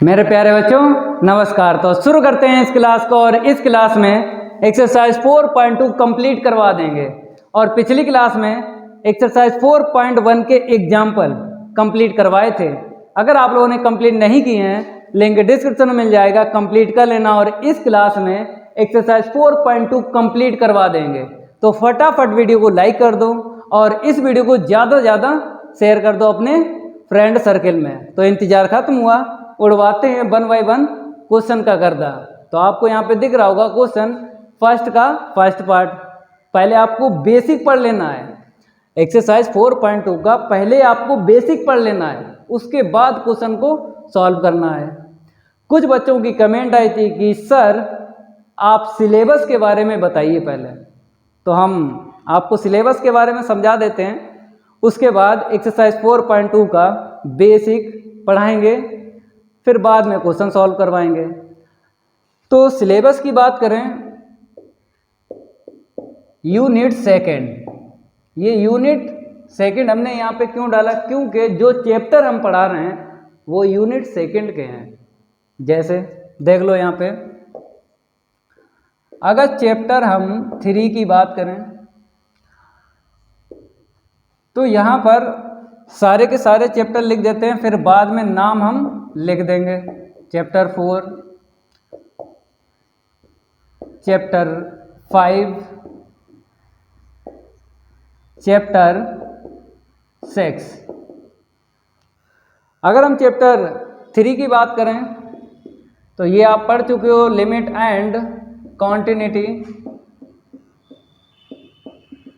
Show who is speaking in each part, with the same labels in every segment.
Speaker 1: मेरे प्यारे बच्चों नमस्कार। तो शुरू करते हैं इस क्लास को, और इस क्लास में एक्सरसाइज 4.2 कंप्लीट करवा देंगे। और पिछली क्लास में एक्सरसाइज 4.1 के एग्जाम्पल कंप्लीट करवाए थे। अगर आप लोगों ने कंप्लीट नहीं किए हैं, लिंक डिस्क्रिप्शन में मिल जाएगा, कंप्लीट कर लेना। और इस क्लास में एक्सरसाइज 4.2 कंप्लीट करवा देंगे। तो फटाफट वीडियो को लाइक कर दो और इस वीडियो को ज़्यादा से ज़्यादा शेयर कर दो अपने फ्रेंड सर्किल में। तो इंतजार खत्म हुआ, उड़वाते हैं 1 बाय 1 क्वेश्चन का गर्दा। तो आपको यहाँ पे दिख रहा होगा क्वेश्चन फर्स्ट का फर्स्ट पार्ट। पहले आपको बेसिक पढ़ लेना है। एक्सरसाइज 4.2 का पहले आपको बेसिक पढ़ लेना है, उसके बाद क्वेश्चन को सॉल्व करना है। कुछ बच्चों की कमेंट आई थी कि सर आप सिलेबस के बारे में बताइए पहले। तो हम आपको सिलेबस के बारे में समझा देते हैं, उसके बाद एक्सरसाइज 4.2 का बेसिक पढ़ाएंगे, फिर बाद में क्वेश्चन सॉल्व करवाएंगे। तो सिलेबस की बात करें, यूनिट सेकंड। ये यूनिट सेकंड हमने यहाँ पे क्यों डाला, क्योंकि जो चैप्टर हम पढ़ा रहे हैं वो यूनिट सेकंड के हैं। जैसे देख लो यहाँ पे, अगर चैप्टर हम 3 की बात करें तो यहाँ पर सारे के सारे चैप्टर लिख देते हैं, फिर बाद में नाम हम लिख देंगे। Chapter 4, chapter 5, chapter 6। अगर हम चैप्टर 3 की बात करें तो ये आप पढ़ चुके हो, लिमिट एंड कॉन्टिन्यूटी।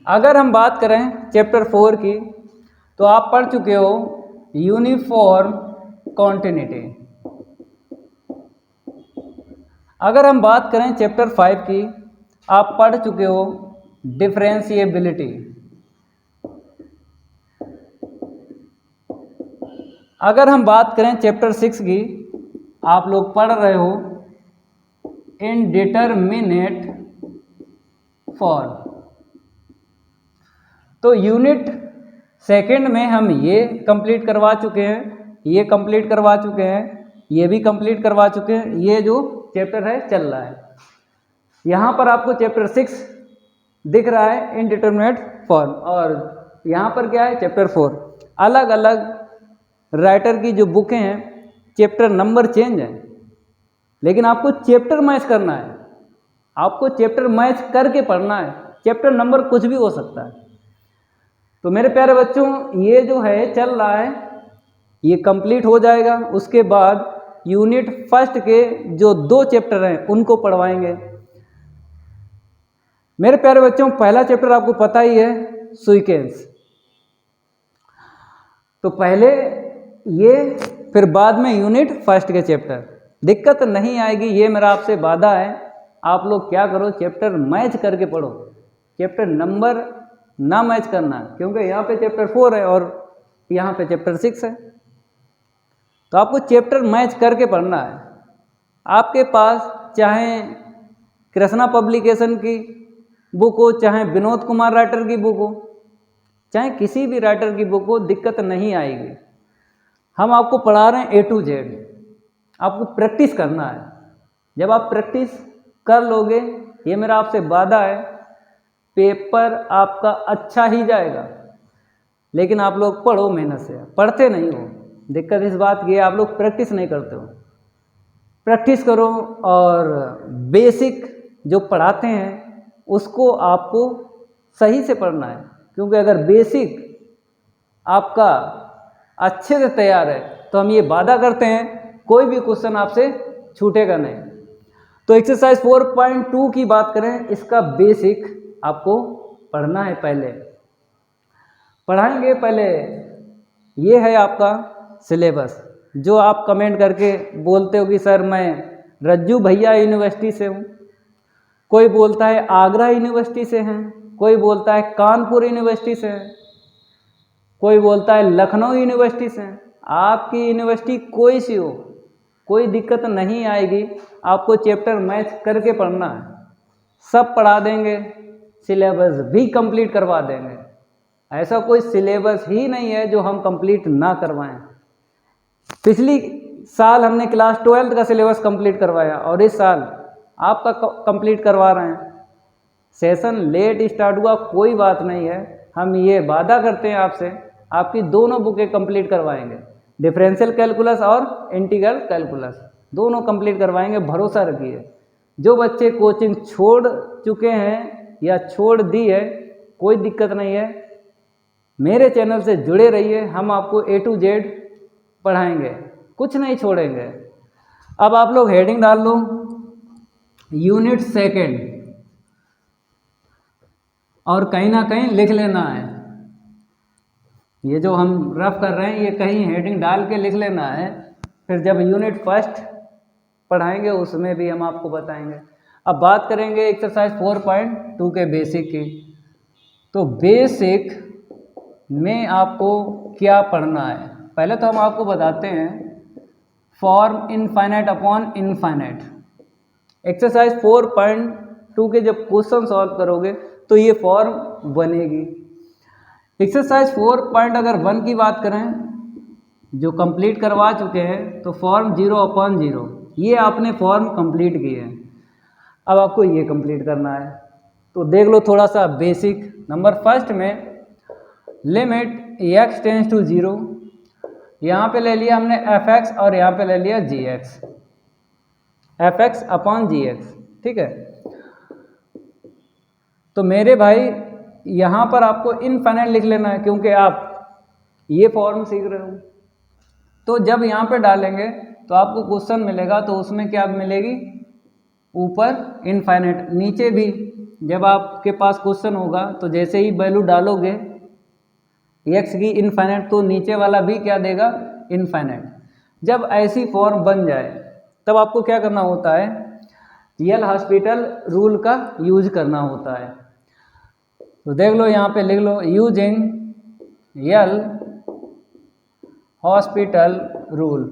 Speaker 1: अगर हम बात करें चैप्टर 4 की तो आप पढ़ चुके हो यूनिफॉर्म कॉन्टिन्यूटी। अगर हम बात करें चैप्टर 5 की, आप पढ़ चुके हो डिफरेंशिएबिलिटी। अगर हम बात करें चैप्टर 6 की, आप लोग पढ़ रहे हो इनडिटरमिनेट फॉर्म। तो यूनिट सेकंड में हम ये कंप्लीट करवा चुके हैं, ये कंप्लीट करवा चुके हैं, ये भी कंप्लीट करवा चुके हैं। ये जो चैप्टर है चल रहा है। यहाँ पर आपको चैप्टर 6 दिख रहा है, इनडिटरमिनेट फॉर्म, और यहाँ पर क्या है चैप्टर 4। अलग अलग राइटर की जो बुकें हैं चैप्टर नंबर चेंज है, लेकिन आपको चैप्टर मैच करना है। आपको चैप्टर मैच करके पढ़ना है, चैप्टर नंबर कुछ भी हो सकता है। तो मेरे प्यारे बच्चों, ये जो है चल रहा है, ये कंप्लीट हो जाएगा। उसके बाद यूनिट फर्स्ट के जो 2 चैप्टर हैं उनको पढ़वाएंगे। मेरे प्यारे बच्चों, पहला चैप्टर आपको पता ही है, सीक्वेंस। तो पहले ये, फिर बाद में यूनिट फर्स्ट के चैप्टर। दिक्कत नहीं आएगी, ये मेरा आपसे वादा है। आप लोग क्या करो, चैप्टर मैच करके पढ़ो, चैप्टर नंबर ना मैच करना, क्योंकि यहाँ पे चैप्टर 4 है और यहाँ पे चैप्टर 6 है। तो आपको चैप्टर मैच करके पढ़ना है। आपके पास चाहे कृष्णा पब्लिकेशन की बुक हो, चाहे विनोद कुमार राइटर की बुक हो, चाहे किसी भी राइटर की बुक हो, दिक्कत नहीं आएगी। हम आपको पढ़ा रहे हैं A to Z। आपको प्रैक्टिस करना है। जब आप प्रैक्टिस कर लोगे, ये मेरा आपसे वादा है, पेपर आपका अच्छा ही जाएगा। लेकिन आप लोग पढ़ो मेहनत से, पढ़ते नहीं हो। दिक्कत इस बात की है, आप लोग प्रैक्टिस नहीं करते हो। प्रैक्टिस करो, और बेसिक जो पढ़ाते हैं उसको आपको सही से पढ़ना है, क्योंकि अगर बेसिक आपका अच्छे से तैयार है तो हम ये वादा करते हैं कोई भी क्वेश्चन आपसे छूटेगा नहीं। तो एक्सरसाइज 4.2 की बात करें, इसका बेसिक आपको पढ़ना है। पहले पढ़ाएंगे, पहले ये है आपका सिलेबस। जो आप कमेंट करके बोलते हो कि सर मैं रज्जू भैया यूनिवर्सिटी से हूँ, कोई बोलता है आगरा यूनिवर्सिटी से हैं, कोई बोलता है कानपुर यूनिवर्सिटी से है, कोई बोलता है लखनऊ यूनिवर्सिटी से हैं। आपकी यूनिवर्सिटी कोई सी हो, कोई दिक्कत नहीं आएगी। आपको चैप्टर मैच करके पढ़ना है, सब पढ़ा देंगे, सिलेबस भी कंप्लीट करवा देंगे। ऐसा कोई सिलेबस ही नहीं है जो हम कंप्लीट ना करवाएं। पिछली साल हमने क्लास 12th का सिलेबस कंप्लीट करवाया और इस साल आपका कंप्लीट करवा रहे हैं। सेशन लेट स्टार्ट हुआ कोई बात नहीं है, हम ये वादा करते हैं आपसे, आपकी दोनों बुकें कंप्लीट करवाएंगे, डिफरेंशियल कैलकुलस और इंटीग्रल कैलकुलस दोनों कंप्लीट करवाएंगे, भरोसा रखिए। जो बच्चे कोचिंग छोड़ चुके हैं या छोड़ दी है, कोई दिक्कत नहीं है, मेरे चैनल से जुड़े रहिए, हम आपको A to Z पढ़ाएंगे, कुछ नहीं छोड़ेंगे। अब आप लोग हेडिंग डाल लो, यूनिट सेकेंड, और कहीं ना कहीं लिख लेना है। ये जो हम रफ कर रहे हैं ये कहीं हेडिंग डाल के लिख लेना है, फिर जब यूनिट फर्स्ट पढ़ाएंगे उसमें भी हम आपको बताएंगे। अब बात करेंगे एक्सरसाइज 4.2 के बेसिक की। तो बेसिक में आपको क्या पढ़ना है, पहले तो हम आपको बताते हैं form infinite upon infinite. Exercise 4.2 के जब क्वेश्चन सॉल्व करोगे तो ये फॉर्म बनेगी। एक्सरसाइज 4.1 की बात करें, जो कंप्लीट करवा चुके हैं, तो फॉर्म 0/0 ये आपने फॉर्म कंप्लीट किए हैं, अब आपको ये कंप्लीट करना है। तो देख लो थोड़ा सा बेसिक। नंबर फर्स्ट में लिमिट x टेंस टू 0, यहाँ पे ले लिया हमने fx और यहाँ पे ले लिया gx, fx अपॉन gx, ठीक है। तो मेरे भाई यहाँ पर आपको इनफाइनाइट लिख लेना है, क्योंकि आप ये फॉर्म सीख रहे हो। तो जब यहाँ पे डालेंगे तो आपको क्वेश्चन मिलेगा, तो उसमें क्या मिलेगी, ऊपर इनफाइनाइट, नीचे भी जब आपके पास क्वेश्चन होगा तो जैसे ही वैल्यू डालोगे x की इनफाइनाइट, तो नीचे वाला भी क्या देगा, इनफाइनाइट। जब ऐसी फॉर्म बन जाए तब आपको क्या करना होता है, एल हॉस्पिटल रूल का यूज करना होता है। तो देख लो यहाँ पे लिख लो, यूजिंग एल हॉस्पिटल रूल,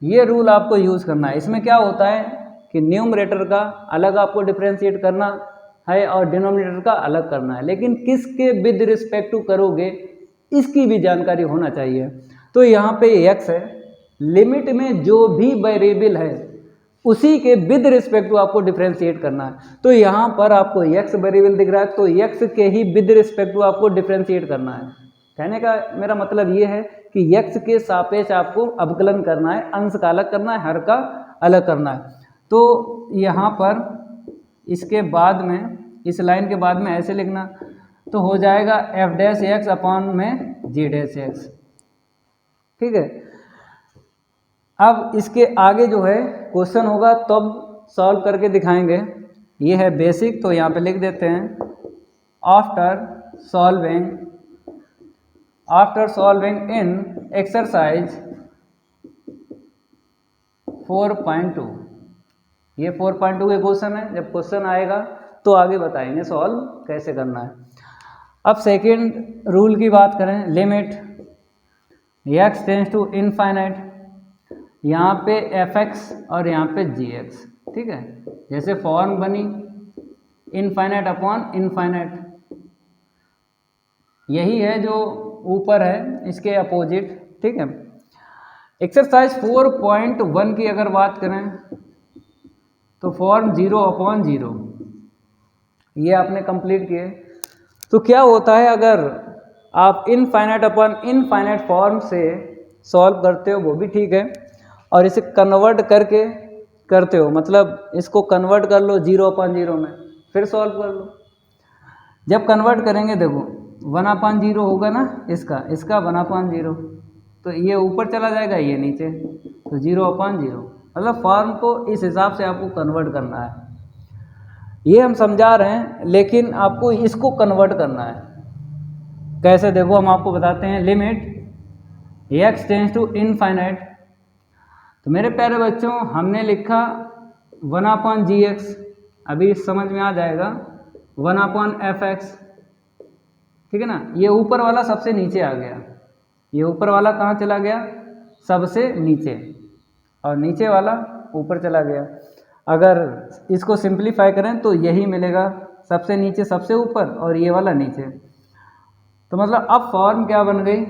Speaker 1: ये रूल आपको यूज़ करना है। इसमें क्या होता है कि न्यूमरेटर का अलग आपको डिफ्रेंशिएट करना है और डिनोमिनेटर का अलग करना है, लेकिन किसके विद रिस्पेक्ट टू करोगे इसकी भी जानकारी होना चाहिए। तो यहाँ पे x है, लिमिट में जो भी वेरिएबल है उसी के विद रिस्पेक्ट टू आपको डिफ्रेंशिएट करना है। तो यहाँ पर आपको x वेरिएबल दिख रहा है, तो x के ही विद रिस्पेक्ट टू आपको डिफ्रेंशिएट करना है। कहने का मेरा मतलब ये है कि x के सापेक्ष आपको अवकलन करना है, अंश का अलग करना है, हर का अलग करना है। तो यहाँ पर इसके बाद में, इस लाइन के बाद में ऐसे लिखना, तो हो जाएगा f डैश x अपॉन में g डैश x, ठीक है। अब इसके आगे जो है क्वेश्चन होगा तब सॉल्व करके दिखाएंगे। ये है बेसिक, तो यहाँ पे लिख देते हैं आफ्टर सॉल्विंग इन एक्सरसाइज 4.2, ये 4.2 के क्वेश्चन है। जब क्वेश्चन आएगा तो आगे बताएंगे सॉल्व कैसे करना है। अब सेकेंड रूल की बात करें, limit x tends to infinite, यहाँ पे fx और यहाँ पे gx, ठीक है। जैसे फॉर्म बनी इनफाइनाइट अपॉन इनफाइनाइट, यही है जो ऊपर है, इसके अपोजिट, ठीक है। एक्सरसाइज 4.1 की अगर बात करें तो फॉर्म 0/0 ये आपने कंप्लीट किए। तो क्या होता है, अगर आप इनफाइनाइट अपॉन इनफाइनाइट फॉर्म से सॉल्व करते हो वो भी ठीक है, और इसे कन्वर्ट करके करते हो, मतलब इसको कन्वर्ट कर लो 0/0 में, फिर सॉल्व कर लो। जब कन्वर्ट करेंगे देखो 1/0 होगा ना, इसका 1/0, तो ये ऊपर चला जाएगा, ये नीचे, तो 0/0, मतलब फॉर्म को इस हिसाब से आपको कन्वर्ट करना है। ये हम समझा रहे हैं, लेकिन आपको इसको कन्वर्ट करना है। कैसे, देखो हम आपको बताते हैं। Limit x tends to infinite, तो मेरे प्यारे बच्चों हमने लिखा 1/gx, अभी समझ में आ जाएगा 1/fx, ठीक है ना। ये ऊपर वाला सबसे नीचे आ गया, ये ऊपर वाला कहाँ चला गया, सबसे नीचे, और नीचे वाला ऊपर चला गया। अगर इसको सिंप्लीफाई करें तो यही मिलेगा, सबसे नीचे सबसे ऊपर और ये वाला नीचे। तो मतलब अब फॉर्म क्या बन गई,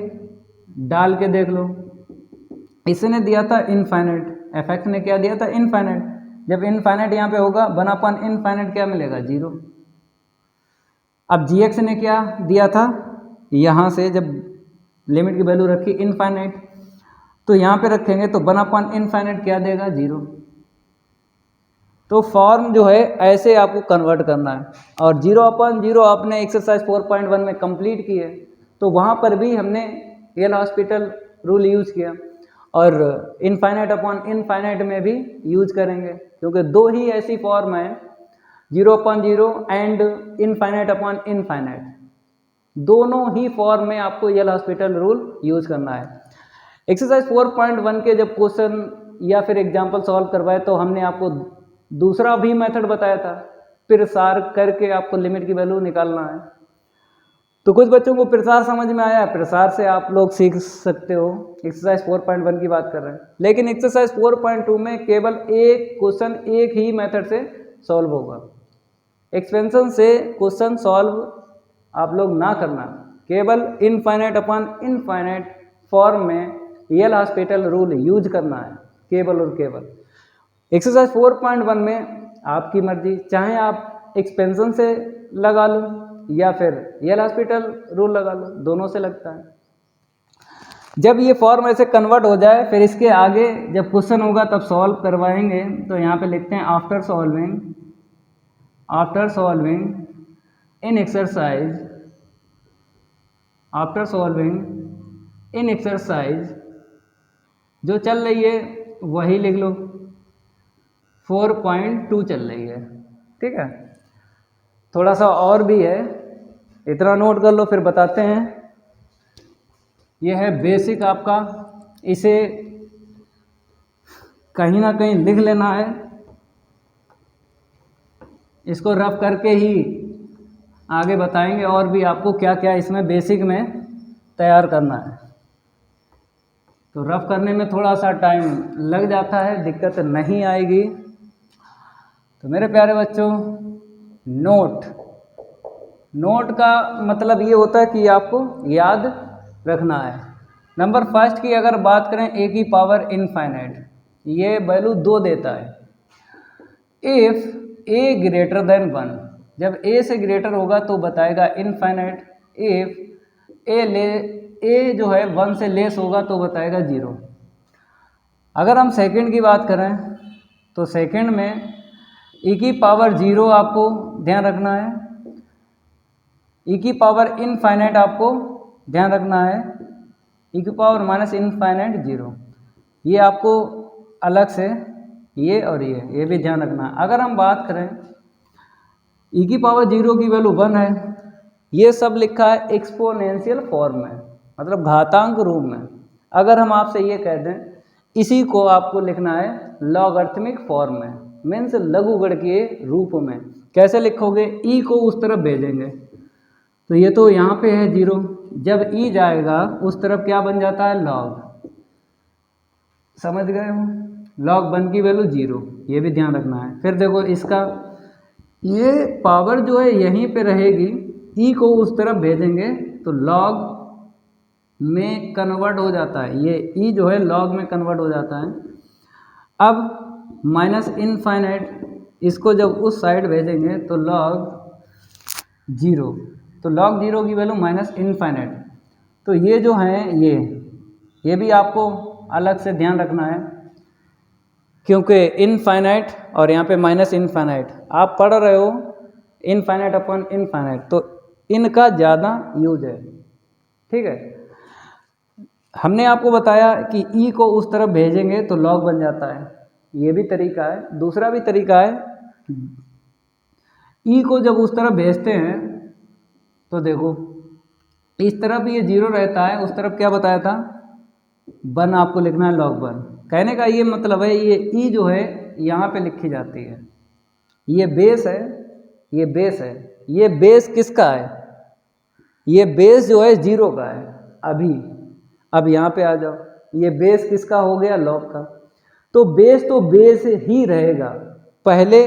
Speaker 1: डाल के देख लो। इसने दिया था इनफाइनाइट, fx ने क्या दिया था इनफाइनाइट। जब इनफाइनाइट यहाँ पे होगा 1 इनफाइनाइट क्या मिलेगा 0। अब gx ने क्या दिया था, यहाँ से जब लिमिट की वैल्यू रखी इनफाइनाइट तो यहाँ पे रखेंगे तो 1 इनफाइनाइट क्या देगा 0। तो फॉर्म जो है ऐसे आपको कन्वर्ट करना है। और 0/0 आपने एक्सरसाइज 4.1 में कंप्लीट की है, तो वहाँ पर भी हमने एल हॉस्पिटल रूल यूज़ किया और इनफाइनाइट अपॉन इनफाइनाइट में भी यूज करेंगे, क्योंकि दो ही ऐसी फॉर्म है 0/0 एंड इनफाइनाइट अपॉन इनफाइनाइट, दोनों ही फॉर्म में आपको एल हॉस्पिटल रूल यूज करना है। एक्सरसाइज 4.1 के जब क्वेश्चन या फिर एग्जाम्पल सॉल्व करवाए तो हमने आपको दूसरा भी मेथड बताया था, प्रसार करके आपको लिमिट की वैल्यू निकालना है। तो कुछ बच्चों को प्रसार समझ में आया, प्रसार से आप लोग सीख सकते हो। एक्सरसाइज 4.1 की बात कर रहे हैं, लेकिन एक्सरसाइज 4.2 में केवल एक क्वेश्चन एक ही मेथड से सॉल्व होगा। एक्सपेंशन से क्वेश्चन सॉल्व आप लोग ना करना, केवल इनफाइनाइट अपॉन इनफाइनाइट फॉर्म में एल हॉस्पिटल रूल यूज करना है, केवल और केवल। एक्सरसाइज 4.1 में आपकी मर्जी, चाहे आप एक्सपेंशन से लगा लो या फिर एल हॉस्पिटल रूल लगा लो, दोनों से लगता है। जब ये फॉर्म ऐसे कन्वर्ट हो जाए फिर इसके आगे जब क्वेश्चन होगा तब सॉल्व करवाएंगे। तो यहाँ पे लिखते हैं आफ्टर सॉल्विंग इन एक्सरसाइज जो चल रही है वही लिख लो, 4.2 चल रही है, ठीक है। थोड़ा सा और भी है, इतना नोट कर लो फिर बताते हैं। ये है बेसिक आपका, इसे कहीं ना कहीं लिख लेना है, इसको रफ करके ही आगे बताएंगे और भी आपको क्या क्या इसमें बेसिक में तैयार करना है। तो रफ करने में थोड़ा सा टाइम लग जाता है, दिक्कत नहीं आएगी। तो मेरे प्यारे बच्चों, नोट का मतलब ये होता है कि आपको याद रखना है। नंबर फर्स्ट की अगर बात करें ए की पावर इनफाइनाइट, ये वैल्यू 2 देता है। इफ़ ए ग्रेटर देन 1, जब ए से ग्रेटर होगा तो बताएगा इनफाइनाइट। इफ़ ए जो है 1 से लेस होगा तो बताएगा 0। अगर हम सेकंड की बात करें तो सेकंड में ई की पावर 0 आपको ध्यान रखना है, ई की पावर इनफाइनाइट आपको ध्यान रखना है, ई की पावर माइनस इनफाइनाइट 0, ये आपको अलग से ये और ये भी ध्यान रखना है। अगर हम बात करें ई की पावर 0 की वैल्यू 1 है, ये सब लिखा है एक्सपोनेंशियल फॉर्म में, मतलब घातांक रूप में। अगर हम आपसे ये कह दें इसी को आपको लिखना है लॉगरिथमिक फॉर्म में, मीन्स लघुगणकीय रूप में। कैसे लिखोगे, ई को उस तरफ भेजेंगे तो ये तो यहाँ पे है 0, जब ई जाएगा उस तरफ क्या बन जाता है लॉग, समझ गए हो, log 1 की वैल्यू 0, ये भी ध्यान रखना है। फिर देखो इसका ये पावर जो है यहीं पे रहेगी, ई को उस तरफ भेजेंगे तो log में कन्वर्ट हो जाता है, ये ई जो है log में कन्वर्ट हो जाता है। अब माइनस इनफाइनाइट, इसको जब उस साइड भेजेंगे तो log 0, तो log 0 की वैल्यू माइनस इनफाइनाइट। तो ये जो है ये भी आपको अलग से ध्यान रखना है, क्योंकि इनफाइनाइट और यहाँ पे माइनस इनफाइनाइट आप पढ़ रहे हो, इनफाइनाइट अपॉन इनफाइनाइट, तो इनका ज़्यादा यूज है, ठीक है। हमने आपको बताया कि ई को उस तरफ भेजेंगे तो log बन जाता है, ये भी तरीका है। दूसरा भी तरीका है, ई को जब उस तरफ भेजते हैं तो देखो इस तरफ ये 0 रहता है, उस तरफ क्या बताया था 1 आपको लिखना है log 1। कहने का ये मतलब है ये ई जो है यहाँ पे लिखी जाती है, ये बेस है, ये बेस है। ये बेस किसका है, ये बेस जो है 0 का है अभी। अब यहाँ पे आ जाओ, ये बेस किसका हो गया log का, तो बेस ही रहेगा। पहले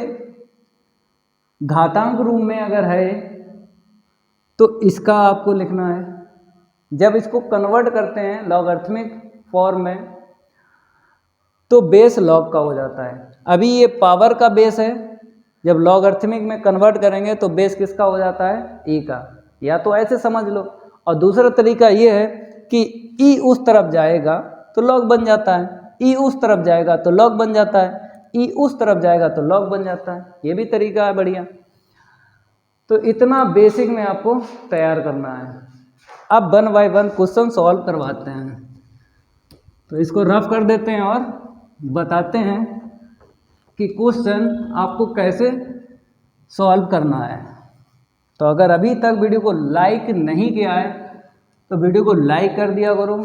Speaker 1: घातांक रूप में अगर है तो इसका आपको लिखना है, जब इसको कन्वर्ट करते हैं लॉगरिथमिक फॉर्म में तो बेस लॉग का हो जाता है। अभी ये पावर का बेस है, जब लॉगरिथमिक में कन्वर्ट करेंगे तो बेस किसका हो जाता है, ई का। या तो ऐसे समझ लो, और दूसरा तरीका ये है कि ई उस तरफ जाएगा तो लॉग बन जाता है, ई उस तरफ जाएगा तो लॉग बन जाता है, ई उस तरफ जाएगा तो लॉग बन जाता है। ये भी तरीका है बढ़िया। तो इतना बेसिक में आपको तैयार करना है। अब 1 बाय 1 क्वेश्चन सॉल्व करवाते हैं। तो इसको रफ कर देते हैं और बताते हैं कि क्वेश्चन आपको कैसे सॉल्व करना है। तो अगर अभी तक वीडियो को लाइक नहीं किया है तो वीडियो को लाइक कर दिया करो,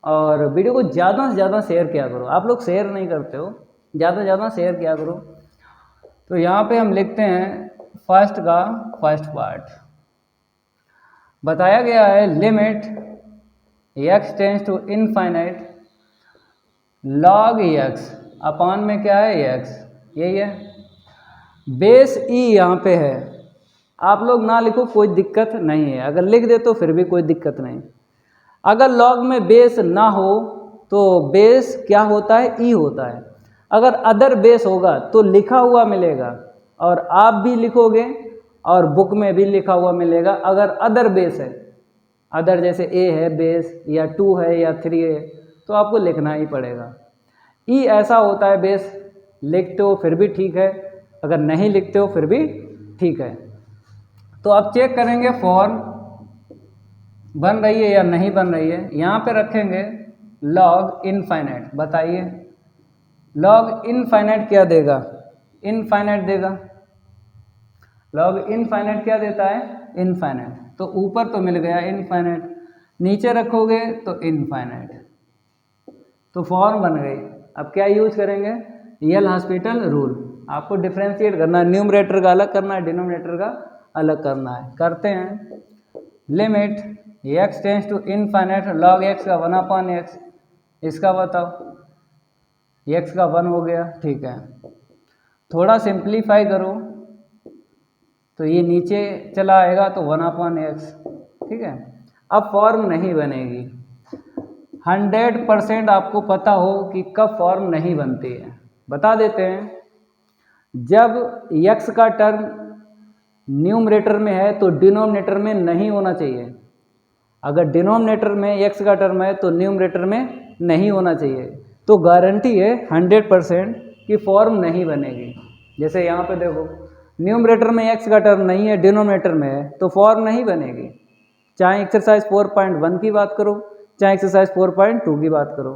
Speaker 1: और वीडियो को ज़्यादा से ज़्यादा शेयर किया करो। आप लोग शेयर नहीं करते हो, ज़्यादा से ज़्यादा शेयर किया करो। तो यहाँ पे हम लिखते हैं फर्स्ट का फर्स्ट पार्ट। बताया गया है limit x tends to infinite log x upon में क्या है x, यही है। बेस e यहाँ पे है, आप लोग ना लिखो कोई दिक्कत नहीं है, अगर लिख दे तो फिर भी कोई दिक्कत नहीं। अगर log में बेस ना हो तो बेस क्या होता है, e होता है। अगर अदर बेस होगा तो लिखा हुआ मिलेगा, और आप भी लिखोगे और बुक में भी लिखा हुआ मिलेगा। अगर अदर बेस है, अदर जैसे a है बेस, या 2 है या 3 है, तो आपको लिखना ही पड़ेगा। ई ऐसा होता है बेस, लिखते हो फिर भी ठीक है, अगर नहीं लिखते हो फिर भी ठीक है। तो अब चेक करेंगे फॉर्म बन रही है या नहीं बन रही है। यहाँ पे रखेंगे लॉग इनफाइनाइट। बताइए लॉग इनफाइनाइट क्या देगा, इनफाइनाइट देगा। लॉग इनफाइनाइट क्या देता है, इनफाइनाइट। तो ऊपर तो मिल गया इनफाइनाइट, नीचे रखोगे तो इनफाइनाइट, तो फॉर्म बन गई। अब क्या यूज करेंगे, एल हॉस्पिटल रूल। आपको डिफ्रेंशिएट करना है, न्यूमरेटर का अलग करना है, डिनोमिनेटर का अलग करना है। करते हैं limit x tends to infinite log x का 1/x, इसका बताओ, x का 1 हो गया, ठीक है। थोड़ा सिंप्लीफाई करो तो ये नीचे चला आएगा तो 1/x, ठीक है। अब फॉर्म नहीं बनेगी। 100% आपको पता हो कि कब फॉर्म नहीं बनती है, बता देते हैं। जब x का टर्म न्यूमरेटर में है तो डिनोमिनेटर में नहीं होना चाहिए। अगर डिनोमिनेटर में x का टर्म है तो न्यूमरेटर में नहीं होना चाहिए। तो गारंटी है 100% कि फॉर्म नहीं बनेगी। जैसे यहाँ पे देखो, न्यूमरेटर में x का टर्म नहीं है, डिनोमिनेटर में है, तो फॉर्म नहीं बनेगी। चाहे एक्सरसाइज 4.1 की बात करो, चाहे एक्सरसाइज 4.2 की बात करो।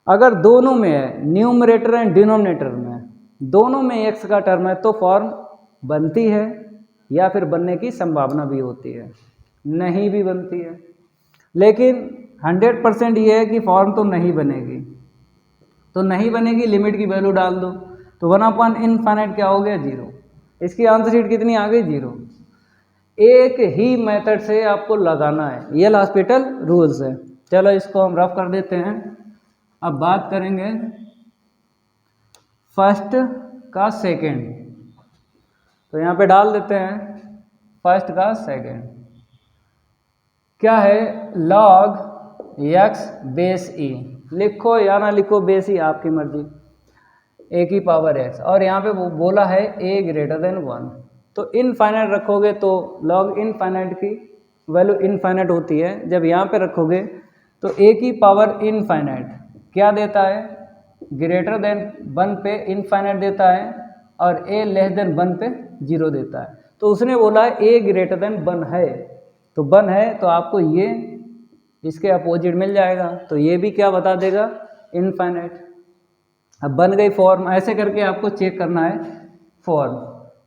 Speaker 1: अगर दोनों में है, न्यूमरेटर एंड डिनोमिनेटर में, दोनों में x का टर्म है, तो फॉर्म बनती है, या फिर बनने की संभावना भी होती है, नहीं भी बनती है। लेकिन 100% ये है कि फॉर्म तो नहीं बनेगी। तो नहीं बनेगी, लिमिट की वैल्यू डाल दो, तो 1/इनफाइनाइट क्या हो गया, 0। इसकी आंसर शीट कितनी आ गई, 0। एक ही मेथड से आपको लगाना है, ये हॉस्पिटल रूल्स है। चलो इसको हम रफ कर देते हैं। अब बात करेंगे फर्स्ट का सेकंड, तो यहाँ पे डाल देते हैं फर्स्ट का सेकंड। क्या है, लॉग x बेस e। लिखो या ना लिखो, बेस ई आपकी मर्जी, a की पावर x। और यहाँ पे वो बोला है a > 1, तो इनफाइनाइट रखोगे तो लॉग इनफाइनाइट की वैल्यू इनफाइनाइट होती है। जब यहाँ पे रखोगे तो a की पावर इनफाइनाइट क्या देता है, >1 पे इनफाइनाइट देता है, और a <1 पे 0 देता है। तो उसने बोला है a > 1 है, तो 1 है, तो आपको ये इसके अपोजिट मिल जाएगा, तो ये भी क्या बता देगा, इनफाइनाइट। अब बन गई फॉर्म। ऐसे करके आपको चेक करना है फॉर्म।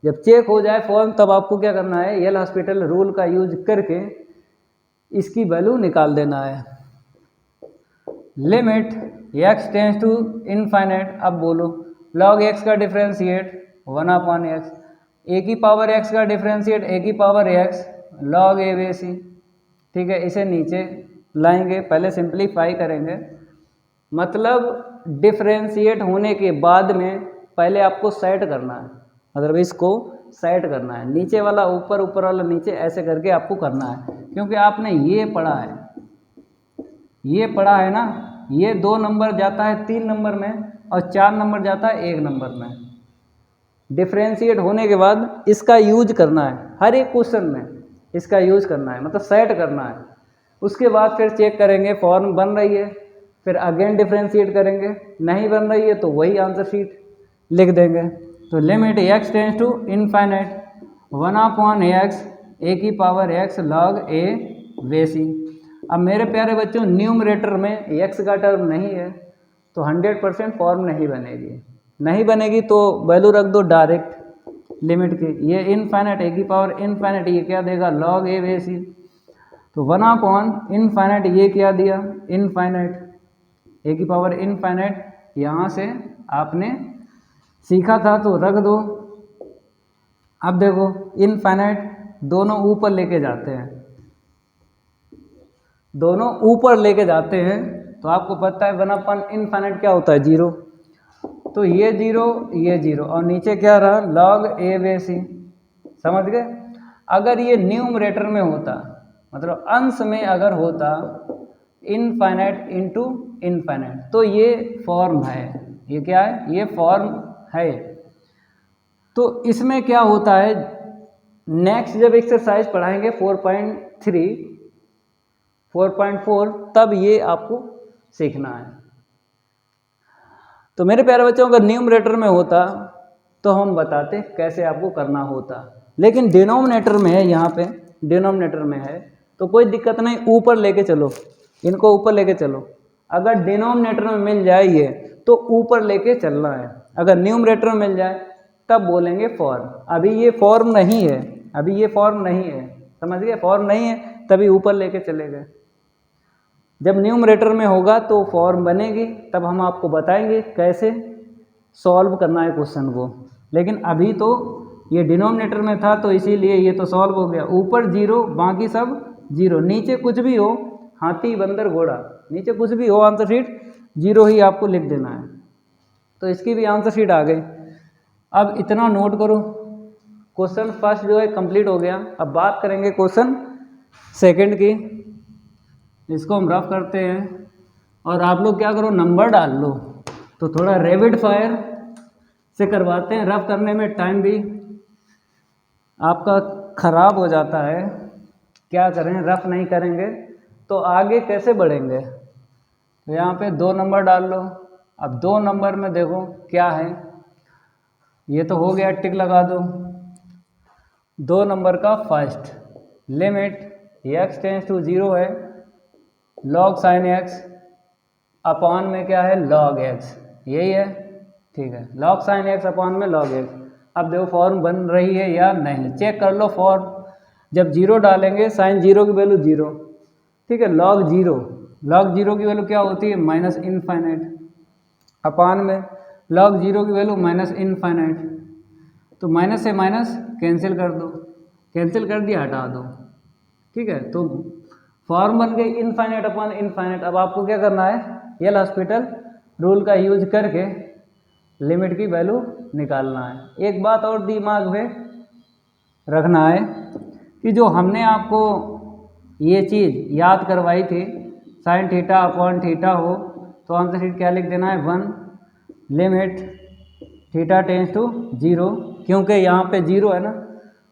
Speaker 1: जब चेक हो जाए फॉर्म, तब आपको क्या करना है, एल हॉस्पिटल रूल का यूज करके इसकी वैल्यू निकाल देना है। Limit x tends to infinite. अब बोलो लॉग x का डिफरेंशिएट 1/x, a की पावर x का डिफरेंशिएट a की power x log a base E, ठीक है। इसे नीचे लाएंगे, पहले सिंप्लीफाई करेंगे। मतलब डिफरेंशिएट होने के बाद में पहले आपको सेट करना है, मतलब इसको सेट करना है, नीचे वाला ऊपर, ऊपर वाला नीचे, ऐसे करके आपको करना है। क्योंकि आपने ये पढ़ा है ना, ये 2 नंबर जाता है 3 नंबर में और 4 नंबर जाता है 1 नंबर में। डिफ्रेंशिएट होने के बाद इसका यूज करना है, हर एक क्वेश्चन में इसका यूज करना है, मतलब सेट करना है। उसके बाद फिर चेक करेंगे फॉर्म बन रही है, फिर अगेन डिफ्रेंशिएट करेंगे, नहीं बन रही है तो वही आंसर शीट लिख देंगे। तो limit x tends to infinite 1/x a की पावर x log a बेसी। अब मेरे प्यारे बच्चों न्यूमरेटर में x का टर्म नहीं है तो 100% फॉर्म नहीं बनेगी, नहीं बनेगी तो वैल्यू रख दो डायरेक्ट लिमिट की। ये इनफाइनाइट a की पावर इनफाइनाइट ये क्या देगा log a बेसी। तो 1/इनफाइनाइट ये क्या दिया इनफाइनाइट a की पावर इनफाइनाइट, यहाँ से आपने सीखा था तो रख दो। अब देखो इनफाइनाइट दोनों ऊपर लेके जाते हैं, दोनों ऊपर लेके जाते हैं तो आपको पता है 1/इनफाइनाइट क्या होता है 0। तो ये 0 और नीचे क्या रहा log a बेसी। समझ गए। अगर ये न्यूमरेटर में होता, मतलब अंश में अगर होता इनफाइनाइट इंटू इनफाइनाइट तो ये फॉर्म है, ये क्या है ये फॉर्म है। तो इसमें क्या होता है नेक्स्ट जब एक्सरसाइज पढ़ाएंगे 4.3 4.4 तब ये आपको सीखना है। तो मेरे प्यारे बच्चों अगर न्यूमरेटर में होता तो हम बताते कैसे आपको करना होता, लेकिन डिनोमिनेटर में है, यहाँ पे डिनोमिनेटर में है तो कोई दिक्कत नहीं, ऊपर लेके चलो, इनको ऊपर लेके चलो। अगर डिनोमिनेटर में मिल जाए ये तो ऊपर लेके चलना है, अगर न्यूमरेटर में मिल जाए तब बोलेंगे फॉर्म। अभी ये फॉर्म नहीं है, अभी ये फॉर्म नहीं है, समझ गए, फॉर्म नहीं है तभी ऊपर लेके चले गए। जब न्यूमरेटर में होगा तो फॉर्म बनेगी, तब हम आपको बताएंगे कैसे सॉल्व करना है क्वेश्चन को। लेकिन अभी तो ये डिनोमिनेटर में था तो इसीलिए ये तो सॉल्व हो गया। ऊपर 0 बाकी सब 0, नीचे कुछ भी हो हाथी बंदर घोड़ा, नीचे कुछ भी हो आंसर शीट 0 ही आपको लिख देना है। तो इसकी भी आंसर शीट आ गई। अब इतना नोट करो, क्वेश्चन फर्स्ट जो है कंप्लीट हो गया। अब बात करेंगे क्वेश्चन सेकंड की, इसको हम रफ करते हैं और आप लोग क्या करो नंबर डाल लो। तो थोड़ा रैपिड फायर से करवाते हैं, रफ करने में टाइम भी आपका ख़राब हो जाता है, क्या करें रफ नहीं करेंगे तो आगे कैसे बढ़ेंगे। तो यहाँ पे 2 नंबर डाल लो। अब 2 नंबर में देखो क्या है, ये तो हो गया टिक लगा दो। 2 नंबर का first limit x tends to 0 है log sin x अपॉन में क्या है log x, यही है ठीक है, log sin x अपॉन में log x। अब देखो फॉर्म बन रही है या नहीं, चेक कर लो फॉर्म। जब 0 डालेंगे sin 0 की वैल्यू 0, ठीक है, log 0 की वैल्यू क्या होती है माइनस इनफाइनाइट, अपॉन में log 0 की वैल्यू माइनस इनफाइनाइट। तो माइनस से माइनस कैंसिल कर दो, कैंसिल कर दिया हटा दो, ठीक है। तो फॉर्म बन गई इनफाइनाइट अपॉन इनफाइनाइट। अब आपको क्या करना है एल हॉस्पिटल रूल का यूज करके लिमिट की वैल्यू निकालना है। एक बात और दिमाग में रखना है कि जो हमने आपको ये चीज़ याद करवाई थी साइन थीटा अपॉन थीटा हो तो आंसर शीट क्या लिख देना है 1 लिमिट थीटा टेंड्स टू 0, क्योंकि यहाँ पे 0 है ना,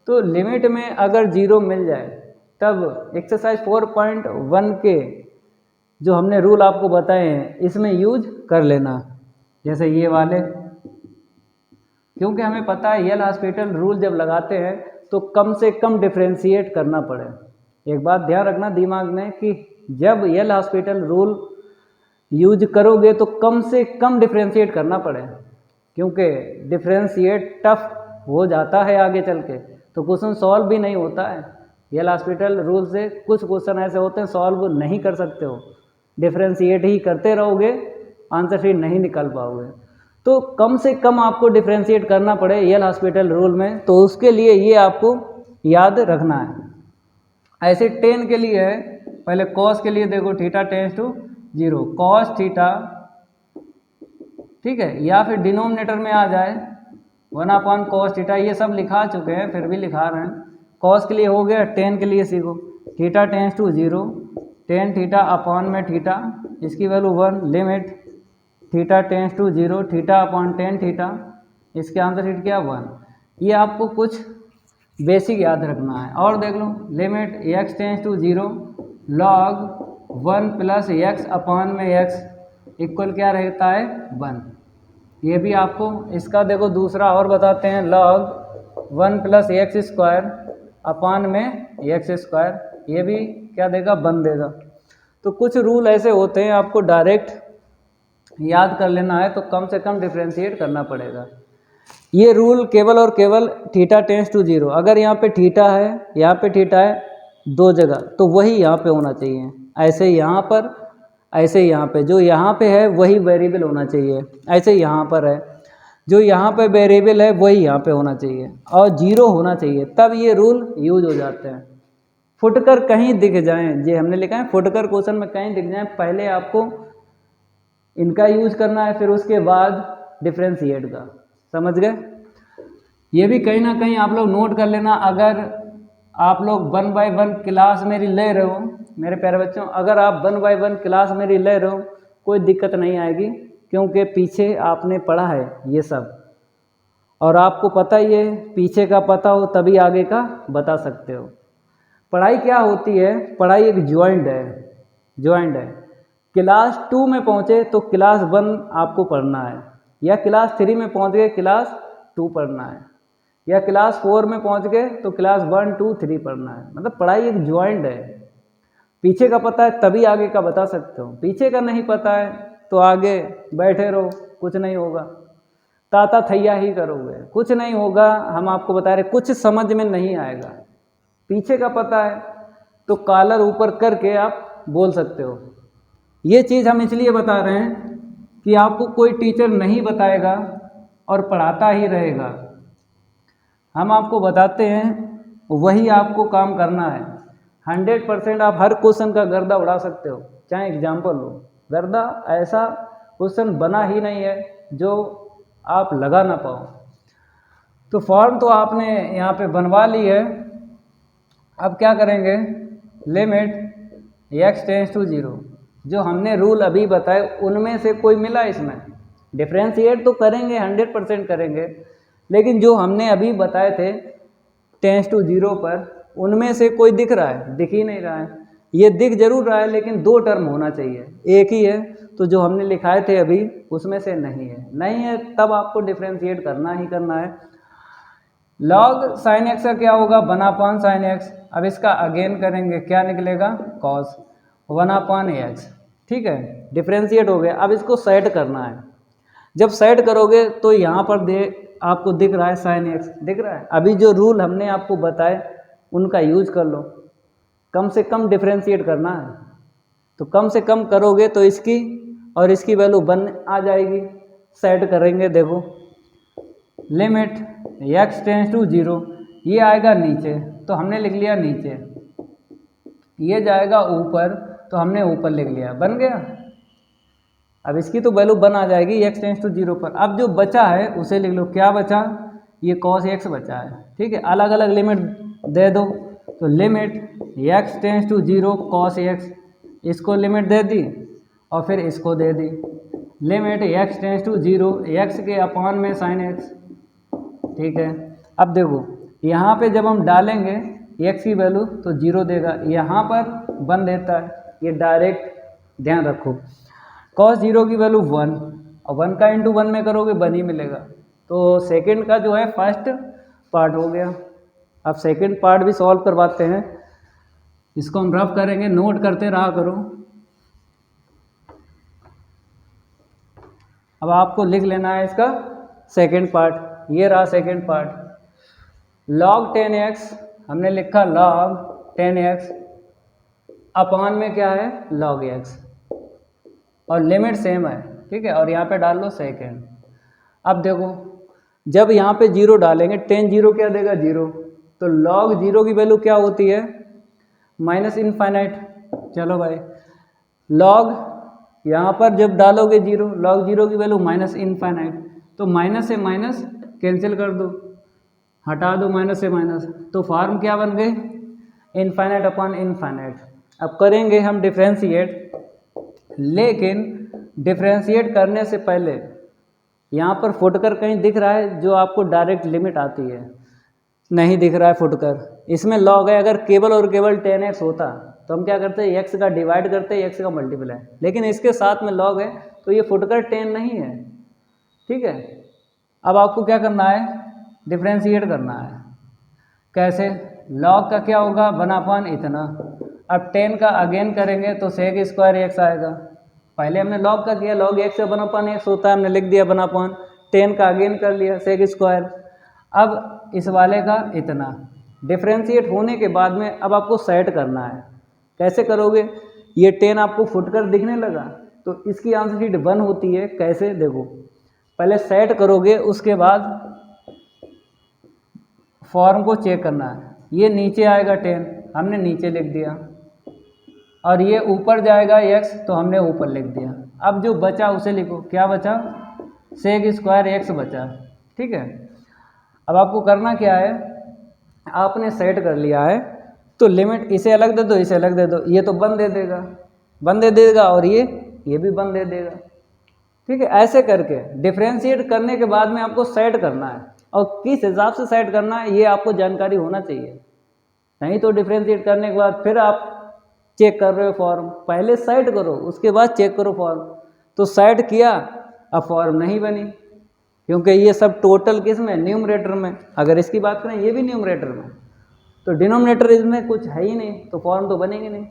Speaker 1: तो लिमिट में अगर 0 मिल जाए तब एक्सरसाइज 4.1 के जो हमने रूल आपको बताए हैं इसमें यूज कर लेना, जैसे ये वाले, क्योंकि हमें पता है एल हॉस्पिटल रूल जब लगाते हैं तो कम से कम डिफ्रेंशिएट करना पड़े। एक बात ध्यान रखना दिमाग में कि जब एल हॉस्पिटल रूल यूज करोगे तो कम से कम डिफ्रेंशिएट करना पड़े, क्योंकि डिफ्रेंशिएट टफ हो जाता है आगे चल के तो क्वेश्चन सॉल्व भी नहीं होता है। एल हॉस्पिटल रूल से कुछ क्वेश्चन ऐसे होते हैं सॉल्व नहीं कर सकते हो, डिफ्रेंशिएट ही करते रहोगे आंसर शीट नहीं निकाल पाओगे। तो कम से कम आपको डिफ्रेंशिएट करना पड़े एल हॉस्पिटल रूल में, तो उसके लिए ये आपको याद रखना है। ऐसे 10 के लिए है, पहले कॉस के लिए देखो theta tends to 0 cos theta, ठीक है, या फिर डिनोमिनेटर में आ जाए 1 कॉस थीटा, ये सब लिखा चुके हैं फिर भी लिखा रहे हैं। कॉस के लिए हो गया, 10 के लिए सीखो theta tends to 0 tan theta upon में थीटा, इसकी value 1, limit theta tends to 0 theta upon tan theta, इसके आंसर शीट क्या 1। ये आपको कुछ बेसिक याद रखना है। और देख लो, limit x tends to 0 log 1 plus x upon में x इक्वल क्या रहता है 1। ये भी आपको इसका देखो दूसरा और बताते हैं, log 1 plus x square upon में एक्स स्क्वायर, ये भी क्या देगा 1 देगा। तो कुछ रूल ऐसे होते हैं आपको डायरेक्ट याद कर लेना है तो कम से कम डिफ्रेंशिएट करना पड़ेगा। ये रूल केवल और केवल थीटा टेंस टू 0, अगर यहाँ पे थीटा है, यहाँ पे थीटा है दो जगह, तो वही यहाँ पे होना चाहिए। ऐसे यहाँ पर, ऐसे यहाँ पे, जो यहाँ पे है वही वेरिएबल होना चाहिए। ऐसे यहाँ पर है, जो यहाँ पे वेरिएबल है वही यहाँ पे होना चाहिए और 0 होना चाहिए, तब ये रूल यूज हो जाते हैं। फुटकर कहीं दिख जाएं, जे हमने लिखा है फुटकर क्वेश्चन में कहीं दिख जाएं, पहले आपको इनका यूज करना है, फिर उसके बाद डिफ्रेंशिएट का। समझ गए? ये भी कहीं ना कहीं आप लोग नोट कर लेना। अगर आप लोग 1 बाय 1 क्लास मेरी ले रहे हो मेरे प्यारे बच्चों, अगर आप 1 बाय 1 क्लास मेरी ले रहे हो कोई दिक्कत नहीं आएगी, क्योंकि पीछे आपने पढ़ा है ये सब और आपको पता ही है, पीछे का पता हो तभी आगे का बता सकते हो। पढ़ाई क्या होती है? पढ़ाई एक ज्वाइंट है। क्लास 2 में पहुँचे तो क्लास 1 आपको पढ़ना है, या क्लास 3 में पहुँच गए क्लास 2 पढ़ना है, या क्लास 4 में पहुँच गए तो क्लास 1, 2, 3 पढ़ना है। मतलब पढ़ाई एक ज्वाइंट है। पीछे का पता है तभी आगे का बता सकते हो, पीछे का नहीं पता है तो आगे बैठे रहो, कुछ नहीं होगा, ताता थैया ही करोगे, कुछ नहीं होगा। हम आपको बता रहे कुछ समझ में नहीं आएगा। पीछे का पता है तो कॉलर ऊपर करके आप बोल सकते हो। ये चीज़ हम इसलिए बता रहे हैं कि आपको कोई टीचर नहीं बताएगा और पढ़ाता ही रहेगा। हम आपको बताते हैं, वही आपको काम करना है। 100% आप हर क्वेश्चन का गर्दा उड़ा सकते हो। चाहे एग्जाम्पल लो, गर्दा ऐसा क्वेश्चन बना ही नहीं है जो आप लगा ना पाओ। तो फॉर्म तो आपने यहाँ पे बनवा ली है। अब क्या करेंगे, लिमिट x टेंस टू 0, जो हमने रूल अभी बताए उनमें से कोई मिला इसमें, डिफ्रेंशिएट तो करेंगे 100% करेंगे, लेकिन जो हमने अभी बताए थे टेंस टू 0 पर, उनमें से कोई दिख रहा है? दिख ही नहीं रहा है। ये दिख जरूर रहा है लेकिन 2 टर्म होना चाहिए, एक ही है। तो जो हमने लिखाए थे अभी उसमें से नहीं है, तब आपको डिफ्रेंशिएट करना ही करना है। लॉग साइन एक्स का क्या होगा 1/sin साइन एक्स। अब इसका अगेन करेंगे, क्या निकलेगा कॉस 1/x। ठीक है, डिफ्रेंशिएट हो गया। अब इसको सेट करना है। जब सेट करोगे तो यहाँ पर आपको दिख रहा है साइन एक्स, दिख रहा है। अभी जो रूल हमने आपको बताए उनका यूज कर लो, कम से कम डिफ्रेंशिएट करना है। तो कम से कम करोगे तो इसकी और इसकी वैल्यू 1 आ जाएगी। सेट करेंगे, देखो लिमिट x टेंस टू 0, ये आएगा नीचे तो हमने लिख लिया नीचे, ये जाएगा ऊपर तो हमने ऊपर लिख लिया, बन गया। अब इसकी तो वैल्यू 1 आ जाएगी x टेंस टू 0 पर। अब जो बचा है उसे लिख लो, क्या बचा? ये cos x बचा है। ठीक है, अलग अलग लिमिट दे दो। तो limit x tends to 0 cos x, इसको लिमिट दे दी और फिर इसको दे दी। Limit x tends to 0 x के अपॉन में sin x। ठीक है, अब देखो यहाँ पे जब हम डालेंगे x की वैल्यू तो 0 देगा, यहाँ पर 1 देता है, ये डायरेक्ट ध्यान रखो। cos 0 की वैल्यू 1 और 1 का इंटू 1 में करोगे 1 ही मिलेगा। तो सेकंड का जो है फर्स्ट पार्ट हो गया। अब सेकंड पार्ट भी सॉल्व करवाते हैं, इसको हम रफ करेंगे, नोट करते रहा करो। अब आपको लिख लेना है इसका सेकंड पार्ट, ये रहा सेकंड पार्ट। log 10x हमने लिखा log 10x अपॉन में क्या है log x, और लिमिट सेम है। ठीक है, और यहाँ पे डाल लो सेकेंड। अब देखो जब यहाँ पे 0 डालेंगे, 10 0 क्या देगा 0, तो log 0 की वैल्यू क्या होती है -इनफाइनाइट। चलो भाई, log यहाँ पर जब डालोगे 0, log 0 की वैल्यू -इनफाइनाइट, तो माइनस से माइनस कैंसिल कर दो, हटा दो माइनस से माइनस, तो फॉर्म क्या बन गए इनफाइनाइट अपॉन इनफाइनाइट। अब करेंगे हम डिफ्रेंशिएट, लेकिन डिफ्रेंशिएट करने से पहले यहाँ पर फुटकर कहीं दिख रहा है जो आपको डायरेक्ट लिमिट आती है? नहीं दिख रहा है फुटकर। इसमें लॉग है, अगर केवल और केवल 10x होता तो हम क्या करते हैं, x का डिवाइड करते हैं, x का मल्टीप्लाई, लेकिन इसके साथ में लॉग है तो ये फुटकर 10 नहीं है। ठीक है, अब आपको क्या करना है, डिफ्रेंशिएट करना है। कैसे? लॉग का क्या होगा, 1/, इतना। अब 10 का अगेन करेंगे तो सेक स्क्वायर x आएगा। पहले हमने लॉग का किया, लॉग x से 1/x होता है, हमने लिख दिया 1/, 10 का अगेन कर लिया सेक स्क्वायर। अब इस वाले का इतना। डिफ्रेंशिएट होने के बाद में अब आपको सेट करना है। कैसे करोगे, ये 10 आपको फुटकर दिखने लगा तो इसकी आंसर शीट 1 होती है। कैसे? देखो, पहले सेट करोगे, उसके बाद फॉर्म को चेक करना है। ये नीचे आएगा 10, हमने नीचे लिख दिया, और ये ऊपर जाएगा x तो हमने ऊपर लिख दिया। अब जो बचा उसे लिखो, क्या बचा, सेक स्क्वायर x बचा। ठीक है, अब आपको करना क्या है, आपने सेट कर लिया है तो लिमिट इसे अलग दे दो, इसे अलग दे दो, ये तो 1 दे देगा, 1 दे देगा, और ये भी 1 दे देगा। ठीक है, ऐसे करके डिफ्रेंशिएट करने के बाद में आपको सेट करना है, और किस हिसाब से सेट करना है ये आपको जानकारी होना चाहिए। नहीं तो डिफ्रेंशिएट करने के बाद फिर आप चेक कर रहे हो फॉर्म, पहले सेट करो उसके बाद चेक करो फॉर्म। तो सेट किया, अब फॉर्म नहीं बनी, क्योंकि ये सब टोटल किस में, न्यूमरेटर में। अगर इसकी बात करें ये भी न्यूमरेटर में, तो डिनोमिनेटर इसमें कुछ है ही नहीं, तो फॉर्म तो बनेगी नहीं।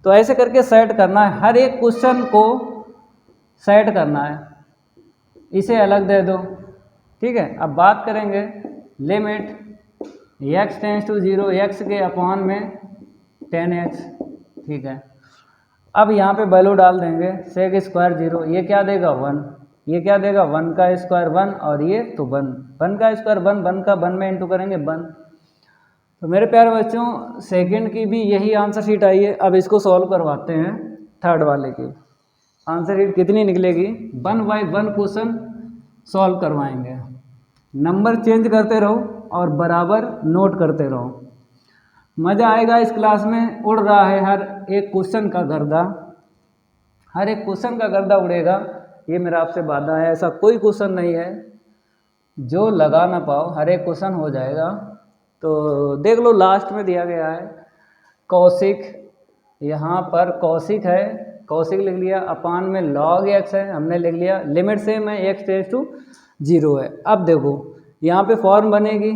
Speaker 1: तो ऐसे करके सेट करना है, हर एक क्वेश्चन को सेट करना है, इसे अलग दे दो। ठीक है, अब बात करेंगे limit x tends to 0, x के अपॉन में 10x। ठीक है, अब यहाँ पे वैल्यू डाल देंगे, सेक स्क्वायर 0, ये क्या देगा 1, ये क्या देगा 1 का स्क्वायर 1, और ये तो 1 का स्क्वायर 1 का 1 में इंटू करेंगे 1। तो मेरे प्यारे बच्चों, सेकंड की भी यही आंसर शीट आई है। अब इसको सॉल्व करवाते हैं, थर्ड वाले की आंसर शीट कितनी निकलेगी, 1 बाय 1 क्वेश्चन सॉल्व करवाएंगे। नंबर चेंज करते रहो और बराबर नोट करते रहो, मज़ा आएगा इस क्लास में। उड़ रहा है हर एक क्वेश्चन का गर्दा, हर एक क्वेश्चन का गर्दा उड़ेगा, ये मेरा आपसे वादा है। ऐसा कोई क्वेश्चन नहीं है जो लगा ना पाओ, हर एक क्वेश्चन हो जाएगा। तो देख लो, लास्ट में दिया गया है कौशिक, यहाँ पर कौशिक है, कौशिक लिख लिया, अपान में log x है, हमने लिख लिया, लिमिट सेम है, x टेंस टू 0 है। अब देखो यहाँ पे फॉर्म बनेगी,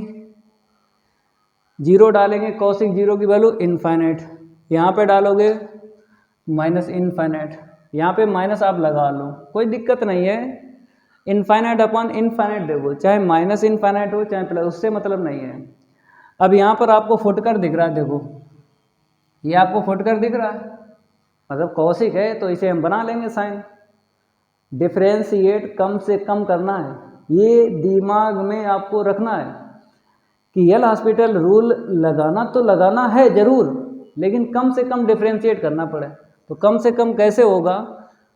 Speaker 1: 0 डालेंगे, कौशिक 0 की वैल्यू इनफाइनाइट, यहाँ पे डालोगे माइनस इनफाइनाइट, यहाँ पे माइनस आप लगा लो, कोई दिक्कत नहीं है। इनफाइनाइट अपॉन इनफाइनाइट देखो, चाहे माइनस इनफाइनाइट हो चाहे प्लस, उससे मतलब नहीं है। अब यहाँ पर आपको फुटकर दिख रहा है, देखो ये आपको फुटकर दिख रहा है, मतलब कौशिक है तो इसे हम बना लेंगे साइन। डिफ्रेंशिएट कम से कम करना है, ये दिमाग में आपको रखना है कि एल हॉस्पिटल रूल लगाना तो लगाना है ज़रूर, लेकिन कम से कम डिफ्रेंशिएट करना पड़े। तो कम से कम कैसे होगा,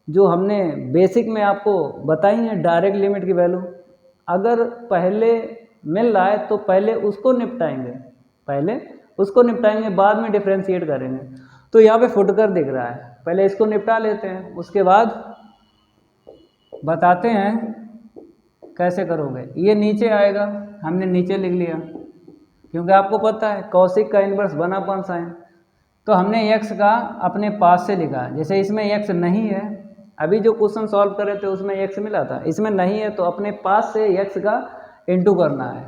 Speaker 1: जो हमने बेसिक में आपको बताई है डायरेक्ट लिमिट की वैल्यू, अगर पहले मिल रहा है तो पहले उसको निपटाएंगे, बाद में डिफ्रेंशिएट करेंगे। तो यहाँ पे फुटकर दिख रहा है, पहले इसको निपटा लेते हैं, उसके बाद बताते हैं कैसे करोगे। ये नीचे आएगा, हमने नीचे लिख लिया, क्योंकि आपको पता है कौशिक का इन्वर्स 1/sin, तो हमने x का अपने पास से लिखा। जैसे इसमें x नहीं है, अभी जो क्वेश्चन सॉल्व करे थे उसमें x मिला था, इसमें नहीं है, तो अपने पास से x का इंटू करना है,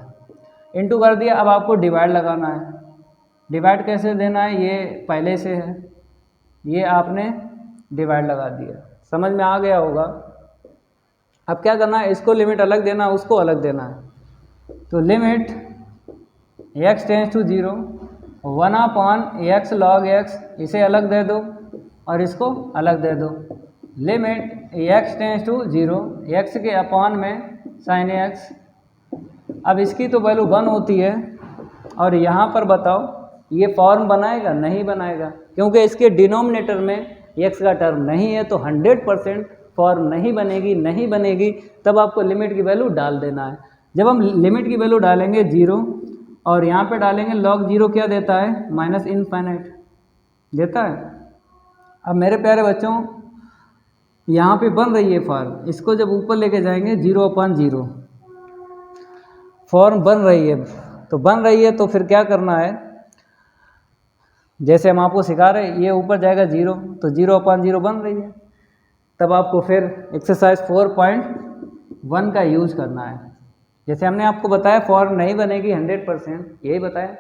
Speaker 1: इंटू कर दिया। अब आपको डिवाइड लगाना है, डिवाइड कैसे देना है ये पहले से है, ये आपने डिवाइड लगा दिया, समझ में आ गया होगा। अब क्या करना है, इसको लिमिट अलग देना, उसको अलग देना है। तो limit x tends to 0, 1/x log x, इसे अलग दे दो और इसको अलग दे दो। Limit x tends to 0, x के अपॉन में sin x। अब इसकी तो वैल्यू 1 होती है, और यहाँ पर बताओ ये फॉर्म बनाएगा, नहीं बनाएगा, क्योंकि इसके डिनोमिनेटर में x का टर्म नहीं है, तो 100% फॉर्म नहीं बनेगी। तब आपको लिमिट की वैल्यू डाल देना है। जब हम लिमिट की वैल्यू डालेंगे 0, और यहाँ पे डालेंगे log 0 क्या देता है, माइनस इनफाइनाइट देता है, अब मेरे प्यारे बच्चों, यहाँ पे बन रही है फॉर्म, इसको जब ऊपर लेके जाएंगे 0/0 फॉर्म बन रही है, तो बन रही है तो फिर क्या करना है, जैसे हम आपको सिखा रहे हैं, ये ऊपर जाएगा 0, तो 0/0 बन रही है। तब आपको फिर एक्सरसाइज 4.1 का यूज़ करना है। जैसे हमने आपको बताया फॉर्म नहीं बनेगी 100%, यही बताया,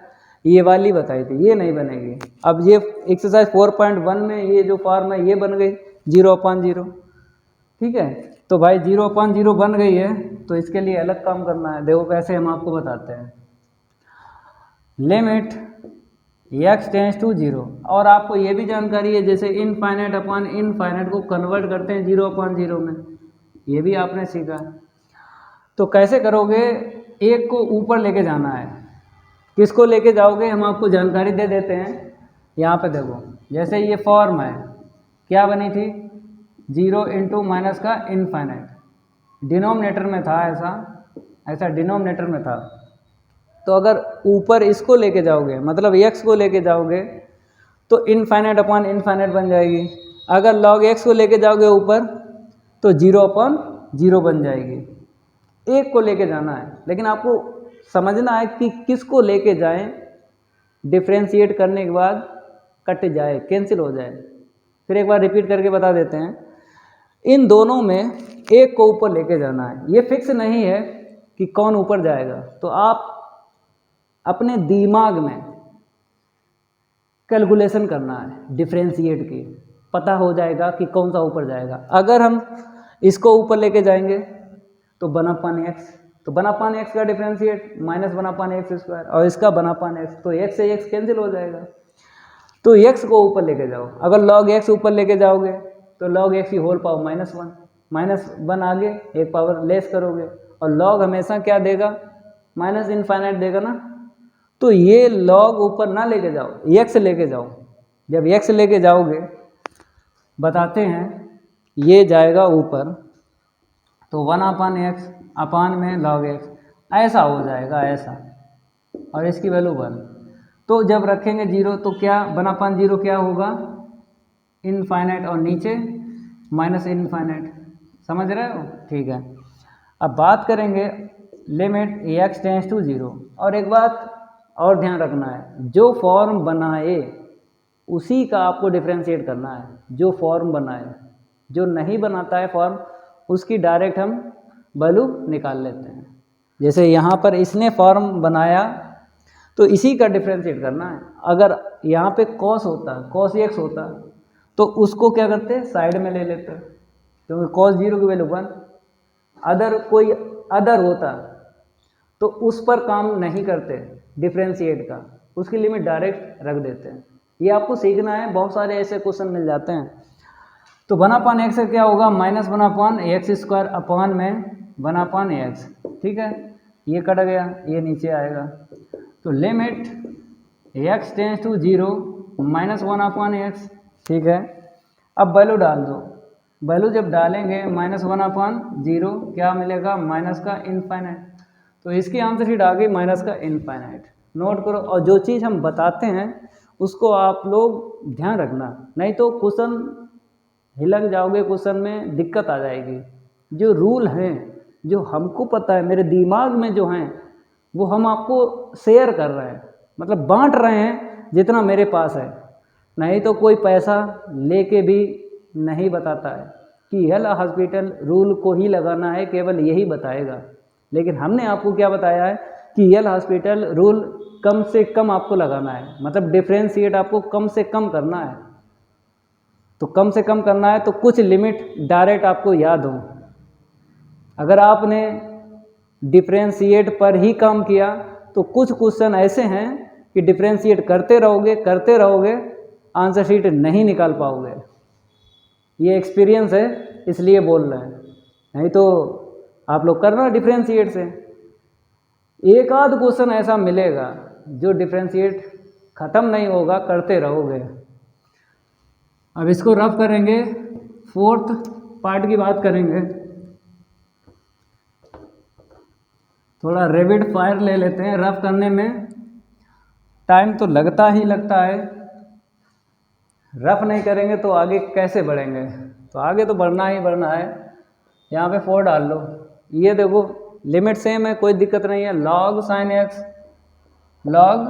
Speaker 1: ये वाली बताई थी, ये नहीं बनेगी। अब ये एक्सरसाइज 4.1 में ये जो फॉर्म है ये बन गई 0/0, ठीक है। तो भाई 0/0 बन गई है, तो इसके लिए अलग काम करना है। देखो कैसे हम आपको बताते हैं। लिमिट x टेंस टू 0, और आपको ये भी जानकारी है जैसे इनफाइनाइट अपॉन इनफाइनाइट को कन्वर्ट करते हैं 0/0 में, ये भी आपने सीखा। तो कैसे करोगे, एक को ऊपर लेके जाना है। किसको लेके जाओगे हम आपको जानकारी दे देते हैं। यहाँ पे देखो, जैसे ये फॉर्म है, क्या बनी थी, 0 इंटू माइनस का इनफाइनाइट, डिनोमिनेटर में था, ऐसा डिनोमिनेटर में था। तो अगर ऊपर इसको लेके जाओगे, मतलब x को लेके जाओगे, तो इनफाइनाइट अपॉन इनफाइनाइट बन जाएगी। अगर log x को लेके जाओगे ऊपर, तो 0/0 बन जाएगी। एक को लेके जाना है, लेकिन आपको समझना है कि किसको लेके जाएं, डिफ्रेंशिएट करने के बाद कट जाए, कैंसिल हो जाए। फिर एक बार रिपीट करके बता देते हैं। इन दोनों में एक को ऊपर लेके जाना है, ये फिक्स नहीं है कि कौन ऊपर जाएगा, तो आप अपने दिमाग में कैलकुलेशन करना है डिफ्रेंशिएट की, पता हो जाएगा कि कौन सा ऊपर जाएगा। अगर हम इसको ऊपर लेके जाएंगे तो 1/x, तो 1/x का डिफ्रेंशिएट -1/x², और इसका 1/x, तो x से x कैंसिल हो जाएगा। तो x को ऊपर लेके जाओ। अगर log x ऊपर लेके जाओगे तो log x की होल पावर -1 आगे एक पावर लेस करोगे, और log हमेशा क्या देगा, माइनस इनफाइनाइट देगा ना। तो ये log ऊपर ना लेके जाओ, x लेके जाओ। जब x लेके जाओगे, बताते हैं, ये जाएगा ऊपर, तो 1/x अपान में log x, ऐसा हो जाएगा, ऐसा, और इसकी वैल्यू 1। तो जब रखेंगे 0, तो क्या 1/0 क्या होगा, इनफाइनाइट, और नीचे माइनस इनफाइनाइट। समझ रहे हो, ठीक है। अब बात करेंगे लिमिट x टेंस टू 0। और एक बात और ध्यान रखना है, जो फॉर्म बनाए उसी का आपको डिफ्रेंशिएट करना है। जो फॉर्म बनाए, जो नहीं बनाता है फॉर्म, उसकी डायरेक्ट हम वैल्यू निकाल लेते हैं। जैसे यहाँ पर इसने फॉर्म बनाया, तो इसी का डिफ्रेंशिएट करना है। अगर यहाँ पे cos होता, cos x होता, तो उसको क्या करते, साइड में ले लेते, क्योंकि cos 0 की वैल्यू 1। अदर कोई अदर होता तो उस पर काम नहीं करते डिफ्रेंशिएट का, उसकी लिमिट डायरेक्ट रख देते हैं। ये आपको सीखना है, बहुत सारे ऐसे क्वेश्चन मिल जाते हैं। तो 1/x से क्या होगा, -1/x² अपान में 1/x, ठीक है। ये कट गया, ये नीचे आएगा। तो limit x tends to 0 -1/x, ठीक है। अब वैल्यू डाल दो। वैल्यू जब डालेंगे -1/0 क्या मिलेगा, माइनस का इनफाइनाइट। तो इसकी आंसर शीट आ गई माइनस का इनफाइनाइट। नोट करो, और जो चीज़ हम बताते हैं उसको आप लोग ध्यान रखना, नहीं तो क्वेश्चन हिलक जाओगे, क्वेश्चन में दिक्कत आ जाएगी। जो रूल हैं, जो हमको पता है, मेरे दिमाग में जो हैं, वो हम आपको शेयर कर रहे हैं, मतलब बांट रहे हैं जितना मेरे पास है। नहीं तो कोई पैसा लेके भी नहीं बताता है कि हेल्थ हॉस्पिटल रूल को ही लगाना है, केवल यही बताएगा। लेकिन हमने आपको क्या बताया है कि हेल्थ हॉस्पिटल रूल कम से कम आपको लगाना है, मतलब डिफ्रेंशिएट आपको कम से कम करना है। तो कम से कम करना है तो कुछ लिमिट डायरेक्ट आपको याद हो। अगर आपने डिफ्रेंशिएट पर ही काम किया तो कुछ क्वेश्चन ऐसे हैं कि डिफ्रेंशिएट करते रहोगे, आंसर शीट नहीं निकाल पाओगे। ये एक्सपीरियंस है, इसलिए बोल रहे हैं। नहीं तो आप लोग करना डिफ्रेंशिएट से, एक आध क्वेश्चन ऐसा मिलेगा जो डिफ्रेंशिएट ख़त्म नहीं होगा, करते रहोगे। अब इसको रफ करेंगे, 4th पार्ट की बात करेंगे। थोड़ा रैपिड फायर ले लेते हैं, रफ करने में टाइम तो लगता ही लगता है। रफ नहीं करेंगे तो आगे कैसे बढ़ेंगे, तो आगे तो बढ़ना ही बढ़ना है। यहाँ पे 4 डाल लो, ये देखो लिमिट सेम है, कोई दिक्कत नहीं है। लॉग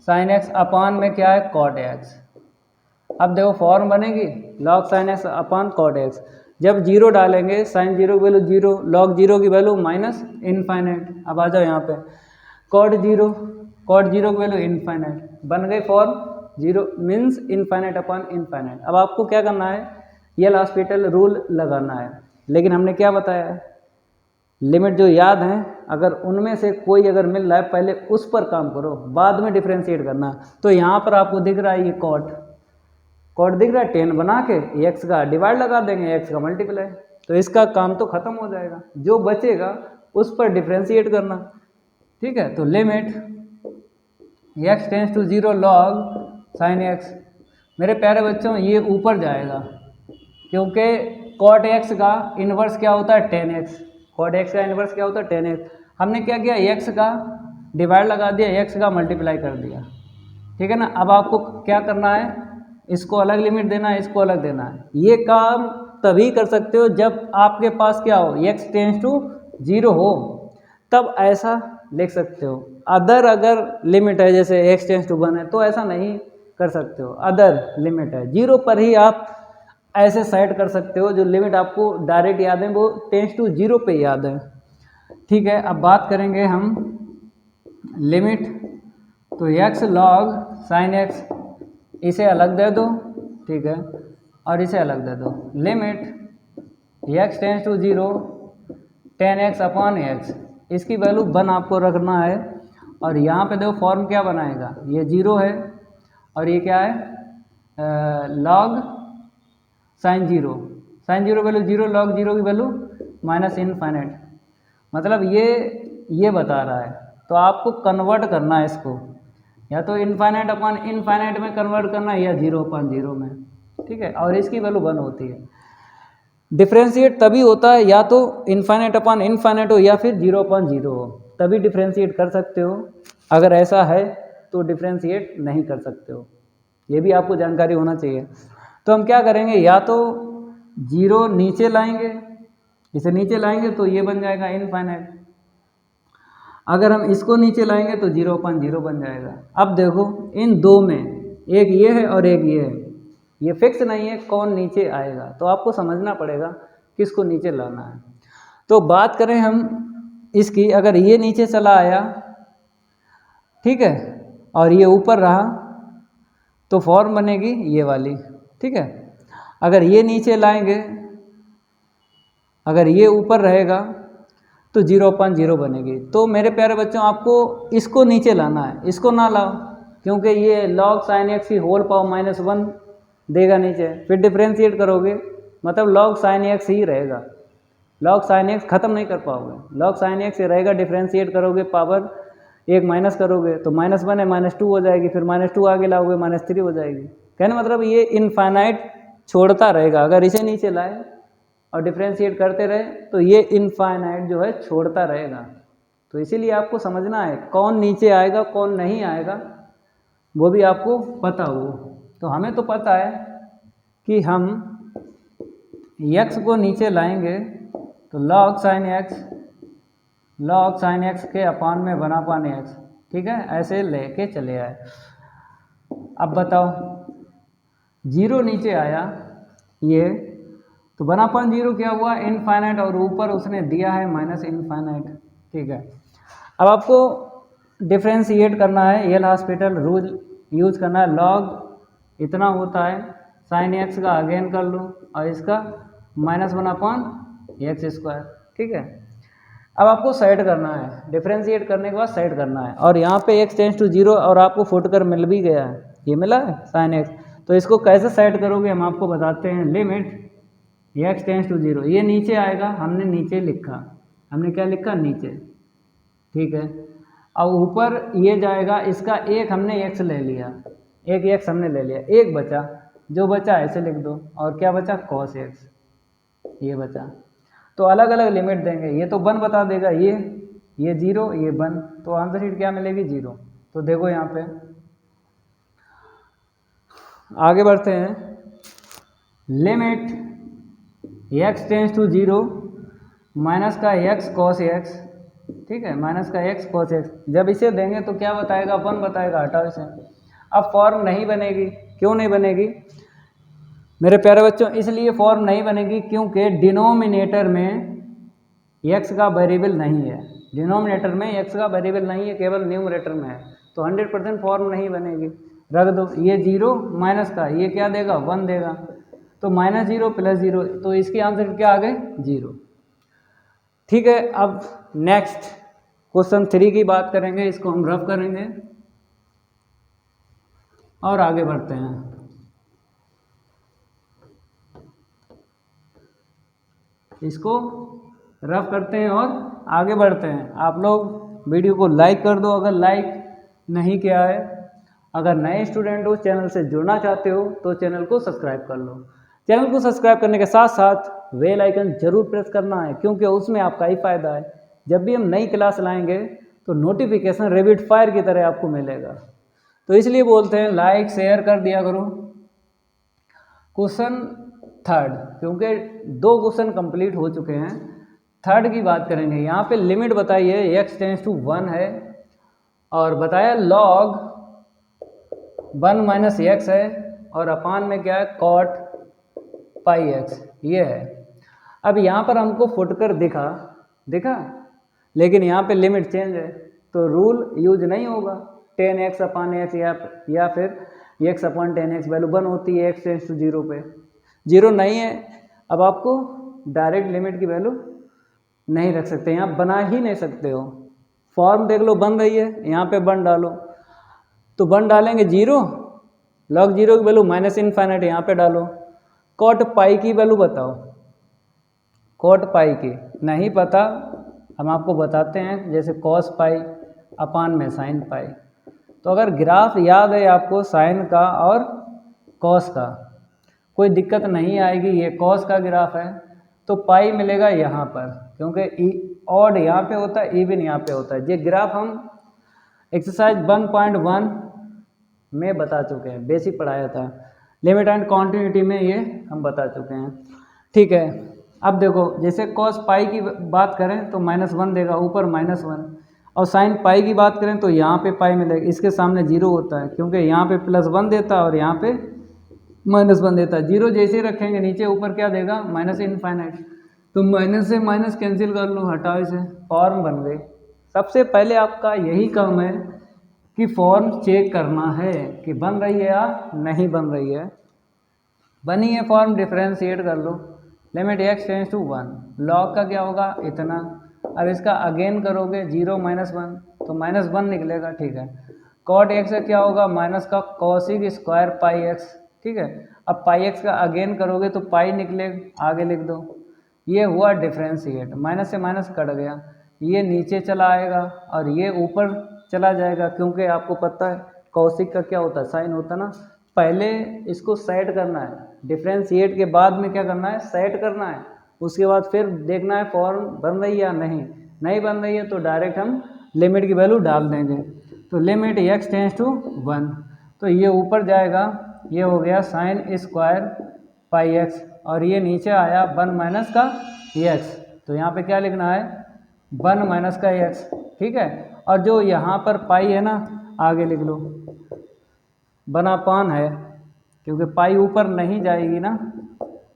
Speaker 1: साइन एक्स अपान में क्या है कॉट एक्स। अब देखो फॉर्म बनेगी लॉग साइन एक्स अपान कॉट एक्स। जब जीरो डालेंगे साइन जीरो की वैल्यू जीरो, लॉग जीरो की वैल्यू माइनस इनफाइनाइट। अब आ जाओ यहाँ पे कॉट जीरो की वैल्यू इनफाइनाइट, बन गई form. Zero means infinite upon infinite. अब आपको क्या करना है, ये हॉस्पिटल रूल लगाना है। लेकिन हमने क्या बताया है, लिमिट जो याद हैं अगर उनमें से कोई अगर मिल रहा है पहले उस पर काम करो, बाद में डिफ्रेंशिएट करना। तो यहाँ पर आपको दिख रहा है ये कॉट दिख रहा है, 10 बना के एक्स का डिवाइड लगा देंगे, एक्स का मल्टीप्लाई, तो इसका काम तो खत्म हो जाएगा। जो बचेगा उस पर डिफ्रेंशिएट करना। ठीक है, तो limit X tends to 0 log sine X. मेरे प्यारे बच्चों ये ऊपर जाएगा क्योंकि कॉट एक्स का इन्वर्स क्या होता है 10x। कॉट एक्स का इन्वर्स क्या होता है 10x। हमने क्या किया, एक्स का डिवाइड लगा दिया, एक्स का मल्टीप्लाई कर दिया। ठीक है ना। अब आपको क्या करना है, इसको अलग लिमिट देना है, इसको अलग देना है। ये काम तभी कर सकते हो जब आपके पास क्या हो, एक्स टेंस टू 0 हो, तब ऐसा लिख सकते हो। अदर अगर लिमिट है जैसे एक्स टेंस टू 1 है तो ऐसा नहीं कर सकते हो। अदर लिमिट है 0 पर ही आप ऐसे सेट कर सकते हो। जो लिमिट आपको डायरेक्ट याद है वो टेंस टू 0 पे याद है। ठीक है, अब बात करेंगे हम लिमिट। तो एक्स लॉग साइन एक्स, इसे अलग दे दो, ठीक है, और इसे अलग दे दो। Limit X tends to 0 10x upon X, इसकी वैल्यू 1 आपको रखना है। और यहाँ पे देखो फॉर्म क्या बनाएगा, ये 0 है और ये क्या है log sine zero value 0, log 0 की वैल्यू माइनस इनफाइनाइट। मतलब ये बता रहा है, तो आपको कन्वर्ट करना है इसको, या तो इनफाइनाइट अपॉन इनफाइनाइट में कन्वर्ट करना है या 0 अपॉन 0 में। ठीक है, और इसकी वैल्यू 1 होती है। डिफ्रेंशिएट तभी होता है या तो इनफाइनाइट अपॉन इनफाइनाइट हो या फिर 0 अपॉन 0 हो, तभी डिफ्रेंशिएट कर सकते हो। अगर ऐसा है तो डिफ्रेंशिएट नहीं कर सकते हो, ये भी आपको जानकारी होना चाहिए। तो हम क्या करेंगे, या तो 0 नीचे लाएंगे, इसे नीचे लाएंगे तो ये बन जाएगा इनफाइनाइट। अगर हम इसको नीचे लाएंगे तो 0 अपॉन 0 बन जाएगा। अब देखो इन दो में एक ये है और एक ये है, ये फिक्स नहीं है कौन नीचे आएगा, तो आपको समझना पड़ेगा किसको नीचे लाना है। तो बात करें हम इसकी, अगर ये नीचे चला आया, ठीक है, और ये ऊपर रहा तो फॉर्म बनेगी ये वाली। ठीक है, अगर ये नीचे लाएंगे, अगर ये ऊपर रहेगा तो 0 अपॉन 0 बनेगी। तो मेरे प्यारे बच्चों आपको इसको नीचे लाना है, इसको ना लाओ, क्योंकि ये लॉग साइन एक्स की होल पावर -1 देगा नीचे। फिर डिफ्रेंशिएट करोगे मतलब लॉग साइन एक्स ही रहेगा, लॉग साइन एक्स खत्म नहीं कर पाओगे, लॉग साइन एक्स ही रहेगा। डिफ्रेंशिएट करोगे पावर एक माइनस करोगे तो -1 है -2 हो जाएगी, फिर -2 आगे लाओगे -3 हो जाएगी। कहने मतलब ये इनफाइनाइट छोड़ता रहेगा। अगर इसे नीचे लाए और डिफ्रेंशिएट करते रहे तो ये इनफाइनाइट जो है छोड़ता रहेगा। तो इसीलिए आपको समझना है कौन नीचे आएगा कौन नहीं आएगा, वो भी आपको पता हो। तो हमें तो पता है कि हम x को नीचे लाएंगे तो लॉग साइन एक्स के अपान में 1/x, ठीक है, ऐसे लेके चले आए। अब बताओ 0 नीचे आया ये, तो 1/0 क्या हुआ इनफाइनाइट, और ऊपर उसने दिया है माइनस इनफाइनाइट। ठीक है, अब आपको डिफ्रेंशिएट करना है, एल हॉस्पिटल रूल यूज करना है। लॉग इतना होता है साइन एक्स का अगेन कर लो और इसका -1/x²। ठीक है, अब आपको सेट करना है, डिफ्रेंशिएट करने के बाद सेट करना है। और यहाँ पे x टेंस टू 0 और आपको फुटकर मिल भी गया है, ये मिला है साइन एक्स। तो इसको कैसे सेट करोगे हम आपको बताते हैं। लिमिट x टेंस टू 0, ये नीचे आएगा, हमने नीचे लिखा, हमने क्या लिखा नीचे, ठीक है। अब ऊपर ये जाएगा, इसका एक हमने x ले लिया, एक x हमने ले लिया, एक बचा, जो बचा ऐसे लिख दो, और क्या बचा cos x, ये बचा। तो अलग अलग लिमिट देंगे, ये तो 1 बता देगा, ये 0 ये 1, तो आंसर शीट क्या मिलेगी 0। तो देखो यहाँ पे आगे बढ़ते हैं। Limit x tends to 0 minus का x cos x, ठीक है, माइनस का x cos x। जब इसे देंगे तो क्या बताएगा, 1 बताएगा, हटाओ इसे। अब फॉर्म नहीं बनेगी, क्यों नहीं बनेगी मेरे प्यारे बच्चों? इसलिए फॉर्म नहीं बनेगी क्योंकि डिनोमिनेटर में x का वेरिएबल नहीं है, डिनोमिनेटर में x का वेरिएबल नहीं है, केवल न्यूमरेटर में है, तो 100% फॉर्म नहीं बनेगी। रख दो, ये 0 माइनस का ये क्या देगा, 1 देगा, तो -0 + 0, तो इसकी आंसर क्या आ गए, 0। ठीक है, अब नेक्स्ट क्वेश्चन 3 की बात करेंगे, इसको हम रफ करेंगे और आगे बढ़ते हैं। इसको रफ करते हैं और आगे बढ़ते हैं। आप लोग वीडियो को लाइक कर दो अगर लाइक नहीं किया है। अगर नए स्टूडेंट हो, चैनल से जुड़ना चाहते हो तो चैनल को सब्सक्राइब कर लो। चैनल को सब्सक्राइब करने के साथ साथ बेल आइकन जरूर प्रेस करना है, क्योंकि उसमें आपका ही फायदा है। जब भी हम नई क्लास लाएंगे तो नोटिफिकेशन रैपिड फायर की तरह आपको मिलेगा। तो इसलिए बोलते हैं लाइक शेयर कर दिया करो। क्वेश्चन 3, क्योंकि 2 क्वेश्चन कंप्लीट हो चुके हैं, 3 की बात करेंगे। यहाँ पे लिमिट बताई है x टेंस टू 1 है और बताया log 1 माइनस x है और अपान में क्या है, cot पाई x ये है। अब यहाँ पर हमको फुटकर दिखा लेकिन यहाँ पे लिमिट चेंज है तो रूल यूज नहीं होगा। 10x अपान x या फिर x अपान 10x वैल्यू 1 होती है x टेंस टू 0 पे, 0 नहीं है। अब आपको डायरेक्ट लिमिट की वैल्यू नहीं रख सकते, यहाँ बना ही नहीं सकते हो। फॉर्म देख लो, बन रही है, यहाँ पे 1 डालो तो 1 डालेंगे 0, log 0 की वैल्यू -∞ यहाँ पे डालो। cot पाई की वैल्यू बताओ, cot पाई की नहीं पता, हम आपको बताते हैं, जैसे cos पाई अपान में sin पाई। तो अगर ग्राफ याद है आपको साइन का और cos का, कोई दिक्कत नहीं आएगी। ये cos का ग्राफ है तो पाई मिलेगा यहाँ पर, क्योंकि ऑड यहाँ पे होता है, इवन यहाँ पे होता है। ये ग्राफ हम एक्सरसाइज 1.1 में बता चुके हैं, बेसिक पढ़ाया था, लिमिट एंड कॉन्टिन्यूटी में ये हम बता चुके हैं। ठीक है, अब देखो जैसे cos पाई की बात करें तो -1 देगा, ऊपर -1, और sin पाई की बात करें तो यहाँ पे पाई मिलेगा, इसके सामने 0 होता है, क्योंकि यहाँ पे +1 देता है और यहाँ पे -1 देता है। 0 जैसे ही रखेंगे नीचे, ऊपर क्या देगा, -∞, तो माइनस से माइनस कैंसिल कर लो, हटाओ इसे, फॉर्म बन गई। सबसे पहले आपका यही काम है कि फॉर्म चेक करना है कि बन रही है या नहीं बन रही है। बनी है फॉर्म, डिफरेंशिएट कर लो। Limit x tends to 1, log का क्या होगा, इतना। अब इसका अगेन करोगे 0 -1 तो -1 निकलेगा, ठीक है। cot x का क्या होगा, माइनस का cosic स्क्वायर पाई x, ठीक है। अब पाई x का अगेन करोगे तो पाई निकलेगा, आगे लिख दो। ये हुआ डिफरेंशिएट, माइनस से माइनस कट गया, ये नीचे चला आएगा और ये ऊपर चला जाएगा, क्योंकि आपको पता है कौशिक का क्या होता है, साइन होता है ना। पहले इसको सेट करना है, डिफरेंशिएट के बाद में क्या करना है, सेट करना है। उसके बाद फिर देखना है फॉर्म बन रही है या नहीं बन रही है तो डायरेक्ट हम लिमिट की वैल्यू डाल देंगे। तो लिमिट x टेंस टू 1, तो ये ऊपर जाएगा, ये हो गया साइन स्क्वायर पाई x, और ये नीचे आया 1 माइनस का x, तो यहाँ पे क्या लिखना है, 1 माइनस का x, ठीक है। और जो यहाँ पर पाई है ना, आगे लिख लो, 1/, है, क्योंकि पाई ऊपर नहीं जाएगी ना,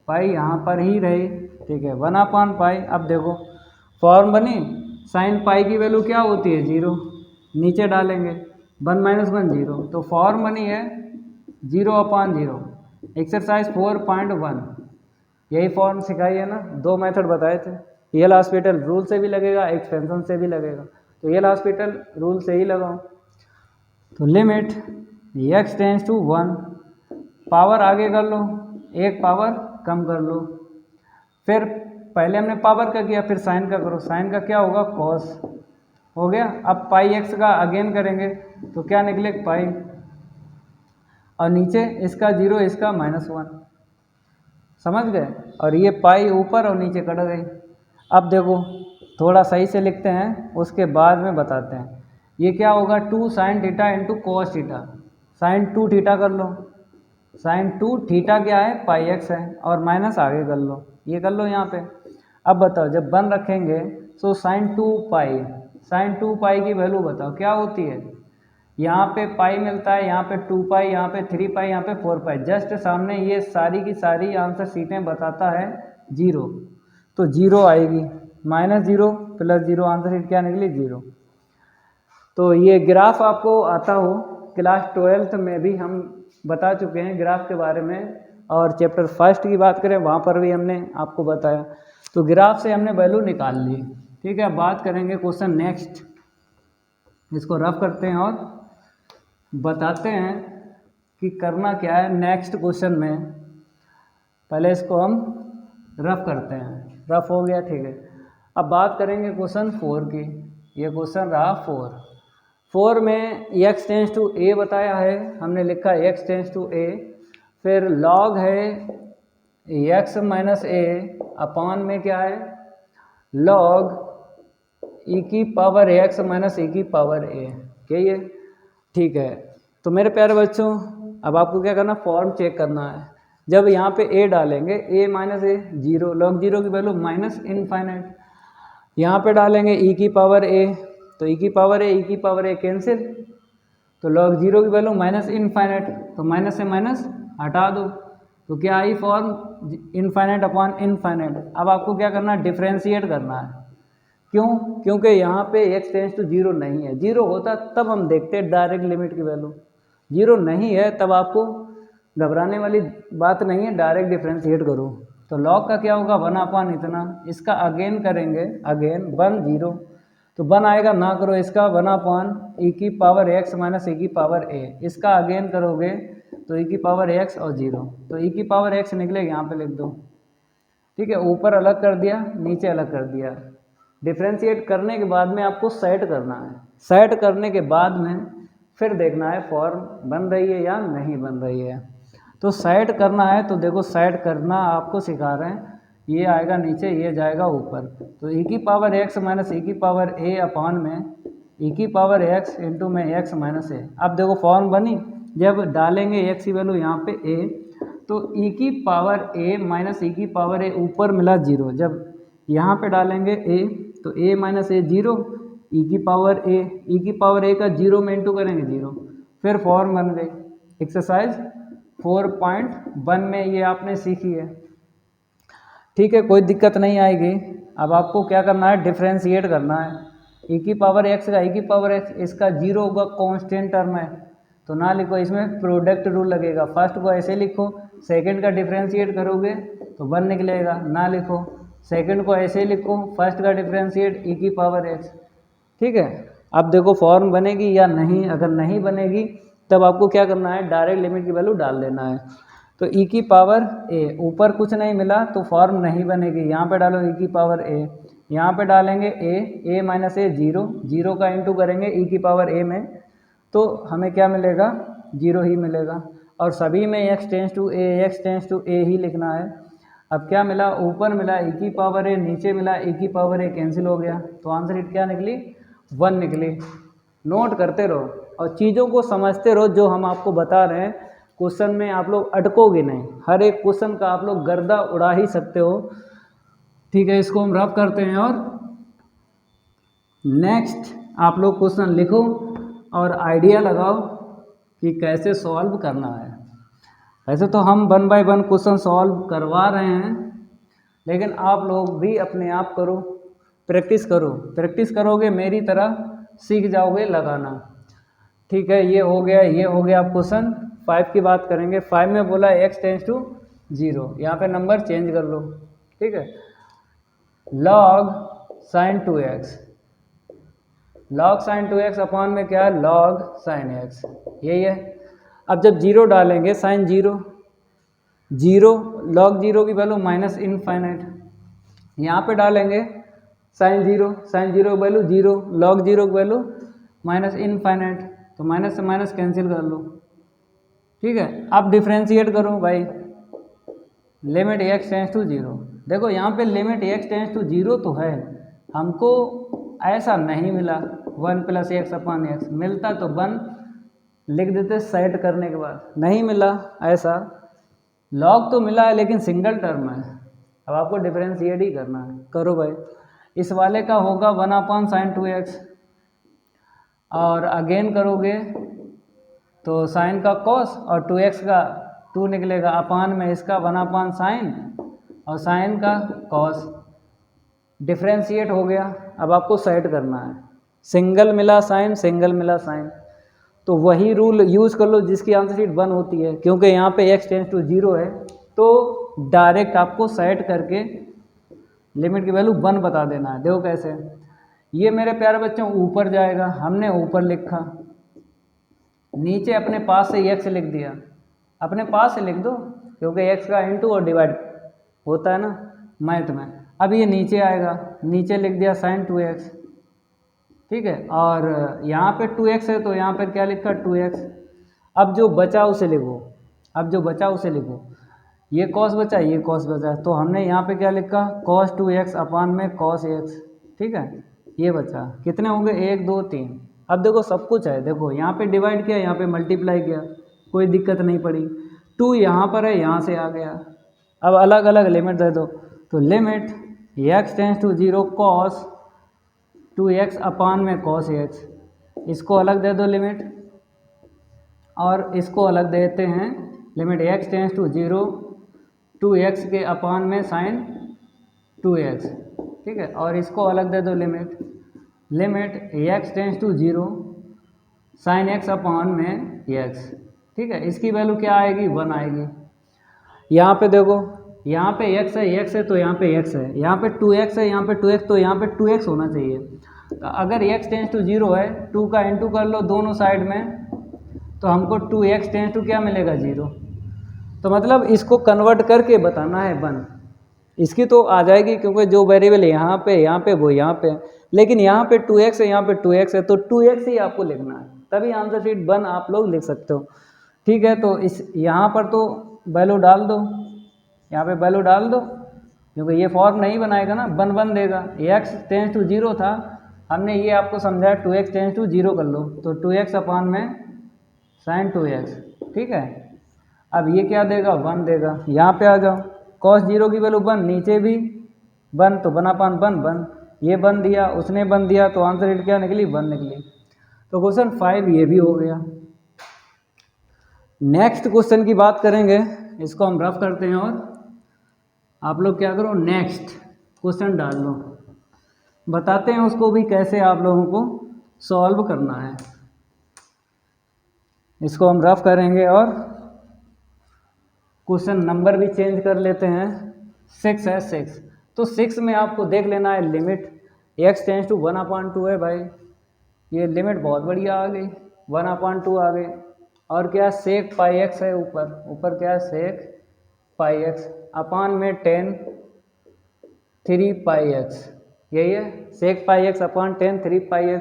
Speaker 1: पाई यहाँ पर ही रही, ठीक है, 1/पाई। अब देखो फॉर्म बनी, साइन पाई की वैल्यू क्या होती है, 0, नीचे डालेंगे 1 - 1 0, तो फॉर्म बनी है 0/0। एक्सरसाइज 4.1 यही फॉर्म सिखाई है ना, 2 मेथड बताए थे। एल हॉस्पिटल रूल से भी लगेगा, एक्सपेंशन से भी लगेगा, तो एल हॉस्पिटल रूल से ही लगाओ। तो limit x tends to 1, power आगे कर लो, एक पावर कम कर लो, फिर पहले हमने पावर का किया, फिर साइन का करो, साइन का क्या होगा, कॉस हो गया। अब पाई x का अगेन करेंगे तो क्या निकले, पाई, और नीचे इसका 0, इसका -1, समझ गए। और ये पाई ऊपर और नीचे कट गई। अब देखो थोड़ा सही से लिखते हैं, उसके बाद में बताते हैं। ये क्या होगा, 2 sin theta into cos theta, sine 2 theta कर लो, साइन 2 थीटा क्या है, पाई एक्स है, और माइनस आगे कर लो, ये कर लो यहाँ पे। अब बताओ जब 1 रखेंगे तो साइन 2 पाई की वैल्यू बताओ क्या होती है। यहाँ पे पाई मिलता है, यहाँ पे 2 पाई, यहाँ पे 3 पाई, यहाँ पे 4 पाई, जस्ट सामने ये सारी की सारी आंसर सीटें बताता है 0, तो 0 आएगी, -0 + 0 आंसर शीट क्या निकली 0। तो ये ग्राफ आपको आता हो, क्लास 12th में भी हम बता चुके हैं ग्राफ के बारे में, और चैप्टर 1 की बात करें वहाँ पर भी हमने आपको बताया। तो ग्राफ से हमने वैल्यू निकाल ली, ठीक है। बात करेंगे क्वेश्चन नेक्स्ट, इसको रफ करते हैं और बताते हैं कि करना क्या है नेक्स्ट क्वेश्चन में। पहले इसको हम रफ करते हैं, रफ हो गया, ठीक है। अब बात करेंगे क्वेश्चन 4 की, ये क्वेश्चन रहा 4 में x टेंस टू a बताया है, हमने लिखा x टेंस टू a, फिर log है x माइनस a अपान में क्या है log e की पावर x माइनस e की पावर a, क्या ये ठीक है। तो मेरे प्यारे बच्चों अब आपको क्या करना, फॉर्म चेक करना है। जब यहाँ पे a डालेंगे a माइनस a 0, log 0 की वैल्यू माइनस इनफाइनाइट, यहाँ पे डालेंगे e की पावर a, तो e की पावर a कैंसिल, तो log 0 की वैल्यू माइनस इनफाइनाइट, तो माइनस से माइनस हटा दो, तो क्या आई फॉर्म इनफाइनाइट अपॉन इनफाइनाइट। अब आपको क्या करना है, डिफ्रेंशिएट करना है। क्यों, क्योंकि यहाँ पे x टेंस टू 0 नहीं है, 0 होता तब हम देखते हैं डायरेक्ट लिमिट की वैल्यू, 0 नहीं है तब आपको घबराने वाली बात नहीं है, डायरेक्ट डिफ्रेंशिएट करो। तो log का क्या होगा 1 अपॉन इतना, इसका अगेन करेंगे, अगेन 1 0, तो 1 आएगा ना करो, इसका 1 अपॉन e की पावर x माइनस e की पावर a, इसका अगेन करोगे तो e की पावर x और 0, तो e की पावर x निकलेगा, यहाँ पे लिख दो, ठीक है। ऊपर अलग कर दिया, नीचे अलग कर दिया। डिफ्रेंशिएट करने के बाद में आपको सेट करना है, सेट करने के बाद में फिर देखना है फॉर्म बन रही है या नहीं बन रही है। तो सेट करना है, तो देखो सेट करना आपको सिखा रहे हैं, ये आएगा नीचे, ये जाएगा ऊपर, तो e की पावर x माइनस e की पावर a अपान में e की पावर x इंटू में x माइनस a। अब देखो फॉर्म बनी, जब डालेंगे x की वैल्यू यहाँ पे a, तो e की पावर a माइनस e की पावर a ऊपर मिला 0, जब यहाँ पे डालेंगे a तो a माइनस a 0, e की पावर a का 0 में इंटू करेंगे 0, फिर फॉर्म बन गई। एक्सरसाइज 4.1 में ये आपने सीखी है, ठीक है, कोई दिक्कत नहीं आएगी। अब आपको क्या करना है, डिफ्रेंशिएट करना है। e की पावर x का e की पावर x, इसका 0 होगा, कांस्टेंट टर्म है, तो ना लिखो, इसमें प्रोडक्ट रूल लगेगा, फर्स्ट को ऐसे लिखो, सेकंड का डिफ्रेंशिएट करोगे तो 1 निकलेगा, ना लिखो, सेकंड को ऐसे लिखो, फर्स्ट का डिफ्रेंशिएट e की पावर x, ठीक है। अब देखो फॉर्म बनेगी या नहीं, अगर नहीं बनेगी तब आपको क्या करना है, डायरेक्ट लिमिट की वैल्यू डाल देना है। तो e की पावर a, ऊपर कुछ नहीं मिला तो फॉर्म नहीं बनेगी, यहाँ पे डालो e की पावर a, यहाँ पे डालेंगे a माइनस a 0 का इंटू करेंगे e की पावर a में, तो हमें क्या मिलेगा 0 ही मिलेगा, और सभी में x टेंस टू a ही लिखना है। अब क्या मिला, ऊपर मिला e की पावर a, नीचे मिला e की पावर a, कैंसिल हो गया, तो आंसर शीट क्या निकली 1 निकली। नोट करते रहो और चीज़ों को समझते रहो, जो हम आपको बता रहे हैं क्वेश्चन में आप लोग अटकोगे नहीं, हर एक क्वेश्चन का आप लोग गर्दा उड़ा ही सकते हो, ठीक है। इसको हम रफ करते हैं और नेक्स्ट आप लोग क्वेश्चन लिखो और आइडिया लगाओ कि कैसे सॉल्व करना है। वैसे तो हम 1 बाय 1 क्वेश्चन सॉल्व करवा रहे हैं, लेकिन आप लोग भी अपने आप करो, प्रैक्टिस करो, प्रैक्टिस करोगे मेरी तरह सीख जाओगे लगाना, ठीक है। ये हो गया आप क्वेश्चन 5 की बात करेंगे। 5 में बोला x टेंस टू 0, यहाँ पे नंबर चेंज कर लो, ठीक है। log sin 2x अपॉन में क्या है log sin x, यही है। अब जब 0 डालेंगे sin 0 log 0 की वैल्यू माइनस इनफाइनाइट, यहाँ पे डालेंगे sin 0 की वैल्यू 0, log 0 की वैल्यू माइनस इनफाइनाइट, तो माइनस से माइनस कैंसिल कर लो, ठीक है। अब डिफ्रेंशिएट करो भाई, लिमिट x टेंस टू 0, देखो यहाँ पे लिमिट x टेंस टू 0 तो है, हमको ऐसा नहीं मिला 1 + x अपॉन x, मिलता तो 1 लिख देते सेट करने के बाद। नहीं मिला ऐसा, लॉग तो मिला है लेकिन सिंगल टर्म है, अब आपको डिफरेंशिएट ही करना है। करो भाई, इस वाले का होगा 1/sin2x, और अगेन करोगे तो साइन का कॉस और 2x का 2 निकलेगा, अपान में इसका 1/sin और साइन का कॉस, डिफरेंशिएट हो गया। अब आपको सेट करना है, सिंगल मिला साइन, सिंगल मिला साइन, तो वही रूल यूज़ कर लो जिसकी आंसर शीट 1 होती है, क्योंकि यहाँ पे x→0 है तो डायरेक्ट आपको सेट करके लिमिट की वैल्यू 1 बता देना है। देखो कैसे, ये मेरे प्यारे बच्चों ऊपर जाएगा, हमने ऊपर लिखा, नीचे अपने पास से x लिख दिया, अपने पास से लिख दो क्योंकि x का इंटू और डिवाइड होता है ना मैथ में। अब ये नीचे आएगा, नीचे लिख दिया sin2x, ठीक है, और यहाँ पे 2x है तो यहाँ पर क्या लिखा 2x। अब जो बचा उसे लिखो, अब जो बचा उसे लिखो, ये कॉस बचा, ये कॉस बचा, तो हमने यहाँ पे क्या लिखा cos 2x अपान में cos x, ठीक है, ये बचा, कितने होंगे 1 2 3। अब देखो सब कुछ है, देखो यहाँ पे डिवाइड किया, यहाँ पे मल्टीप्लाई किया, कोई दिक्कत नहीं पड़ी, 2 यहाँ पर है, यहाँ से आ गया। अब अलग अलग लिमिट दे दो, तो लिमिट x→0 cos 2x अपान में cos x, इसको अलग दे दो लिमिट, और इसको अलग देते हैं लिमिट x→0 2x के अपान में sin 2x, ठीक है, और इसको अलग दे दो limit x→0 sin x upon में x, ठीक है, इसकी वैल्यू क्या आएगी 1 आएगी। यहाँ पे देखो, यहाँ पे x है तो यहाँ पे x है, यहाँ पे 2x है, यहाँ पे 2x, तो यहाँ पे 2x होना चाहिए। तो अगर x→0 है, 2 का इंटू कर लो दोनों साइड में, तो हमको 2x क्या मिलेगा 0। तो मतलब इसको कन्वर्ट करके बताना है 1, इसकी तो आ जाएगी क्योंकि जो वेरिएबल यहाँ पे वो यहाँ पे, लेकिन यहाँ पे 2x है, यहाँ पे 2x है, तो 2x ही आपको लिखना है, तभी आंसर शीट 1 आप लोग लिख सकते हो, ठीक है। तो इस यहाँ पर तो वैल्यू डाल दो, यहाँ पे वैल्यू डाल दो, क्योंकि ये फॉर्म नहीं बनाएगा ना, 1 देगा। x→0 था, हमने ये आपको समझाया 2x→0 कर लो, तो 2x अपान में sin 2x, ठीक है। अब ये क्या देगा 1 देगा, यहाँ पे आ जाओ, cos 0 की वैल्यू 1, नीचे भी 1, तो 1/1, ये 1 दिया, उसने 1 दिया, तो आंसर शीट क्या निकली 1 निकली। तो क्वेश्चन 5 ये भी हो गया। नेक्स्ट क्वेश्चन की बात करेंगे, इसको हम रफ करते हैं, और आप लोग क्या करो नेक्स्ट क्वेश्चन डाल लो, बताते हैं उसको भी कैसे आप लोगों को सॉल्व करना है। इसको हम रफ करेंगे और क्वेश्चन नंबर भी चेंज कर लेते हैं। 6 है, 6, तो 6 में आपको देख लेना है लिमिट x→1/2 है भाई, ये लिमिट बहुत बढ़िया आ गई, 1/2 आ गई, और क्या sec πx है, ऊपर क्या है sec πx अपान में tan 3πx, यही है sec πx अपान tan 3πx।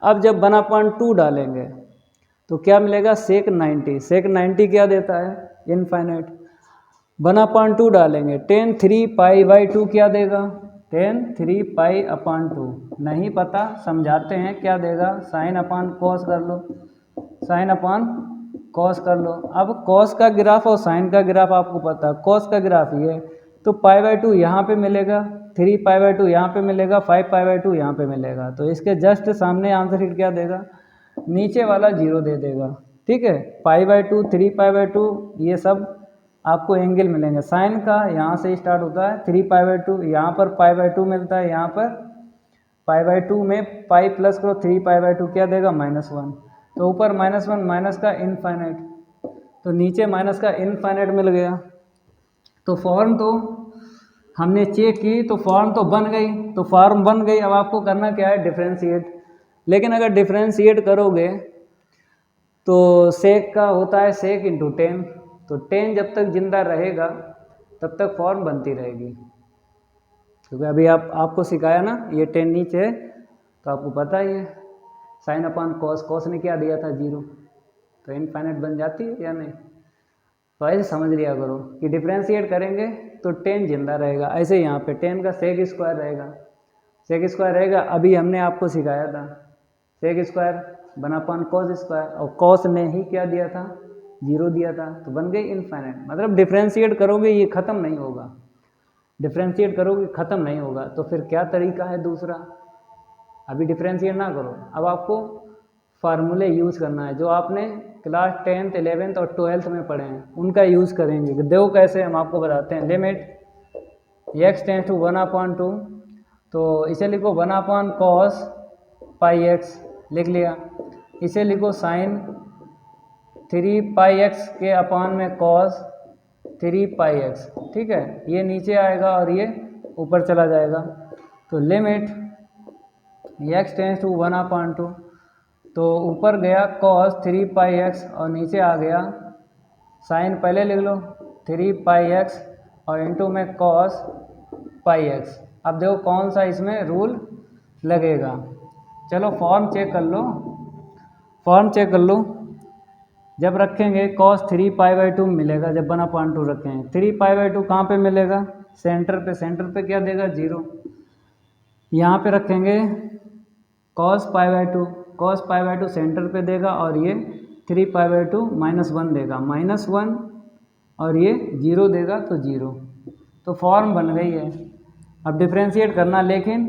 Speaker 1: अब जब 1/2 डालेंगे तो क्या मिलेगा sec 90 क्या देता है इनफाइनाइट, 1/2 डालेंगे tan 3π/2 क्या देगा tan 3π/2, नहीं पता समझाते हैं क्या देगा, साइन अपान कॉस कर लो, साइन अपान कॉस कर लो। अब कॉस का ग्राफ और साइन का ग्राफ आपको पता है, कॉस का ग्राफ ये, तो π/2 यहाँ पे मिलेगा, 3π/2 यहाँ पे मिलेगा, 5π/2 यहाँ पे मिलेगा, तो इसके जस्ट सामने आंसर शीट क्या देगा, नीचे वाला 0 दे देगा, ठीक है। π/2 3π/2 ये सब आपको एंगल मिलेंगे, साइन का यहाँ से स्टार्ट होता है 3π/2, यहाँ पर π/2 मिलता है, यहाँ पर π/2 में पाई प्लस करो 3π/2 क्या देगा -1, तो ऊपर -1 माइनस का इनफाइनाइट, तो नीचे माइनस का इनफाइनाइट मिल गया। तो फॉर्म तो हमने चेक की, तो फॉर्म तो बन गई, तो फॉर्म बन गई, अब आपको करना क्या है डिफ्रेंशिएट। लेकिन अगर डिफ्रेंशिएट करोगे तो सेक का होता है सेक इंटू 10, तो 10 जब तक जिंदा रहेगा तब तक फॉर्म बनती रहेगी, क्योंकि अभी आपको सिखाया ना, ये 10 नीचे है तो आपको पता ही है, साइन अपान कॉस, कॉस ने क्या दिया था 0, तो इनफाइनाइट बन जाती है या नहीं। तो ऐसे समझ लिया करो कि डिफ्रेंशिएट करेंगे तो 10 जिंदा रहेगा, ऐसे यहाँ पे 10 का सेक स्क्वायर रहेगा, सेक स्क्वायर रहेगा। अभी हमने आपको सिखाया था सेक स्क्वायर 1/cos², और cos ने ही क्या दिया था, 0 दिया था, तो बन गई इनफाइनाइट। मतलब डिफ्रेंशिएट करोगे ये ख़त्म नहीं होगा, डिफ्रेंशिएट करोगे ख़त्म नहीं होगा। तो फिर क्या तरीका है दूसरा, अभी डिफ्रेंशिएट ना करो, अब आपको फार्मूले यूज़ करना है जो आपने क्लास 10th 11th और 12th में पढ़े हैं, उनका यूज़ करेंगे। देखो कैसे, हम आपको बताते हैं। लिमिट x टेंस टू 1/2, तो इसे लिखो 1/cos πx, लिख लिया। इसे लिखो साइन 3πx के अपान में cos 3πx, ठीक है। ये नीचे आएगा और ये ऊपर चला जाएगा। तो लिमिट x टेंस टू 1/2, तो ऊपर गया cos 3πx और नीचे आ गया साइन, पहले लिख लो 3πx और इंटू में cos πx। अब देखो कौन सा इसमें रूल लगेगा। चलो फॉर्म चेक कर लो, फॉर्म चेक कर लो। जब रखेंगे cos 3π/2 मिलेगा, जब 1/2 रखेंगे 3π/2 कहाँ पे मिलेगा, सेंटर पे, सेंटर पे क्या देगा 0। यहाँ पे रखेंगे cos π/2, cos π/2 सेंटर पे देगा और ये 3π/2 -1 देगा, -1 और ये 0 देगा तो 0। तो फॉर्म बन गई है। अब डिफ्रेंशिएट करना, लेकिन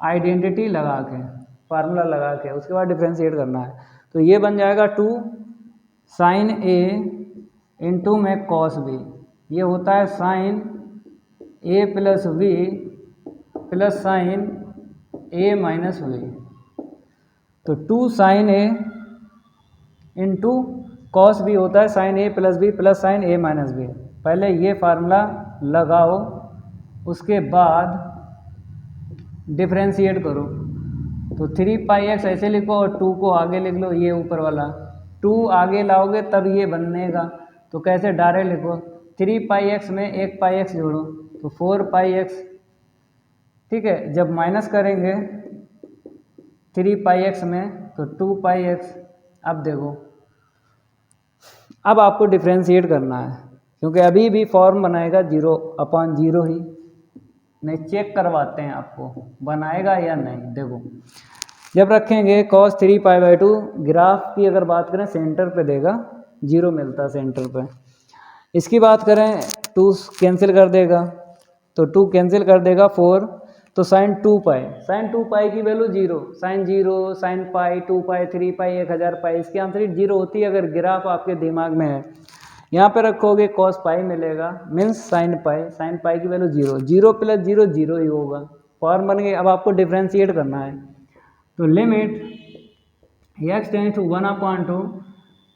Speaker 1: आइडेंटिटी लगा के, फार्मूला लगा के, उसके बाद डिफ्रेंशिएट करना है। तो ये बन जाएगा 2 sin a इंटू में cos b, ये होता है sin a plus b plus sin a minus b। तो 2 sin a into cos b होता है sin a plus b plus sin a minus b। पहले ये फार्मूला लगाओ, उसके बाद डिफ्रेंशिएट करो। तो 3πx ऐसे लिखो और 2 को आगे लिख लो, ये ऊपर वाला 2 आगे लाओगे तब ये बनेगा। तो कैसे, डायरेक्ट लिखो 3πx में एक πx जोड़ो तो 4πx, ठीक है। जब माइनस करेंगे 3πx में तो 2πx। अब देखो, अब आपको डिफ्रेंशिएट करना है, क्योंकि अभी भी फॉर्म बनाएगा 0/0 ही। नहीं, चेक करवाते हैं आपको बनाएगा या नहीं। देखो, जब रखेंगे cos 3π/2, ग्राफ की अगर बात करें सेंटर पे देगा 0 मिलता है सेंटर पे। इसकी बात करें 2 कैंसिल कर देगा, तो 2 कैंसिल कर देगा 4, तो sin 2π, sin 2π की वैल्यू 0, sin 0, sin π, 2π, 3π, 1000 π, इसकी आंसर 0 होती है अगर ग्राफ आपके दिमाग में है। यहाँ पे रखोगे cos π मिलेगा, मीन्स sin π की वैल्यू 0, 0 प्लस 0 0 ही होगा। फॉर्म बन गई। अब आपको डिफ्रेंशिएट करना है, तो लिमिट x टेंस टू 1/2,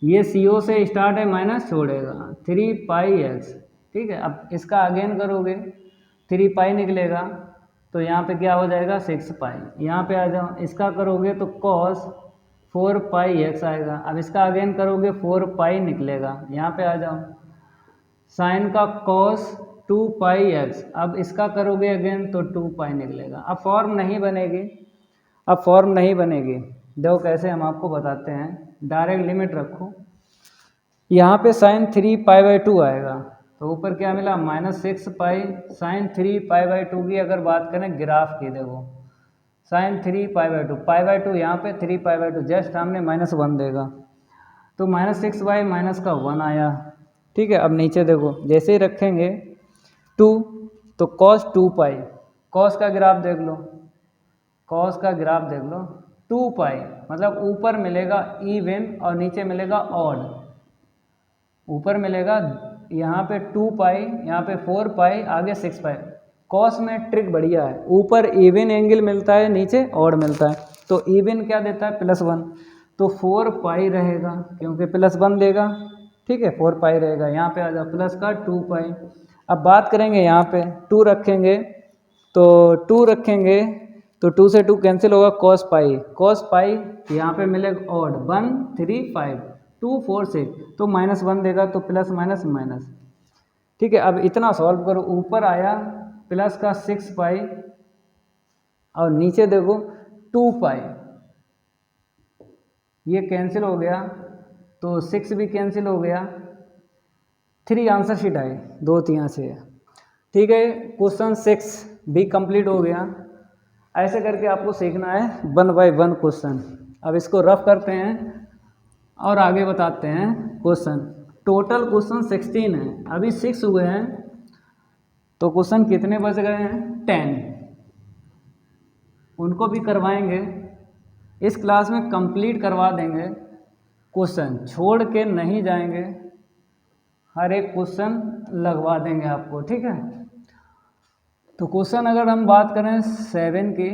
Speaker 1: ये CO से स्टार्ट है, माइनस छोड़ेगा 3πx, ठीक है। अब इसका अगेन करोगे 3π निकलेगा, तो यहाँ पे क्या हो जाएगा 6π। यहाँ पे आ जाओ, इसका करोगे तो cos 4πx आएगा। अब इसका अगेन करोगे 4π निकलेगा, यहाँ पे आ जाओ, साइन का cos 2πx। अब इसका करोगे अगेन तो 2π निकलेगा। अब फॉर्म नहीं बनेगी, अब फॉर्म नहीं बनेगी। देखो कैसे, हम आपको बताते हैं। डायरेक्ट लिमिट रखो, यहाँ पे sin 3π/2 आएगा, तो ऊपर क्या मिला -6π sin 3π/2 की अगर बात करें ग्राफ की, देखो sin 3π/2, π/2 यहाँ पे 3π/2, जस्ट हमने -1 देगा, तो -6y माइनस का 1 आया, ठीक है। अब नीचे देखो, जैसे ही रखेंगे 2, तो cos 2π, cos का ग्राफ देख लो, cos का ग्राफ देख लो, 2π मतलब ऊपर मिलेगा इवन और नीचे मिलेगा ऑड। ऊपर मिलेगा यहाँ पे 2π, यहाँ पे 4π, आगे 6π। कॉस में ट्रिक बढ़िया है, ऊपर इवन एंगल मिलता है, नीचे ऑड मिलता है। तो इवन क्या देता है +1, तो 4π रहेगा, क्योंकि +1 देगा, ठीक है। 4π रहेगा। यहाँ पे आ जाओ, प्लस का 2π। अब बात करेंगे यहाँ पे 2 रखेंगे, तो 2 रखेंगे तो 2 से 2 कैंसिल होगा, cos π यहाँ पे मिलेगा ऑड 1 3 5 2 4 6, तो -1 देगा, तो प्लस माइनस माइनस, ठीक है। अब इतना सॉल्व करो, ऊपर आया प्लस का 6π और नीचे देखो 2π, ये कैंसिल हो गया, तो 6 भी कैंसिल हो गया, 3 आंसर शीट आए, 2 यहाँ से, ठीक है। क्वेश्चन 6 भी कंप्लीट हो गया। ऐसे करके आपको सीखना है 1 बाय 1 क्वेश्चन। अब इसको रफ करते हैं और आगे बताते हैं क्वेश्चन। टोटल क्वेश्चन 16 है, अभी 6 हुए हैं, तो क्वेश्चन कितने बच गए हैं? 10। उनको भी करवाएंगे, इस क्लास में कंप्लीट करवा देंगे, क्वेश्चन छोड़ के नहीं जाएंगे, हर एक क्वेश्चन लगवा देंगे आपको, ठीक है। तो क्वेश्चन अगर हम बात करें 7 की,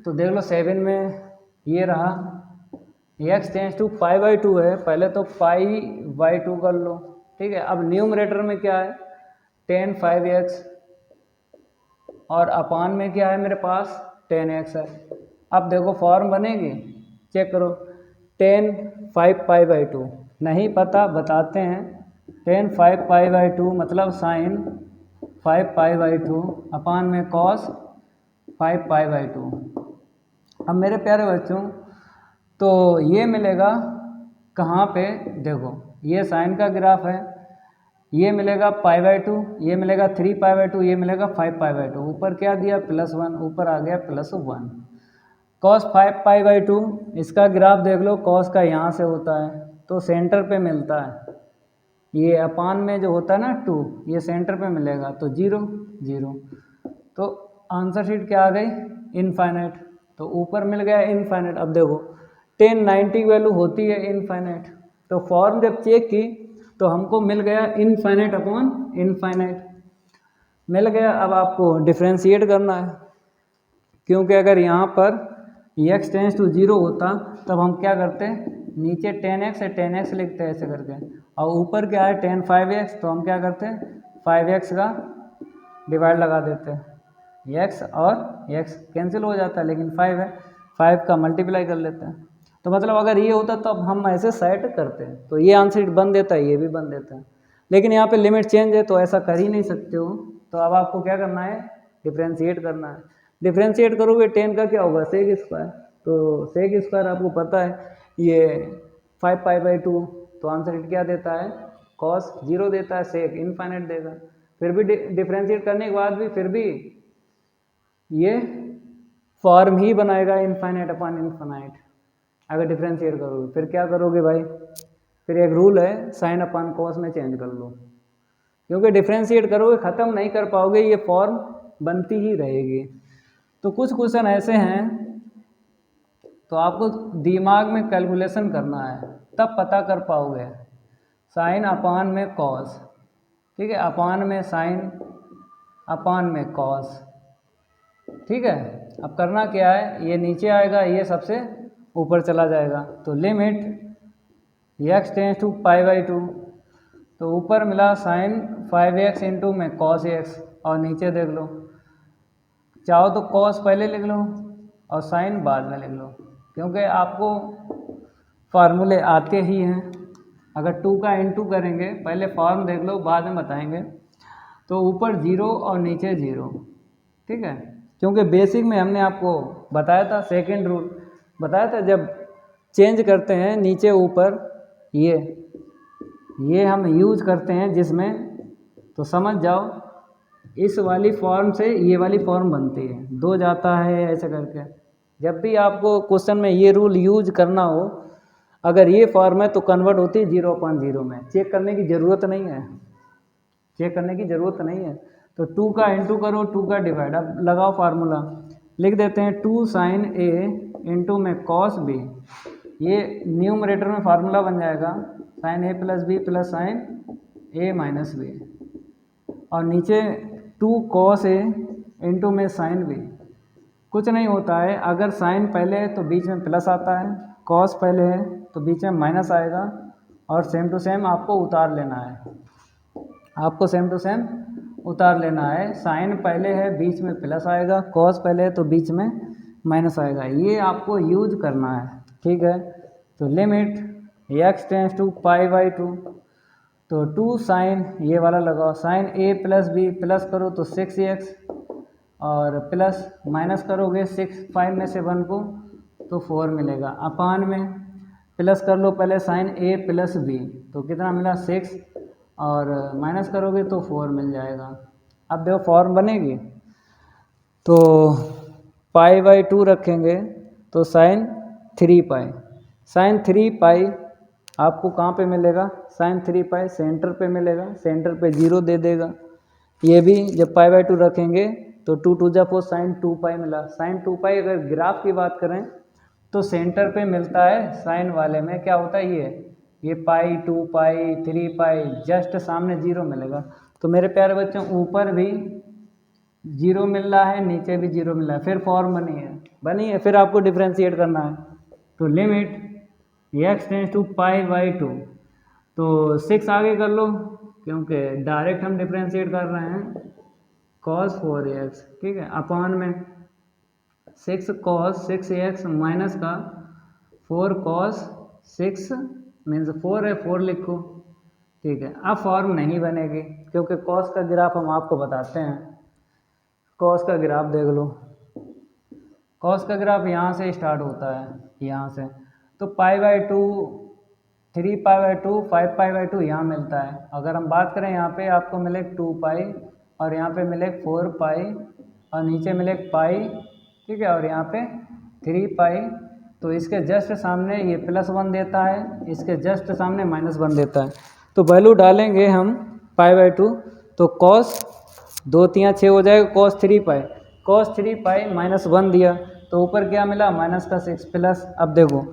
Speaker 1: तो देख लो 7 में ये रहा, x टेंस टू π/2 है, पहले तो π/2 कर लो, ठीक है। अब न्यूमरेटर में क्या है? tan 5x, और अपान में क्या है मेरे पास? tan x है। अब देखो फॉर्म बनेगी, चेक करो। tan 5π/2 नहीं पता, बताते हैं। tan 5π/2 मतलब साइन 5π/2 अपान में cos 5π/2। अब मेरे प्यारे बच्चों, तो ये मिलेगा कहाँ पे? देखो ये साइन का ग्राफ है, ये मिलेगा π/2, ये मिलेगा 3π/2, ये मिलेगा 5π/2। ऊपर क्या दिया? +1, ऊपर आ गया +1। cos 5π/2 इसका ग्राफ देख लो, cos का यहाँ से होता है तो सेंटर पे मिलता है, ये अपान में जो होता है ना 2, ये सेंटर पे मिलेगा, तो 0 0। तो आंसर शीट क्या आ गई? इनफाइनाइट। तो ऊपर मिल गया इनफाइनाइट। अब देखो tan 90 की वैल्यू होती है इनफाइनाइट, तो फॉर्म जब चेक की तो हमको मिल गया इनफाइनाइट अपॉन इनफाइनाइट मिल गया। अब आपको डिफ्रेंशिएट करना है, क्योंकि अगर यहाँ पर x टेंस टू 0 होता तब हम क्या करते? नीचे tan x है, tan x लिखते हैं ऐसे करके, और ऊपर क्या है? tan 5x, तो हम क्या करते हैं? 5x का डिवाइड लगा देते हैं, x और x कैंसिल हो जाता है, लेकिन 5 है, 5 का मल्टीप्लाई कर लेते हैं। तो मतलब अगर ये होता तो अब हम ऐसे सेट करते हैं, तो ये आंसर बन देता है, ये भी बन देता है, लेकिन यहाँ पे लिमिट चेंज है तो ऐसा कर ही नहीं सकते हो। तो अब आपको क्या करना है? डिफ्रेंशिएट करना है। डिफ्रेंशिएट करोगे 10 का क्या होगा? सेक स्क्वायर, तो सेक स्क्वायर आपको पता है ये 5π/2, तो आंसर क्या देता है? cos 0 देता है, सेक इनफाइनाइट देगा। फिर भी डिफ्रेंशिएट करने के बाद भी फिर भी ये फॉर्म ही बनाएगा इनफाइनाइट अपॉन इनफाइनाइट। अगर डिफ्रेंशिएट करोगे फिर क्या करोगे भाई? फिर एक रूल है, साइन अपॉन कॉस में चेंज कर लो, क्योंकि डिफ्रेंशिएट करोगे ख़त्म नहीं कर पाओगे, ये फॉर्म बनती ही रहेगी। तो कुछ क्वेश्चन ऐसे हैं, तो आपको दिमाग में कैलकुलेशन करना है, तब पता कर पाओगे। साइन अपान में कॉस, ठीक है, अपान में साइन, अपान में कॉस, ठीक है। अब करना क्या है? ये नीचे आएगा, ये सबसे ऊपर चला जाएगा, तो लिमिट x टेंस टू π/2, तो ऊपर मिला साइन 5x इंटू में cos x, और नीचे देख लो, चाहो तो cos पहले लिख लो और साइन बाद में लिख लो, क्योंकि आपको फार्मूले आते ही हैं। अगर 2 का इंटू करेंगे, पहले फॉर्म देख लो बाद में बताएंगे, तो ऊपर 0 और नीचे 0, ठीक है, क्योंकि बेसिक में हमने आपको बताया था, सेकंड रूल बताया था, जब चेंज करते हैं नीचे ऊपर ये हम यूज करते हैं जिसमें, तो समझ जाओ इस वाली फॉर्म से ये वाली फॉर्म बनती है, 2 जाता है ऐसे करके। जब भी आपको क्वेश्चन में ये रूल यूज करना हो, अगर ये फॉर्म है तो कन्वर्ट होती है 0/0 में, चेक करने की ज़रूरत नहीं है, चेक करने की ज़रूरत नहीं है। तो 2 का इंटू करो, 2 का डिवाइड, अब लगाओ फार्मूला, लिख देते हैं 2 साइन ए इंटू में कॉस बी, ये न्यूमरेटर में फार्मूला बन जाएगा साइन ए प्लस बी प्लस साइन ए माइनस बी, और नीचे 2 कॉस ए इंटू में साइन बी। कुछ नहीं होता है, अगर साइन पहले है तो बीच में प्लस आता है, कॉस पहले है तो बीच में माइनस आएगा, और सेम टू सेम आपको उतार लेना है, आपको सेम टू सेम उतार लेना है। साइन पहले है बीच में प्लस आएगा, कॉस पहले है तो बीच में माइनस आएगा, ये आपको यूज करना है, ठीक है। तो लिमिट x टेंस टू π/2, तो 2 साइन, ये वाला लगाओ, sine a plus B, plus करो तो 6x, और प्लस माइनस करोगे 6, 5 में से 1 को तो 4 मिलेगा, अपान में प्लस कर लो पहले साइन a प्लस बी, तो कितना मिला 6, और माइनस करोगे तो 4 मिल जाएगा। अब देखो फॉर्म बनेगी, तो π/2 रखेंगे तो साइन 3π, साइन 3 पाई आपको कहाँ पे मिलेगा, साइन 3 पाई सेंटर पे मिलेगा, सेंटर पे 0 दे देगा। ये भी जब पाई बाई 2 रखेंगे तो 2 2 जा 4 साइन 2 पाई मिला। साइन 2 पाई अगर ग्राफ की बात करें तो सेंटर पे मिलता है, साइन वाले में क्या होता है ये पाई 2 पाई 3 पाई जस्ट सामने 0 मिलेगा। तो मेरे प्यारे बच्चों ऊपर भी 0 मिल रहा है, नीचे भी 0 मिल रहा है, फिर फॉर्म बनी है, फिर आपको डिफ्रेंशिएट करना है। तो limit x tends to pi by 2, तो 6 आगे कर लो क्योंकि डायरेक्ट हम डिफ्रेंशिएट कर रहे हैं cos 4x, ठीक है, अपॉन में 6 cos 6x माइनस का 4 cos 6 मीन्स 4 है, 4 लिखो, ठीक है। अब फॉर्म नहीं बनेगी क्योंकि cos का ग्राफ हम आपको बताते हैं। cos का ग्राफ देख लो, cos का ग्राफ यहाँ से स्टार्ट होता है, यहाँ से, तो पाई by 2 3 pi by 2 5 pi by 2 यहाँ मिलता है। अगर हम बात करें यहाँ पे आपको मिले 2 पाई और यहाँ पे मिले 4 पाई और नीचे मिले पाई, ठीक है, और यहाँ पे 3 पाई, तो इसके जस्ट सामने ये +1 देता है, इसके जस्ट सामने -1 देता है। तो वैल्यू डालेंगे हम पाई बाई 2, तो cos 2 3 6 हो जाएगा, cos 3 पाई -1 दिया तो ऊपर क्या मिला -6 प्लस, अब देखो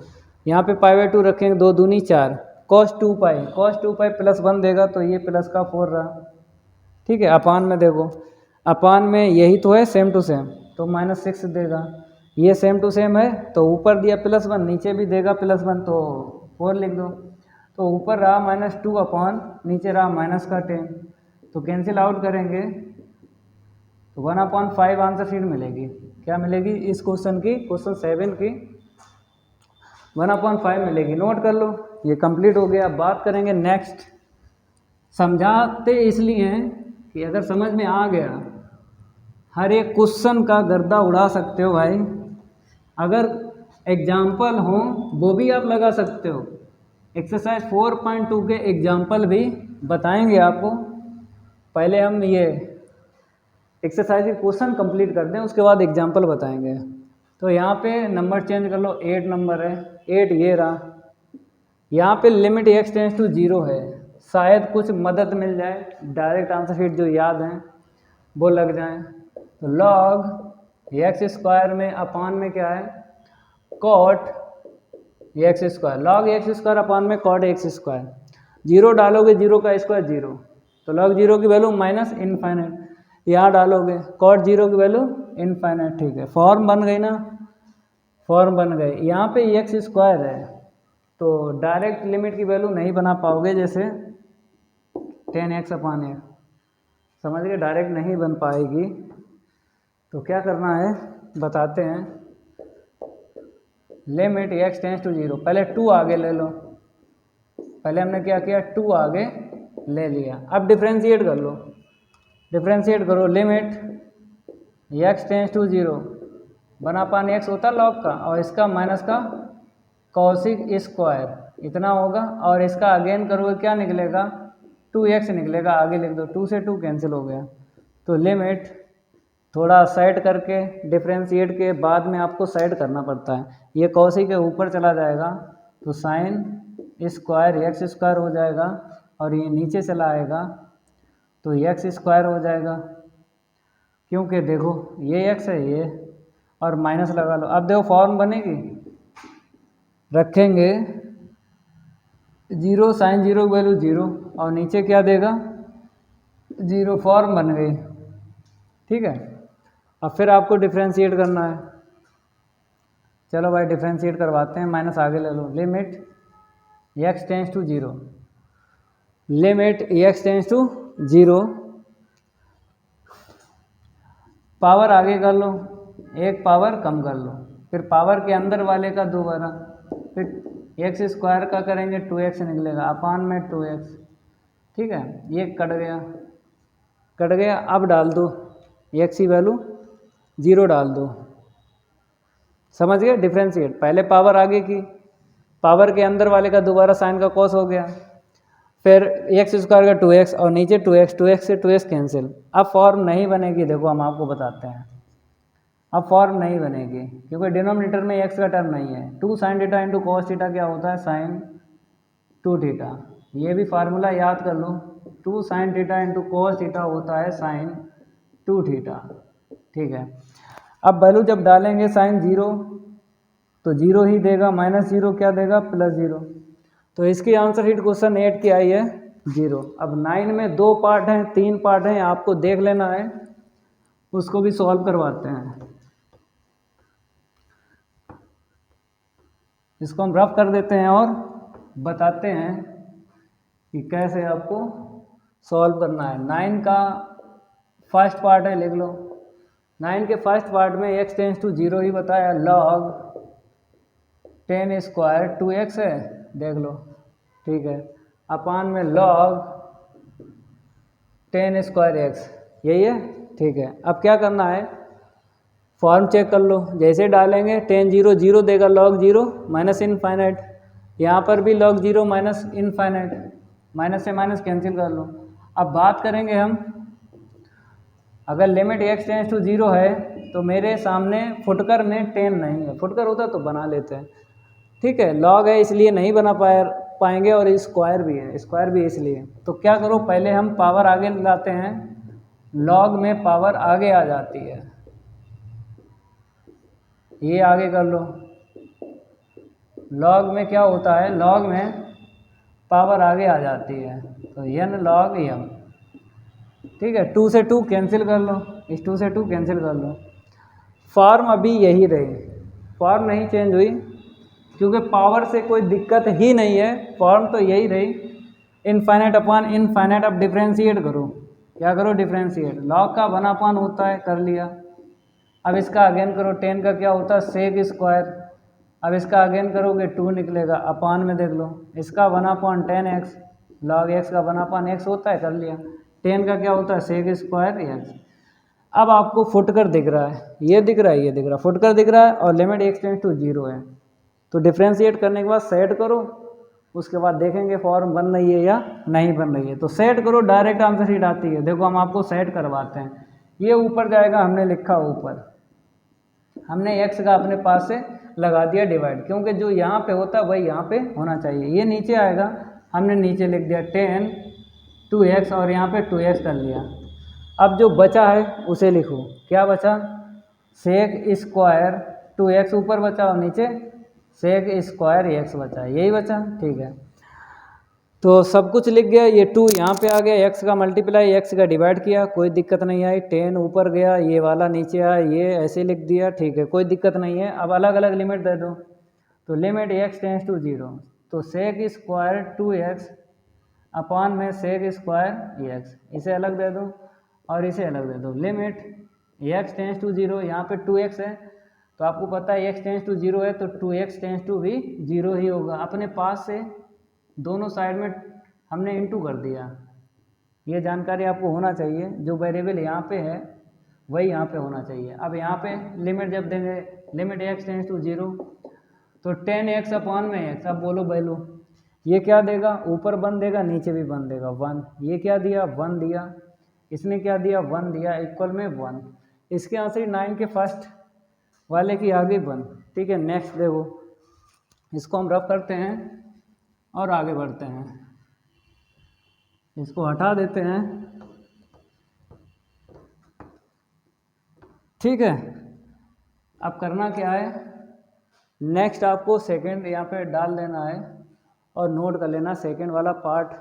Speaker 1: यहाँ पे पाई बाई 2 रखेंगे, 2 दूनी 4, cos 2 पाई +1 देगा तो ये प्लस का 4 रहा, ठीक है। अपान में देखो, अपान में यही तो है सेम टू सेम, तो -6 देगा, ये सेम टू सेम है तो ऊपर दिया +1 नीचे भी देगा +1 तो 4 लिख दो। तो ऊपर रहा -2 अपॉन नीचे रहा -10, तो कैंसिल आउट करेंगे तो 1/5 आंसर शीट मिलेगी। क्या मिलेगी इस क्वेश्चन की, क्वेश्चन 7 की 1/5 मिलेगी। नोट कर लो, ये कंप्लीट हो गया। अब बात करेंगे नेक्स्ट। समझाते इसलिए हैं कि अगर समझ में आ गया, हर एक क्वेश्चन का गर्दा उड़ा सकते हो भाई। अगर एग्जाम्पल हो वो भी आप लगा सकते हो। एक्सरसाइज 4.2 के एग्जाम्पल भी बताएंगे आपको। पहले हम ये एक्सरसाइज के क्वेश्चन कंप्लीट कर दें, उसके बाद एग्जाम्पल बताएंगे। तो यहाँ पे नंबर चेंज कर लो, 8 नंबर है, 8 ये रहा। यहाँ पे लिमिट x टेंस टू 0 है, शायद कुछ मदद मिल जाए, डायरेक्ट आंसर शीट जो याद हैं वो लग जाए। तो लॉग x² में अपान में क्या है, कॉट x², लॉग x² अपान में कॉट x²। 0 डालोगे 0 का स्क्वायर 0, तो लॉग 0 की वैल्यू -इनफाइनाइट, यहाँ डालोगे कॉट 0 की वैल्यू इनफाइनाइट, ठीक है। फॉर्म बन गई ना, फॉर्म बन गई। यहाँ पे x² है तो डायरेक्ट लिमिट की वैल्यू नहीं बना पाओगे, जैसे 10x/x, समझ गए, डायरेक्ट नहीं बन पाएगी। तो क्या करना है बताते हैं। लिमिट x टेंस टू 0, पहले 2 आगे ले लो, पहले हमने क्या किया 2 आगे ले लिया। अब डिफ्रेंशिएट कर लो, डिफ्रेंशिएट करो, limit x tends to 0 1/x होता लॉग का, और इसका माइनस का कॉसिक स्क्वायर इतना होगा, और इसका अगेन करोगे क्या निकलेगा 2x निकलेगा, आगे लिख दो, 2 से 2 कैंसिल हो गया। तो लिमिट थोड़ा साइड करके डिफ्रेंशिएट के बाद में आपको साइड करना पड़ता है। ये कॉसिक के ऊपर चला जाएगा तो साइन स्क्वायर x² हो जाएगा, और ये नीचे चला आएगा तो x² हो जाएगा, क्योंकि देखो ये x है ये, और माइनस लगा लो। अब देखो फॉर्म बनेगी, रखेंगे 0 साइन 0 की वैल्यू 0 और नीचे क्या देगा 0, फॉर्म बन गई, ठीक है। अब फिर आपको डिफ्रेंशिएट करना है, चलो भाई डिफ्रेंशिएट करवाते हैं, माइनस आगे ले लो। Limit x tends to 0, limit x tends to 0, power आगे कर लो, एक पावर कम कर लो, फिर पावर के अंदर वाले का दोबारा, फिर x² का करेंगे 2x निकलेगा, अपान में 2x, ठीक है। ये कट गया, कट गया। अब डाल दो x की वैल्यू 0 डाल दो, समझ गए डिफ्रेंशिएट। पहले पावर आगे की, पावर के अंदर वाले का दोबारा साइन का कॉस हो गया, फिर x² का 2x और नीचे 2x, 2x से 2x कैंसिल। अब फॉर्म नहीं बनेगी, देखो हम आपको बताते हैं। अब फॉर्म नहीं बनेगी क्योंकि डिनोमिनेटर में x का टर्म नहीं है। 2 sin theta into cos theta क्या होता है, sin 2 थीटा। ये भी फार्मूला याद कर लो, 2 sin theta into cos theta होता है sin 2 थीटा। ठीक है, अब वैल्यू जब डालेंगे sin 0 तो 0 ही देगा, -0 क्या देगा, +0। तो इसकी आंसर शीट क्वेश्चन 8 की आई है 0। अब 9 में 2 पार्ट हैं, 3 पार्ट हैं, आपको देख लेना है, उसको भी सॉल्व करवाते हैं। इसको हम रफ कर देते हैं और बताते हैं कि कैसे आपको सॉल्व करना है। 9 का फर्स्ट पार्ट है, लिख लो। 9 के फर्स्ट पार्ट में x टेंस टू 0 ही बताया, log 10 स्क्वायर 2x है, देख लो। ठीक है, अपान में log 10 स्क्वायर x, यही है। ठीक है, अब क्या करना है, फॉर्म चेक कर लो। जैसे डालेंगे tan 0 0 देगा, log 0 माइनस इनफाइनाइट, यहाँ पर भी log 0 माइनस इनफाइनाइट, माइनस से माइनस कैंसिल कर लो। अब बात करेंगे हम, अगर लिमिट x टेंस टू 0 है तो मेरे सामने फुटकर में 10 नहीं है, फुटकर होता तो बना लेते हैं। ठीक है, log है इसलिए नहीं बना पाएंगे, और स्क्वायर भी है, स्क्वायर भी इसलिए। तो क्या करो, पहले हम पावर आगे लाते हैं, log में पावर आगे आ जाती है, ये आगे कर लो। log में क्या होता है, log में पावर आगे आ जाती है, तो n log m। ठीक है, 2 से 2 कैंसिल कर लो, इस 2 से 2 कैंसिल कर लो। फॉर्म अभी यही रही, फॉर्म नहीं चेंज हुई क्योंकि पावर से कोई दिक्कत ही नहीं है, फॉर्म तो यही रही, इनफाइनाइट अपॉन इनफाइनाइट। अब डिफ्रेंशिएट करो, क्या करो, डिफ्रेंशिएट। log का 1 होता है, कर लिया। अब इसका अगेन करो, 10 का क्या होता है, सेक स्क्वायर। अब इसका अगेन करोगे 2 निकलेगा, अपान में देख लो, इसका 1/10x, log x का 1/x होता है, कर लिया। 10 का क्या होता है, सेक स्क्वायर x। अब आपको फुटकर दिख रहा है, ये दिख रहा है, ये दिख रहा है, फुटकर दिख रहा है, और लिमिट x टेंस टू 0 है। तो डिफ्रेंशिएट करने के बाद सेट करो, उसके बाद देखेंगे फॉर्म बन रही है या नहीं बन रही है। तो सेट करो, डायरेक्ट आंसर शीट आती है। देखो हम आपको सेट करवाते हैं, ये ऊपर जाएगा, हमने लिखा ऊपर, हमने x का अपने पास से लगा दिया डिवाइड, क्योंकि जो यहाँ पे होता है वही यहाँ पे होना चाहिए। ये नीचे आएगा, हमने नीचे लिख दिया 10 2x, और यहाँ पे 2x कर लिया। अब जो बचा है उसे लिखो, क्या बचा, सेक स्क्वायर 2x ऊपर बचा, और नीचे सेक स्क्वायर x बचा, यही बचा। ठीक है, तो सब कुछ लिख गया। ये 2 यहाँ पे आ गया, x का मल्टीप्लाई x का डिवाइड किया, कोई दिक्कत नहीं आई। 10 ऊपर गया, ये वाला नीचे आया, ये ऐसे लिख दिया। ठीक है, कोई दिक्कत नहीं है। अब अलग अलग लिमिट दे दो, तो लिमिट x टेंस टू 0, तो सेक स्क्वायर 2x अपान में सेक स्क्वायर x, इसे अलग दे दो और इसे अलग दे दो। लिमिट x टेंस टू 0, यहाँ पे 2x है, तो आपको पता है x टेंस टू 0 है, तो 2x टेंस टू भी 0 ही होगा। अपने पास से दोनों साइड में हमने इंटू कर दिया, ये जानकारी आपको होना चाहिए। जो वेरिएबल यहाँ पे है वही यहाँ पे होना चाहिए। अब यहाँ पे लिमिट जब देंगे, लिमिट x टेंस टू 0, तो 10x अपान में x, अब बोलो वैल्यू, ये क्या देगा, ऊपर 1 देगा, नीचे भी 1 देगा, 1। ये क्या दिया, 1 दिया, इसने क्या दिया, 1 दिया, इक्वल में 1। इसके आंसर 9 के फर्स्ट वाले की आगे 1। ठीक है, नेक्स्ट देखो, इसको हम रफ करते हैं और आगे बढ़ते हैं। इसको हटा देते हैं। ठीक है, अब करना क्या है, नेक्स्ट आपको सेकंड यहाँ पे डाल देना है और नोट कर लेना, सेकंड वाला पार्ट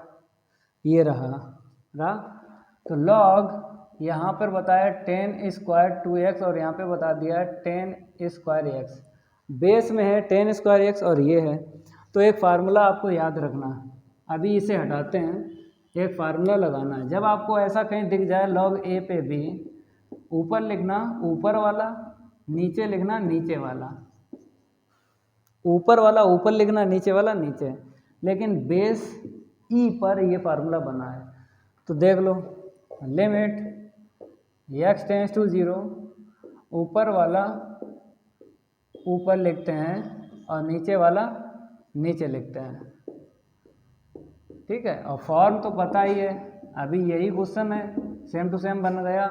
Speaker 1: ये रहा। तो log यहाँ पर बताया 10 स्क्वायर 2x, और यहाँ पे बता दिया 10 स्क्वायर x। बेस में है 10 स्क्वायर x और ये है, तो एक फार्मूला आपको याद रखना। अभी इसे हटाते हैं, एक फार्मूला लगाना है। जब आपको ऐसा कहीं दिख जाए log a पे b, ऊपर लिखना ऊपर वाला, नीचे लिखना नीचे वाला, ऊपर वाला ऊपर लिखना, नीचे वाला नीचे, लेकिन बेस ई पर ये फार्मूला बना है। तो देख लो, लिमिट x टेंस टू 0, ऊपर वाला ऊपर लिखते हैं और नीचे वाला नीचे लिखते हैं। ठीक है, और फॉर्म तो पता ही है, अभी यही क्वेश्चन है, सेम टू सेम बन गया।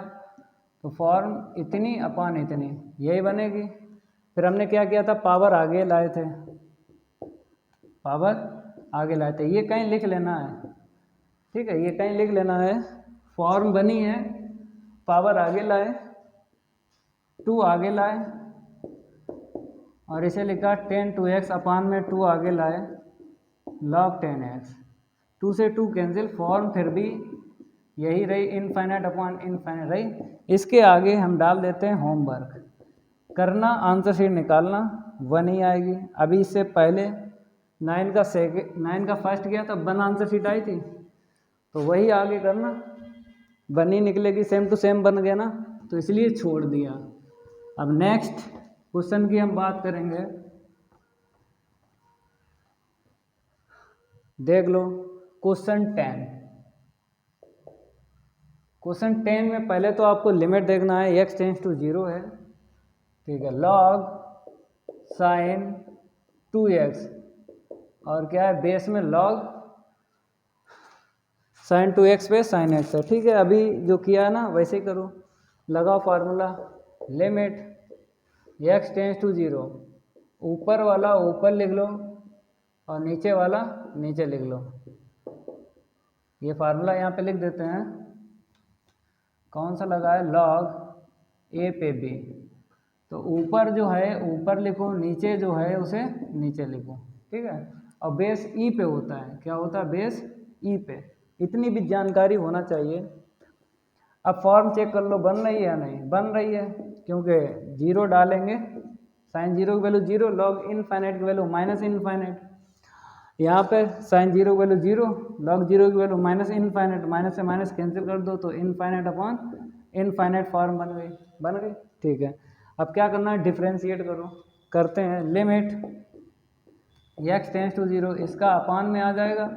Speaker 1: तो फॉर्म इतनी अपान इतनी यही बनेगी। फिर हमने क्या किया था, पावर आगे लाए थे, पावर आगे लाए थे, ये कहीं लिख लेना है, ठीक है, ये कहीं लिख लेना है। फॉर्म बनी है, पावर आगे लाए, 2 आगे लाए, और इसे लिखा 10 2x अपान में 2 आगे लाए log 10x, 2 से 2 कैंसिल, फॉर्म फिर भी यही रही, इनफाइनाइट अपॉन इनफाइनाइट रही। इसके आगे हम डाल देते हैं होमवर्क करना, आंसर शीट निकालना, 1 ही आएगी। अभी इससे पहले 9 का फर्स्ट गया था, 1 आंसर शीट आई थी, तो वही आगे करना, 1 ही निकलेगी, सेम टू सेम बन गया ना, तो इसलिए छोड़ दिया। अब नेक्स्ट क्वेश्चन की हम बात करेंगे, देख लो क्वेश्चन 10। क्वेश्चन 10 में पहले तो आपको लिमिट देखना है, x टेंस टू 0 है, ठीक है, log sin 2x, और क्या है बेस में log sin 2x पे sin x है, ठीक है। अभी जो किया है ना वैसे ही करो, लगाओ formula, limit x tends to 0, ऊपर वाला ऊपर लिख लो और नीचे वाला नीचे लिख लो। ये फार्मूला यहाँ पे लिख देते हैं, कौन सा लगा है, log a पे b, तो ऊपर जो है ऊपर लिखो, नीचे जो है उसे नीचे लिखो, ठीक है। और बेस ई पे होता है, क्या होता है, बेस ई पे, इतनी भी जानकारी होना चाहिए। अब फॉर्म चेक कर लो, बन रही है या नहीं, बन रही है, क्योंकि 0 डालेंगे, साइन 0 की वैल्यू 0, लॉग इनफाइनाइट की वैल्यू माइनस इनफाइनाइट, यहाँ पे साइन 0 की वैल्यू 0, लॉग 0 की वैल्यू माइनस इनफाइनाइट, माइनस से माइनस कैंसिल कर दो तो इनफाइनाइट अपॉन इनफाइनाइट फॉर्म बन गई, ठीक है। अब क्या करना है, डिफ्रेंशिएट करो, करते हैं, लिमिट x टेंस टू 0, इसका अपान में आ जाएगा,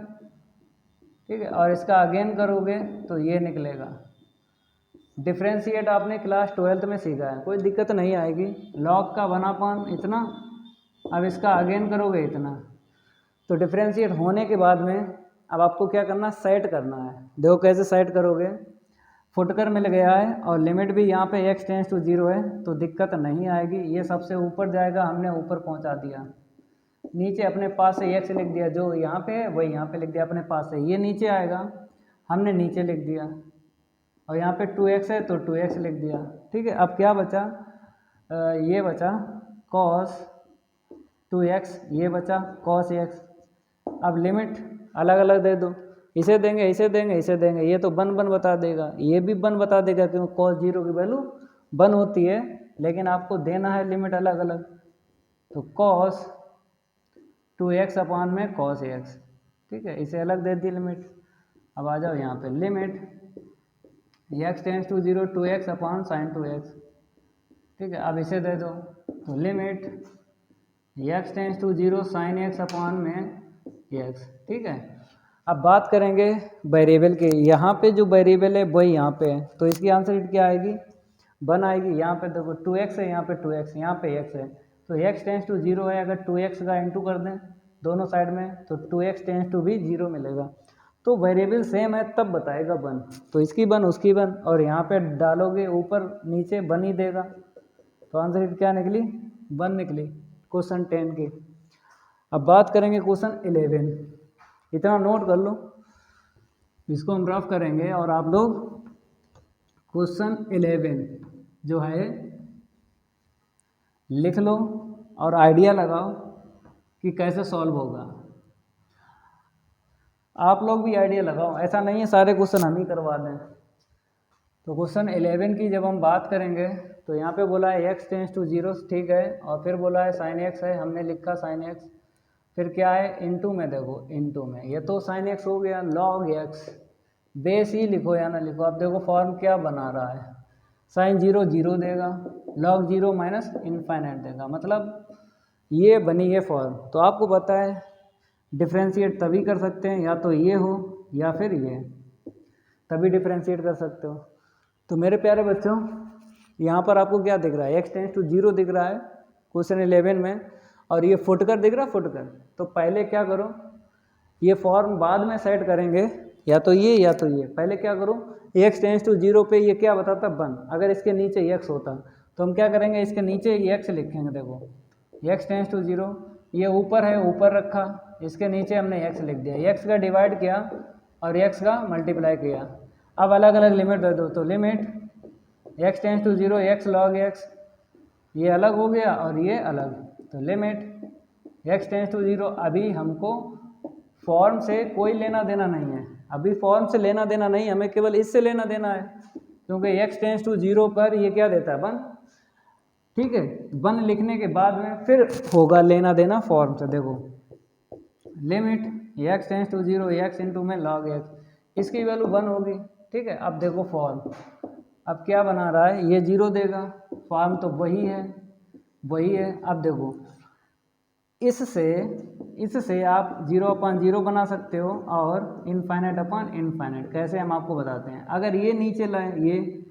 Speaker 1: ठीक है, और इसका अगेन करोगे तो ये निकलेगा। डिफ्रेंशिएट आपने क्लास 12th में सीखा है, कोई दिक्कत नहीं आएगी, लॉग का 1/, इतना, अब इसका अगेन करोगे इतना, तो डिफ्रेंशिएट होने के बाद में अब आपको क्या करना, सेट करना है। देखो कैसे सेट करोगे, फुटकर मिल गया है और लिमिट भी यहाँ पे x टेंस टू 0 है, तो दिक्कत नहीं आएगी, ये सबसे ऊपर जाएगा, हमने ऊपर पहुँचा दिया, नीचे अपने पास से x लिख दिया, जो यहाँ पे है वही यहाँ पे लिख दिया अपने पास से, ये नीचे आएगा, हमने नीचे लिख दिया, और यहाँ पे 2x है तो 2x लिख दिया, ठीक है। अब क्या बचा, ये बचा cos 2x, ये बचा cos x। अब लिमिट अलग अलग दे दो, इसे देंगे इसे देंगे इसे देंगे, ये तो 1 बता देगा, ये भी 1 बता देगा, क्योंकि cos 0 की वैल्यू 1 होती है, लेकिन आपको देना है लिमिट अलग अलग, तो cos 2x अपान में cos x, ठीक है, इसे अलग दे दी लिमिट। अब आ जाओ यहाँ पे, limit x tends to 0 2x upon sine 2x, ठीक है, अब इसे दे दो, तो limit x tends to 0 sine x upon में x, ठीक है। अब बात करेंगे वेरिएबल की, यहाँ पे जो वेरिएबल है वही यहाँ पे है, तो इसकी आंसर शीट क्या आएगी, 1 आएगी। यहाँ पे देखो 2x है, यहाँ पे 2x, यहाँ पे x है, तो x टेंस टू 0 है, अगर 2x का इंटू कर दें दोनों साइड में तो 2x टेंस टू भी 0 मिलेगा, तो वेरिएबल सेम है तब बताएगा 1, तो इसकी 1 उसकी 1, और यहाँ पे डालोगे ऊपर नीचे 1 ही देगा, तो आंसर शीट क्या निकली, 1 निकली क्वेश्चन 10 की। अब बात करेंगे क्वेश्चन 11, इतना नोट कर लो, इसको हम रफ करेंगे, और आप लोग क्वेश्चन 11 जो है लिख लो और आइडिया लगाओ कि कैसे सॉल्व होगा। आप लोग भी आइडिया लगाओ, ऐसा नहीं है सारे क्वेश्चन हम ही करवा दें। तो क्वेश्चन 11 की जब हम बात करेंगे तो यहाँ पे बोला है x टेंस टू 0, ठीक है, और फिर बोला है साइन x है, हमने लिखा साइन x, फिर क्या है इनटू में, देखो इनटू में, ये तो साइन x हो गया, log x, बेस ही लिखो या ना लिखो। अब देखो फॉर्म क्या बना रहा है, साइन 0 0 देगा, log 0 माइनस इनफाइनाइट देगा, मतलब ये बनी है फॉर्म। तो आपको पता है डिफ्रेंशिएट तभी कर सकते हैं, या तो ये हो या फिर ये, तभी डिफ्रेंशिएट कर सकते हो। तो मेरे प्यारे बच्चों, यहाँ पर आपको क्या दिख रहा है, x टेंस टू 0 दिख रहा है क्वेश्चन 11 में, और ये फुटकर दिख रहा है, फुटकर। तो पहले क्या करो, ये फॉर्म बाद में सेट करेंगे, या तो ये या तो ये। पहले क्या करो, x टेंस टू 0 पे ये क्या बताता 1, अगर इसके नीचे x होता तो हम क्या करेंगे, इसके नीचे x लिखेंगे। देखो x टेंस टू 0, ये ऊपर है, ऊपर रखा, इसके नीचे हमने x लिख दिया, x का डिवाइड किया और x का मल्टीप्लाई किया। अब अलग अलग लिमिट दे दो, तो limit x tends to 0 x log x, ये अलग हो गया और ये अलग, तो लिमिट x टेंस टू 0। अभी हमको फॉर्म से कोई लेना देना नहीं है, अभी फॉर्म से लेना देना नहीं, हमें केवल इससे लेना देना है, क्योंकि x टेंस टू 0 पर ये क्या देता है 1, ठीक है। 1 लिखने के बाद में फिर होगा लेना देना फॉर्म से। देखो limit x tends to 0 x into में log x, इसकी वैल्यू 1 होगी, ठीक है। अब देखो फॉर्म, अब क्या बना रहा है, ये 0 देगा, फॉर्म तो वही है वही है। अब देखो इससे आप 0/0 बना सकते हो और इनफाइनाइट अपॉन इनफाइनाइट। कैसे, हम आपको बताते हैं। अगर ये नीचे लाए, ये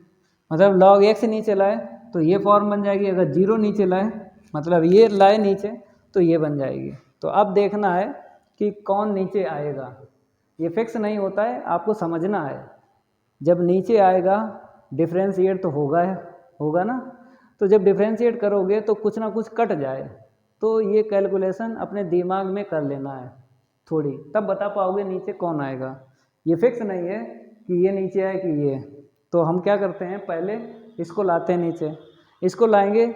Speaker 1: मतलब log x नीचे लाए तो ये फॉर्म बन जाएगी, अगर 0 नीचे लाए मतलब ये लाए नीचे तो ये बन जाएगी। तो अब देखना है कि कौन नीचे आएगा, ये फिक्स नहीं होता है, आपको समझना है। जब नीचे आएगा डिफ्रेंशिएट तो होगा ना, तो जब डिफ्रेंशिएट करोगे तो कुछ ना कुछ कट जाए, तो ये कैलकुलेशन अपने दिमाग में कर लेना है थोड़ी, तब बता पाओगे नीचे कौन आएगा। ये फिक्स नहीं है कि ये नीचे आए कि ये। तो हम क्या करते हैं, पहले इसको लाते हैं नीचे, इसको लाएंगे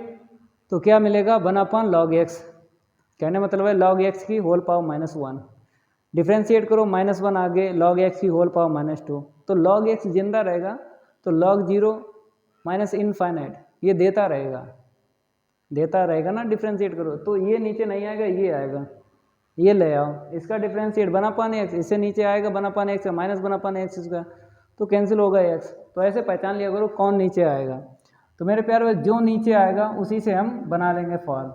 Speaker 1: तो क्या मिलेगा 1/log x, कहने मतलब है log x की होल पावर -1। डिफ्रेंशिएट करो -1 आगे, log x की होल पावर -2, तो log x जिंदा रहेगा तो log 0 माइनस इनफाइनाइट ये देता रहेगा ना। डिफ्रेंशिएट करो तो ये नीचे नहीं आएगा, ये आएगा, ये ले आओ, इसका डिफ्रेंशिएट 1/x, इससे नीचे आएगा 1/x माइनस 1/x इसका, तो कैंसिल होगा x। तो ऐसे पहचान लिया करो कौन नीचे आएगा। तो मेरे प्यारे जो नीचे आएगा उसी से हम बना लेंगे फॉर्म।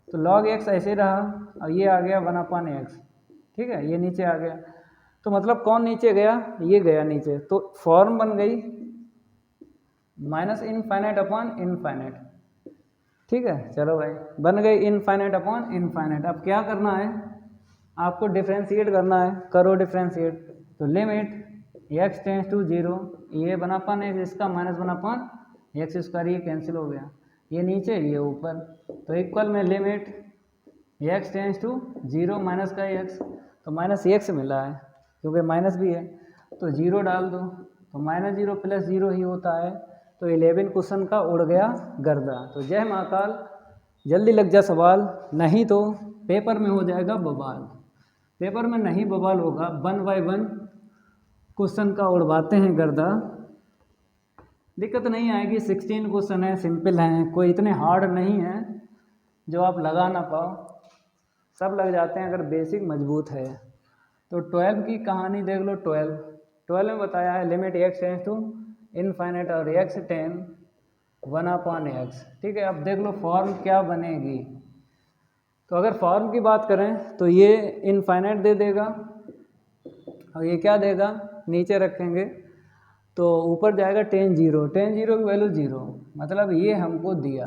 Speaker 1: तो log x ऐसे रहा और ये आ गया 1/x, ठीक है, ये नीचे आ गया। तो मतलब कौन नीचे गया, ये गया नीचे, तो फॉर्म बन गई माइनस इनफाइनाइट अपॉन इनफाइनाइट, ठीक है। चलो भाई बन गई इनफाइनाइट अपॉन इनफाइनाइट। अब क्या करना है, आपको डिफ्रेंशिएट करना है, करो डिफ्रेंशिएट। तो लिमिट x टेंस टू 0, ये 1/x, इसका -1/x², ये कैंसिल हो गया, ये नीचे ये ऊपर, तो इक्वल में limit x tends to 0 minus का x, तो -x मिला है क्योंकि माइनस भी है, तो 0 डाल दो, तो -0 + 0 ही होता है। तो 11 क्वेश्चन का उड़ गया गर्दा। तो जय महाकाल, जल्दी लग जा सवाल, नहीं तो पेपर में हो जाएगा बवाल। पेपर में नहीं बवाल होगा, 1 बाय 1 क्वेश्चन का उड़वाते हैं गर्दा, दिक्कत नहीं आएगी। 16 क्वेश्चन है, सिंपल हैं, कोई इतने हार्ड नहीं है जो आप लगा ना पाओ, सब लग जाते हैं अगर बेसिक मजबूत है। तो 12 की कहानी देख लो। 12 में बताया है limit x tends to infinite और x टेन 1/x, ठीक है। अब देख लो फॉर्म क्या बनेगी। तो अगर फॉर्म की बात करें तो ये इनफाइनाइट दे देगा और ये क्या देगा, नीचे रखेंगे तो ऊपर जाएगा tan 0, tan 0 की वैल्यू 0, मतलब ये हमको दिया।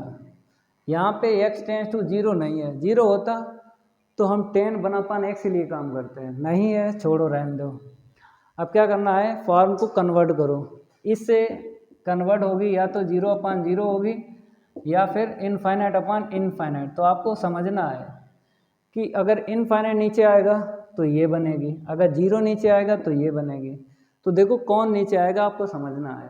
Speaker 1: यहाँ पे x टेंस टू 0 नहीं है, 0 होता तो हम 10/x के लिए काम करते हैं, नहीं है, छोड़ो रहने दो। अब क्या करना है, फॉर्म को कन्वर्ट करो, इससे कन्वर्ट होगी या तो 0/0 होगी या फिर इनफाइनाइट अपॉन इनफाइनाइट। तो आपको समझना है कि अगर इनफाइनाइट नीचे आएगा तो ये बनेगी, अगर 0 नीचे आएगा तो ये बनेगी। तो देखो कौन नीचे आएगा आपको समझना है।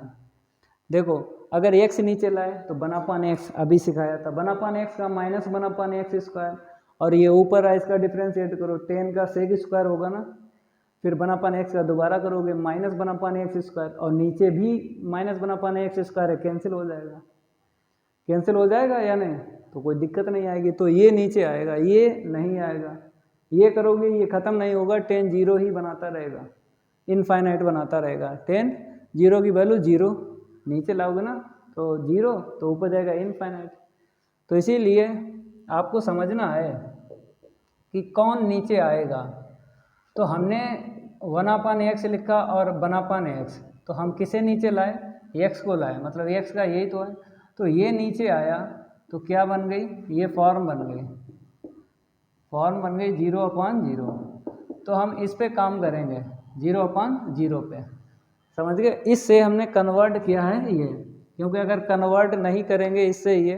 Speaker 1: देखो अगर x नीचे लाए तो 1/x, अभी सिखाया था, 1/x का -1/x², और ये ऊपर है इसका डिफ्रेंशिएट करो, 10 का sec² होगा ना, फिर 1/x का दोबारा करोगे -1/x², और नीचे भी -1/x² है, कैंसिल हो जाएगा या नहीं, तो कोई दिक्कत नहीं आएगी। तो ये नीचे आएगा, ये नहीं आएगा, ये करोगे ये ख़त्म नहीं होगा, tan 0 ही बनाता रहेगा, इनफाइनाइट बनाता रहेगा। tan 0 की वैल्यू 0, नीचे लाओगे ना तो 0, तो ऊपर जाएगा इनफाइनाइट। तो इसीलिए आपको समझना है कि कौन नीचे आएगा। तो हमने 1/x लिखा और 1/x, तो हम किसे नीचे लाए, x को लाए, मतलब x का यही तो है। तो ये नीचे आया तो क्या बन गई, ये फॉर्म बन गई 0/0। तो हम इस पे काम करेंगे, 0/0 पे, समझ गए। इससे हमने कन्वर्ट किया है ये, क्योंकि अगर कन्वर्ट नहीं करेंगे इससे ये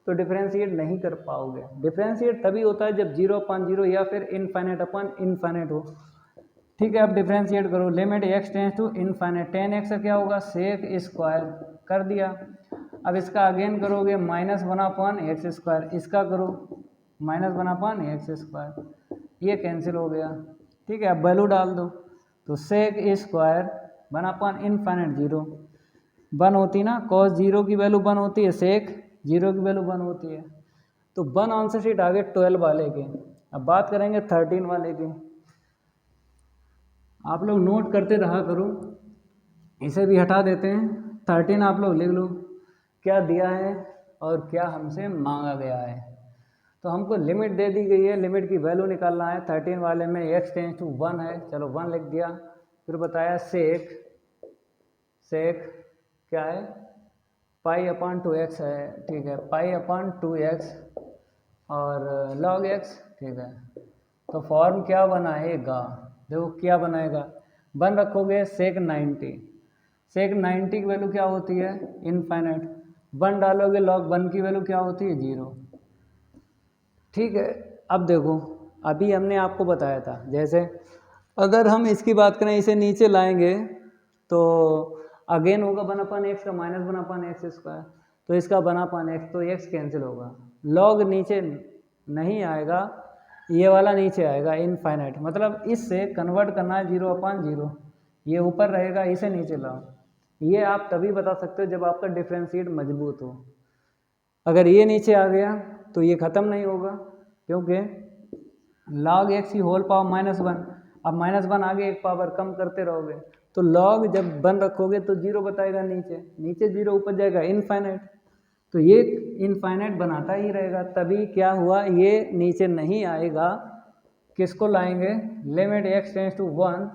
Speaker 1: तो डिफ्रेंशिएट नहीं कर पाओगे। डिफ्रेंशिएट तभी होता है जब 0/0 या फिर इनफाइनाइट हो। ठीक है, अब डिफ्रेंशिएट करो। Limit x tends to infinite, 10x का क्या होगा सेक स्क्वायर कर दिया। अब इसका अगेन करोगे -1/x², इसका करो -1/x², ये कैंसिल हो गया। ठीक है, अब वैल्यू डाल दो, तो सेक स्क्वायर 1/इनफाइनाइट 0 1 होती ना, cos 0 की वैल्यू 1 होती है, सेक 0 की वैल्यू 1 होती है। तो 1 आंसर शीट आ गए 12 वाले के। अब बात करेंगे 13 वाले की। आप लोग नोट करते रहा करो, इसे भी हटा देते हैं। 13 आप लोग लिख लो क्या दिया है और क्या हमसे मांगा गया है। तो हमको लिमिट दे दी गई है, लिमिट की वैल्यू निकालना है। 13 वाले में x टेंस टू 1 है, चलो 1 लिख दिया। फिर बताया सेक क्या है π/2x है, ठीक है, π/2x और log x, ठीक है। तो फॉर्म क्या बनाएगा, देखो क्या बनाएगा, 1 रखोगे सेक 90 की वैल्यू क्या होती है इनफाइनाइट, 1 डालोगे log 1 की वैल्यू क्या होती है 0। ठीक है, अब देखो अभी हमने आपको बताया था, जैसे अगर हम इसकी बात करें इसे नीचे लाएंगे तो अगेन होगा 1/x का -1/x², तो इसका 1/x, तो x कैंसिल होगा। log नीचे नहीं आएगा, ये वाला नीचे आएगा इनफाइनाइट, मतलब इससे कन्वर्ट करना है 0/0, ये ऊपर रहेगा, इसे नीचे लाओ। ये आप तभी बता सकते हो जब आपका डिफ्रेंशिएट मजबूत हो। अगर ये नीचे आ गया तो ये ख़त्म नहीं होगा, क्योंकि log x की होल पावर -1, अब -1 आगे एक पावर कम करते रहोगे, तो log जब 1 रखोगे तो 0 बताएगा, नीचे 0 ऊपर जाएगा इनफाइनाइट, तो ये इनफाइनाइट बनाता ही रहेगा। तभी क्या हुआ, ये नीचे नहीं आएगा, किसको लाएंगे, लिमिट x टेंस टू 1,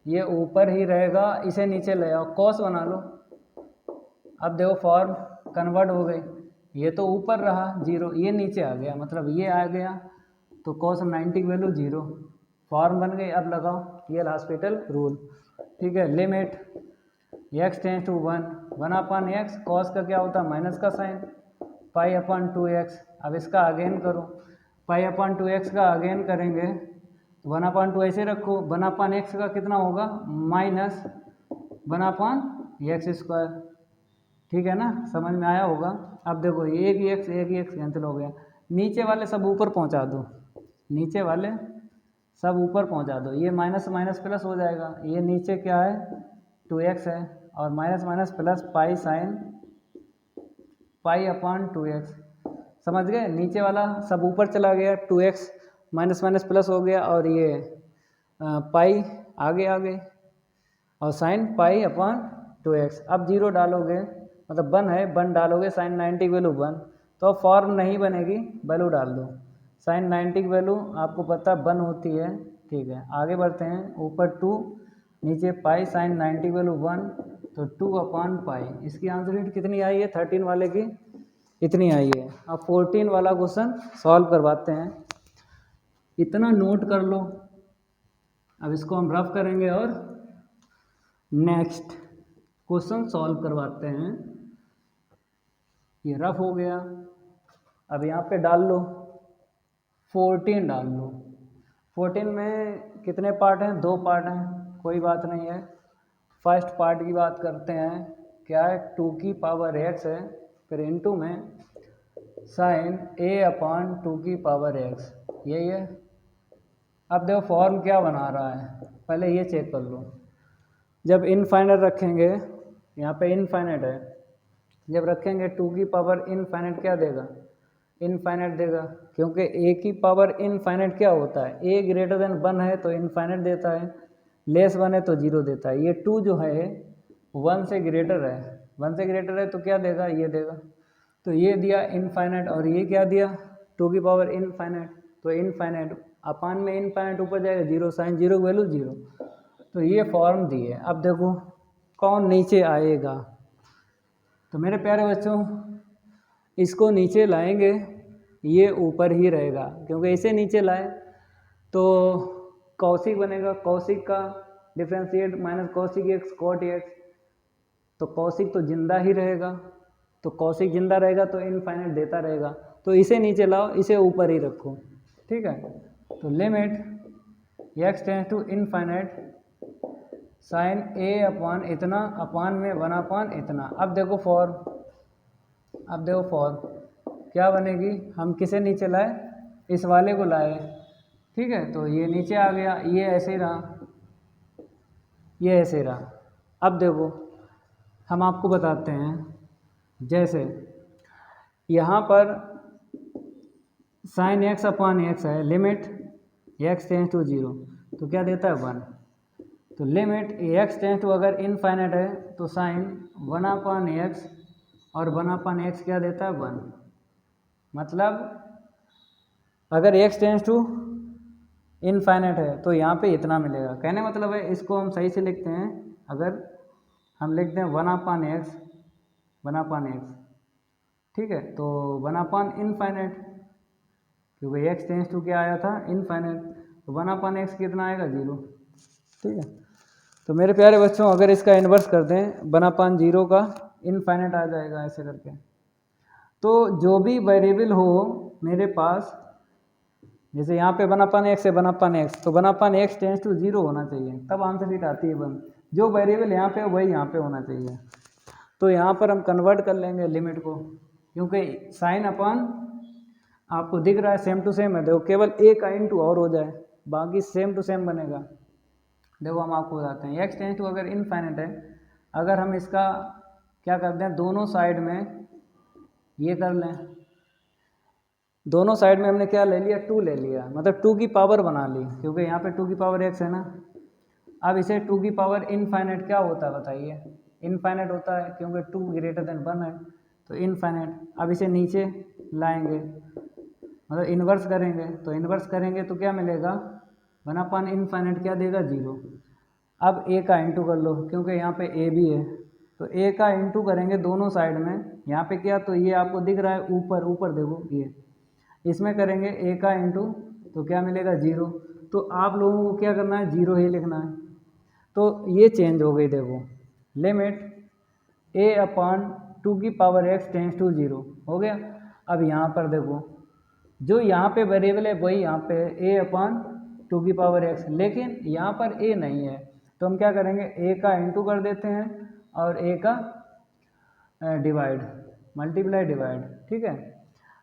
Speaker 1: ये ऊपर ही रहेगा, इसे नीचे ले आओ, cos बना लो। अब देखो फॉर्म कन्वर्ट हो गई, ये तो ऊपर रहा 0, ये नीचे आ गया, मतलब ये आ गया, तो cos 90 की वैल्यू 0, फॉर्म बन गई। अब लगाओ ये हॉस्पिटल रूल, ठीक है। Limit x tends to 1/x, cos का क्या होता है माइनस का साइन, π/2x। अब इसका अगेन करो, π/2x का अगेन करेंगे, 1/2 ऐसे रखो, 1/x का कितना होगा -1/x², ठीक है ना, समझ में आया होगा। अब देखो एक ही x कैंसिल हो गया, नीचे वाले सब ऊपर पहुंचा दो, नीचे वाले सब ऊपर पहुंचा दो, ये माइनस माइनस प्लस हो जाएगा, ये नीचे क्या है 2x है, और minus minus plus pi sine π/2x, समझ गए। नीचे वाला सब ऊपर चला गया, 2x माइनस माइनस प्लस हो गया, और ये पाई आगे आ गई, और साइन π/2x। अब 0 डालोगे, मतलब 1 है, 1 डालोगे, साइन 90 की वैल्यू 1, तो फॉर्म नहीं बनेगी, वैल्यू डाल दो। साइन 90 की वैल्यू आपको पता 1 होती है, ठीक है। आगे बढ़ते हैं, ऊपर 2, नीचे पाई, साइन 90 की वैल्यू 1, तो 2/पाई। इसकी आंसर शीट कितनी आई है 13 वाले की, इतनी आई है। अब 14 वाला क्वेश्चन सॉल्व करवाते हैं, इतना नोट कर लो। अब इसको हम रफ करेंगे और नेक्स्ट क्वेश्चन सॉल्व करवाते हैं। ये रफ हो गया, अब यहाँ पे डाल लो 14 डाल लो। 14 में कितने पार्ट हैं, 2 पार्ट हैं, कोई बात नहीं है। फर्स्ट पार्ट की बात करते हैं, क्या है 2 की पावर x है, फिर इनटू में साइन a/2 की पावर x, यही है। अब देखो फॉर्म क्या बना रहा है, पहले ये चेक कर लो। जब इनफाइनाइट रखेंगे, यहाँ पे इनफाइनाइट है, जब रखेंगे 2 की पावर इनफाइनाइट क्या देगा, इनफाइनाइट देगा, क्योंकि a की पावर इनफाइनाइट क्या होता है, a ग्रेटर देन 1 है तो इनफाइनाइट देता है, लेस 1 है तो 0 देता है। ये 2 जो है 1 से ग्रेटर है, 1 से ग्रेटर है तो क्या देगा, ये देगा। तो ये दिया इनफाइनाइट, और ये क्या दिया 2 की पावर इनफाइनाइट, तो इनफाइनाइट अपान में इनफाइनाइट ऊपर जाएगा 0, साइन 0 की वैल्यू 0, तो ये फॉर्म दी है। अब देखो कौन नीचे आएगा, तो मेरे प्यारे बच्चों इसको नीचे लाएंगे, ये ऊपर ही रहेगा, क्योंकि इसे नीचे लाए तो कौशिक बनेगा, कौशिक का differentiate minus cosec X cot X, तो कॉसिक तो जिंदा ही रहेगा, तो कॉसिक जिंदा रहेगा तो इनफाइनाइट देता रहेगा, तो इसे नीचे लाओ, इसे ऊपर ही रखो, ठीक है। तो limit X tends to infinite sine A upon इतना अपॉन में 1 इतना। अब देखो फॉर क्या बनेगी, हम किसे नीचे लाए, इस वाले को लाए, ठीक है। तो ये नीचे आ गया, ये ऐसे रहा, ये ऐसे रहा। अब देखो हम आपको बताते हैं, जैसे यहाँ पर साइन एक्स अपॉन एक्स है, लिमिट एक्स टेंस टू 0, तो क्या देता है 1। तो लिमिट एक्स टेंस टू अगर इनफाइनाइट है तो साइन 1/x और 1/x क्या देता है 1। मतलब अगर एक्स टेंस टू इनफाइनाइट है तो यहाँ पे इतना मिलेगा, कहने मतलब है इसको हम सही से लिखते हैं, अगर हम लिखते हैं 1/x, ठीक है। तो 1/इनफाइनाइट, क्योंकि एक्स टेंस टू क्या आया था इनफाइनाइट, तो 1/x कितना आएगा 0, ठीक है। तो मेरे प्यारे बच्चों अगर इसका इन्वर्स कर दें 1/0 का इनफाइनाइट आ जाएगा ऐसे करके। तो जो भी वेरिएबल हो मेरे पास, जैसे यहाँ पे 1/x है 1/x, तो 1/x टेंस टू 0 होना चाहिए, तब आंसर शीट आती है 1। जो वेरिएबल यहाँ पे वही यहाँ पे होना चाहिए। तो यहाँ पर हम कन्वर्ट कर लेंगे लिमिट को, क्योंकि साइन अपॉन आपको दिख रहा है सेम टू सेम है, देखो केवल ए का इनटू और हो जाए, बाकी सेम टू सेम बनेगा। देखो हम आपको बताते हैं, एक्स टेंस टू अगर इनफाइनाइट है, अगर हम इसका क्या करते हैं, दोनों साइड में ये कर लें, दोनों साइड में हमने क्या ले लिया 2 ले लिया, मतलब 2 की पावर बना ली, क्योंकि यहाँ पे 2 की पावर x है ना। अब इसे 2 की पावर इनफाइनाइट क्या होता है बताइए, इनफाइनाइट होता है, क्योंकि 2 ग्रेटर देन 1 है, तो इनफाइनाइट। अब इसे नीचे लाएंगे, मतलब इन्वर्स करेंगे, तो इन्वर्स करेंगे तो क्या मिलेगा 1/इनफाइनाइट क्या देगा 0। अब a का इंटू कर लो, क्योंकि यहाँ पे a भी है, तो a का इंटू करेंगे दोनों साइड में, यहाँ पे क्या, तो ये आपको दिख रहा है ऊपर देखो ये, इसमें करेंगे a का इंटू, तो क्या मिलेगा 0। तो आप लोगों को क्या करना है 0 ही लिखना है, तो ये चेंज हो गई, देखो लिमिट a/2 की पावर x टेंस टू 0 हो गया। अब यहाँ पर देखो जो यहाँ पे वेरिएबल है वही यहाँ पे a/2 की पावर x, लेकिन यहाँ पर a नहीं है, तो हम क्या करेंगे a का इंटू कर देते हैं और a का डिवाइड, मल्टीप्लाई डिवाइड, ठीक है।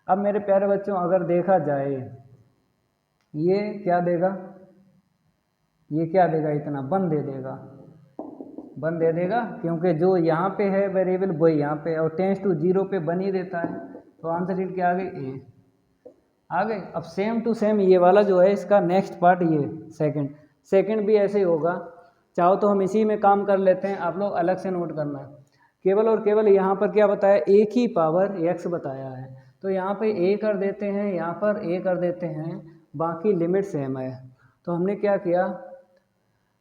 Speaker 1: अब मेरे प्यारे बच्चों अगर देखा जाए ये क्या देगा, ये क्या देगा, इतना 1 दे देगा, 1 दे देगा, क्योंकि जो यहाँ पे है वेरिएबल वही यहाँ पे, और टेंस टू 0 पे 1 ही देता है, तो आंसर शीट क्या आ गई ए आ गई। अब सेम टू सेम ये वाला जो है इसका नेक्स्ट पार्ट, ये सेकंड भी ऐसे ही होगा। चाहो तो हम इसी में काम कर लेते हैं, आप लोग अलग से नोट करना है। केवल और केवल यहाँ पर क्या बताया, एक ही पावर x बताया है, तो यहाँ पे a कर देते हैं, यहाँ पर a कर देते हैं, बाकी लिमिट सेम है। तो हमने क्या किया,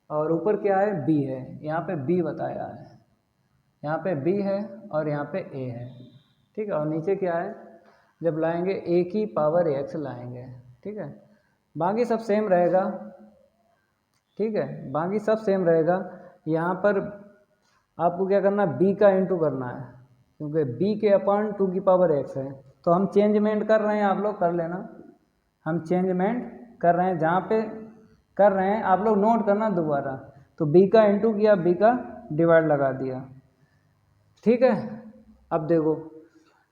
Speaker 1: और ऊपर क्या है b है, यहाँ पे b बताया है, यहाँ पे b है और यहाँ पे a है, ठीक है। और नीचे क्या है, जब लाएंगे a की पावर x लाएंगे, ठीक है। बाकी सब सेम रहेगा, ठीक है, बाकी सब सेम रहेगा। यहाँ पर आपको क्या करना है, b का इंटू करना है, क्योंकि b के अपॉन 2 की पावर x है। तो हम चेंजमेंट कर रहे हैं, आप लोग कर लेना, हम चेंजमेंट कर रहे हैं, जहाँ पे कर रहे हैं आप लोग नोट करना दोबारा। तो b का इंटू किया, b का डिवाइड लगा दिया, ठीक है। अब देखो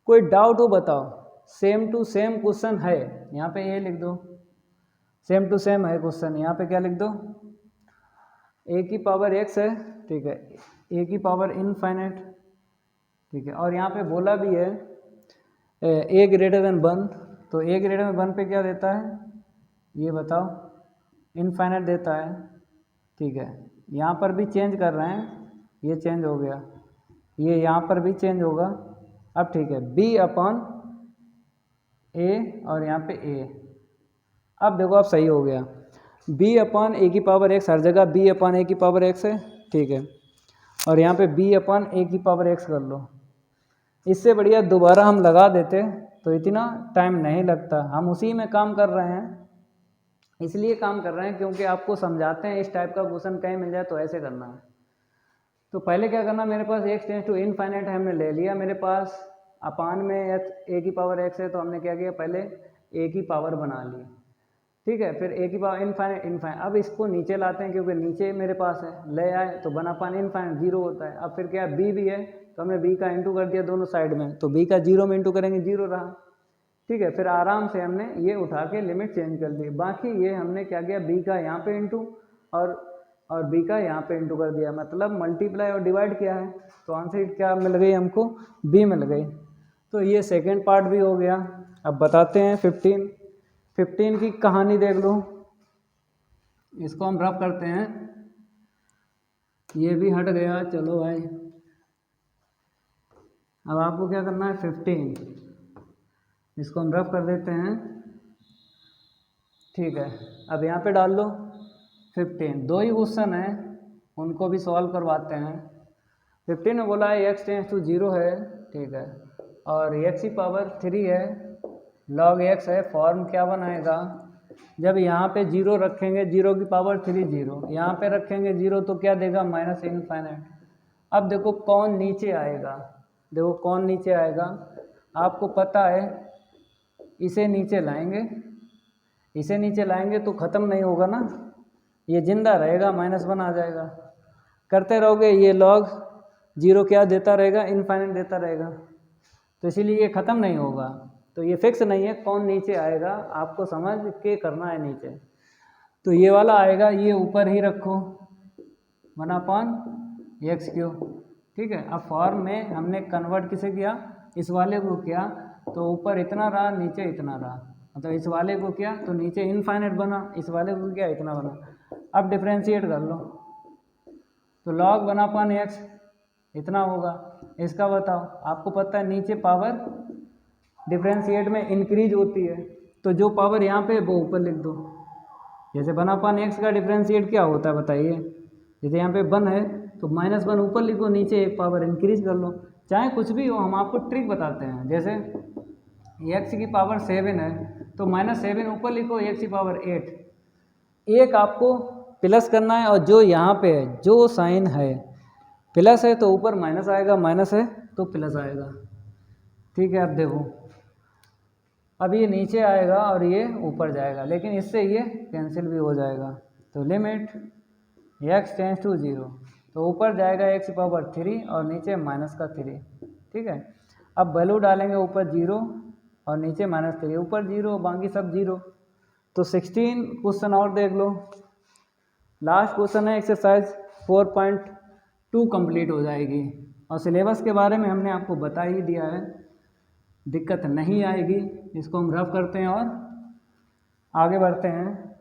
Speaker 1: कोई डाउट हो बताओ, सेम टू सेम क्वेश्चन है, यहाँ पे ये लिख दो, सेम टू सेम है क्वेश्चन, यहाँ पे क्या लिख दो, a की पावर x है, ठीक है, a की पावर इनफाइनाइट, ठीक है। और यहाँ पे बोला भी है a ग्रेटर देन 1, तो a ग्रेटर देन 1 पे क्या देता है ये बताओ, इनफाइनाइट देता है, ठीक है। यहाँ पर भी चेंज कर रहे हैं, ये चेंज हो गया, ये यहाँ पर भी चेंज होगा। अब ठीक है, b अपॉन a और यहाँ पे a, अब देखो अब सही हो गया, b अपॉन a की पावर x, हर जगह b अपॉन a की पावर x है, ठीक है। और यहाँ पे b अपॉन a की पावर x कर लो, इससे बढ़िया दोबारा हम लगा देते तो इतना टाइम नहीं लगता, हम उसी में काम कर रहे हैं, इसलिए काम कर रहे हैं क्योंकि आपको समझाते हैं इस टाइप का क्वेश्चन कहीं मिल जाए तो ऐसे करना है। तो पहले क्या करना, मेरे पास x टेंस टू इनफाइनाइट है, हमने ले लिया, मेरे पास अपान में x a की पावर x है, तो हमने क्या किया, पहले a की पावर बना ली, ठीक है। फिर a की पावर इनफाइनाइट, अब इसको नीचे लाते हैं क्योंकि नीचे मेरे पास है, ले आए तो बना पान इनफाइनाइट 0 होता है। अब फिर क्या, b भी है तो हमने b का इंटू कर दिया दोनों साइड में, तो b का 0 में इंटू करेंगे 0 रहा, ठीक है। फिर आराम से हमने ये उठा के लिमिट चेंज कर दी। बाकी ये हमने क्या किया, b का यहाँ पे इंटू और b का यहाँ पे इंटू कर दिया, मतलब मल्टीप्लाई और डिवाइड किया है, तो आंसर क्या मिल गई हमको, b मिल गई। तो ये सेकेंड पार्ट भी हो गया। अब बताते हैं 15 की कहानी देख लो, इसको हम रफ करते हैं, ये भी हट गया, चलो भाई। अब आपको क्या करना है, 15, इसको हम रफ कर देते हैं, ठीक है। अब यहाँ पे डाल लो 15, दो ही क्वेश्चन है, उनको भी सॉल्व करवाते हैं। 15 में बोला है x टेंस टू 0 है, ठीक है, और x की पावर 3 है, log x है। फॉर्म क्या बनाएगा, जब यहाँ पे 0 रखेंगे, 0 की पावर 3 0, यहाँ पे रखेंगे 0 तो क्या देगा, माइनस इनफाइनाइट। अब देखो कौन नीचे आएगा, देखो कौन नीचे आएगा, आपको पता है, इसे नीचे लाएंगे, इसे नीचे लाएंगे तो ख़त्म नहीं होगा ना, ये जिंदा रहेगा, -1 आ जाएगा। करते रहोगे, ये log 0 क्या देता रहेगा, इनफाइनाइट देता रहेगा, तो इसीलिए ये ख़त्म नहीं होगा। तो ये फिक्स नहीं है कौन नीचे आएगा, आपको समझ के करना है नीचे। तो ये वाला आएगा, ये ऊपर ही रखो 1/x³, ठीक है। अब फॉर्म में हमने कन्वर्ट किसे किया, इस वाले को किया, तो ऊपर इतना रहा, नीचे इतना रहा, मतलब इस वाले को किया तो नीचे इनफाइनाइट बना, इस वाले को किया इतना बना। अब डिफ्रेंशिएट कर लो, तो log 1/x इतना होगा, इसका बताओ। आपको पता है नीचे पावर डिफ्रेंशिएट में इंक्रीज होती है, तो जो पावर यहाँ पे वो ऊपर लिख दो। जैसे 1/x का डिफ्रेंशिएट क्या होता है बताइए, जैसे यहाँ पे 1 है तो -1 ऊपर लिखो, नीचे एक पावर इंक्रीज कर लो, चाहे कुछ भी हो, हम आपको ट्रिक बताते हैं। जैसे x की पावर 7 है तो -7 ऊपर लिखो, x की पावर 8, एक आपको प्लस करना है, और जो यहाँ पे है, जो साइन है प्लस है तो ऊपर माइनस आएगा, माइनस है तो प्लस आएगा, ठीक है। अब देखो, अब ये नीचे आएगा और ये ऊपर जाएगा, लेकिन इससे ये कैंसिल भी हो जाएगा। तो लिमिट x टेंस टू 0, तो ऊपर जाएगा x की पावर 3 और नीचे -3, ठीक है। अब वैल्यू डालेंगे, ऊपर 0 और नीचे -3, ऊपर 0 बाकी सब 0। तो 16 क्वेश्चन और देख लो, लास्ट क्वेश्चन है, एक्सरसाइज 4.2 कंप्लीट हो जाएगी। और सिलेबस के बारे में हमने आपको बता ही दिया है, दिक्कत नहीं आएगी। इसको हम रफ करते हैं और आगे बढ़ते हैं।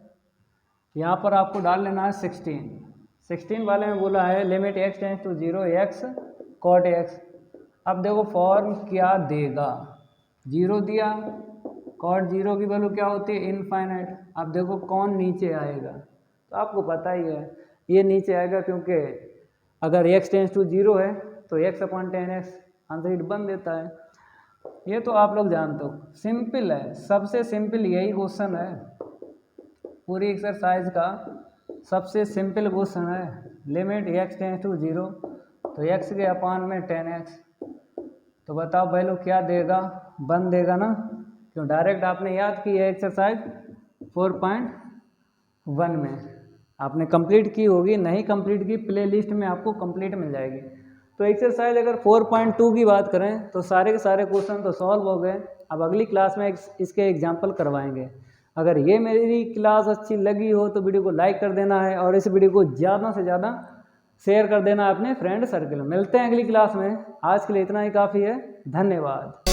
Speaker 1: यहाँ पर आपको डाल लेना है 16 वाले में बोला है limit x tends to 0 x cot x। अब देखो फॉर्म क्या देगा, 0 दिया, cot 0 की वैल्यू क्या होती है, इनफाइनाइट। अब देखो कौन नीचे आएगा, तो आपको पता ही है ये नीचे आएगा, क्योंकि अगर x टेंस टू 0 है तो x/10x आंसर बन देता है। ये तो आप लोग जानते हो, सिंपल है, सबसे सिंपल यही क्वेश्चन है, पूरी एक्सरसाइज का सबसे सिंपल क्वेश्चन है। लिमिट x टेंस टू 0, तो x के अपान में 10x, तो बताओ वैल्यू क्या देगा, 1 देगा ना, क्यों, डायरेक्ट आपने याद की है एक्सरसाइज 4.1 में, आपने कंप्लीट की होगी, नहीं कंप्लीट की प्ले लिस्ट में आपको कंप्लीट मिल जाएगी। तो एक्सरसाइज अगर 4.2 की बात करें तो सारे के सारे क्वेश्चन तो सॉल्व हो गए। अब अगली क्लास में इसके एग्जाम्पल करवाएंगे। अगर ये मेरी क्लास अच्छी लगी हो तो वीडियो को लाइक कर देना है, और इस वीडियो को ज़्यादा से ज़्यादा शेयर कर देना है अपने फ्रेंड सर्कल में। मिलते हैं अगली क्लास में, आज के लिए इतना ही काफ़ी है, धन्यवाद।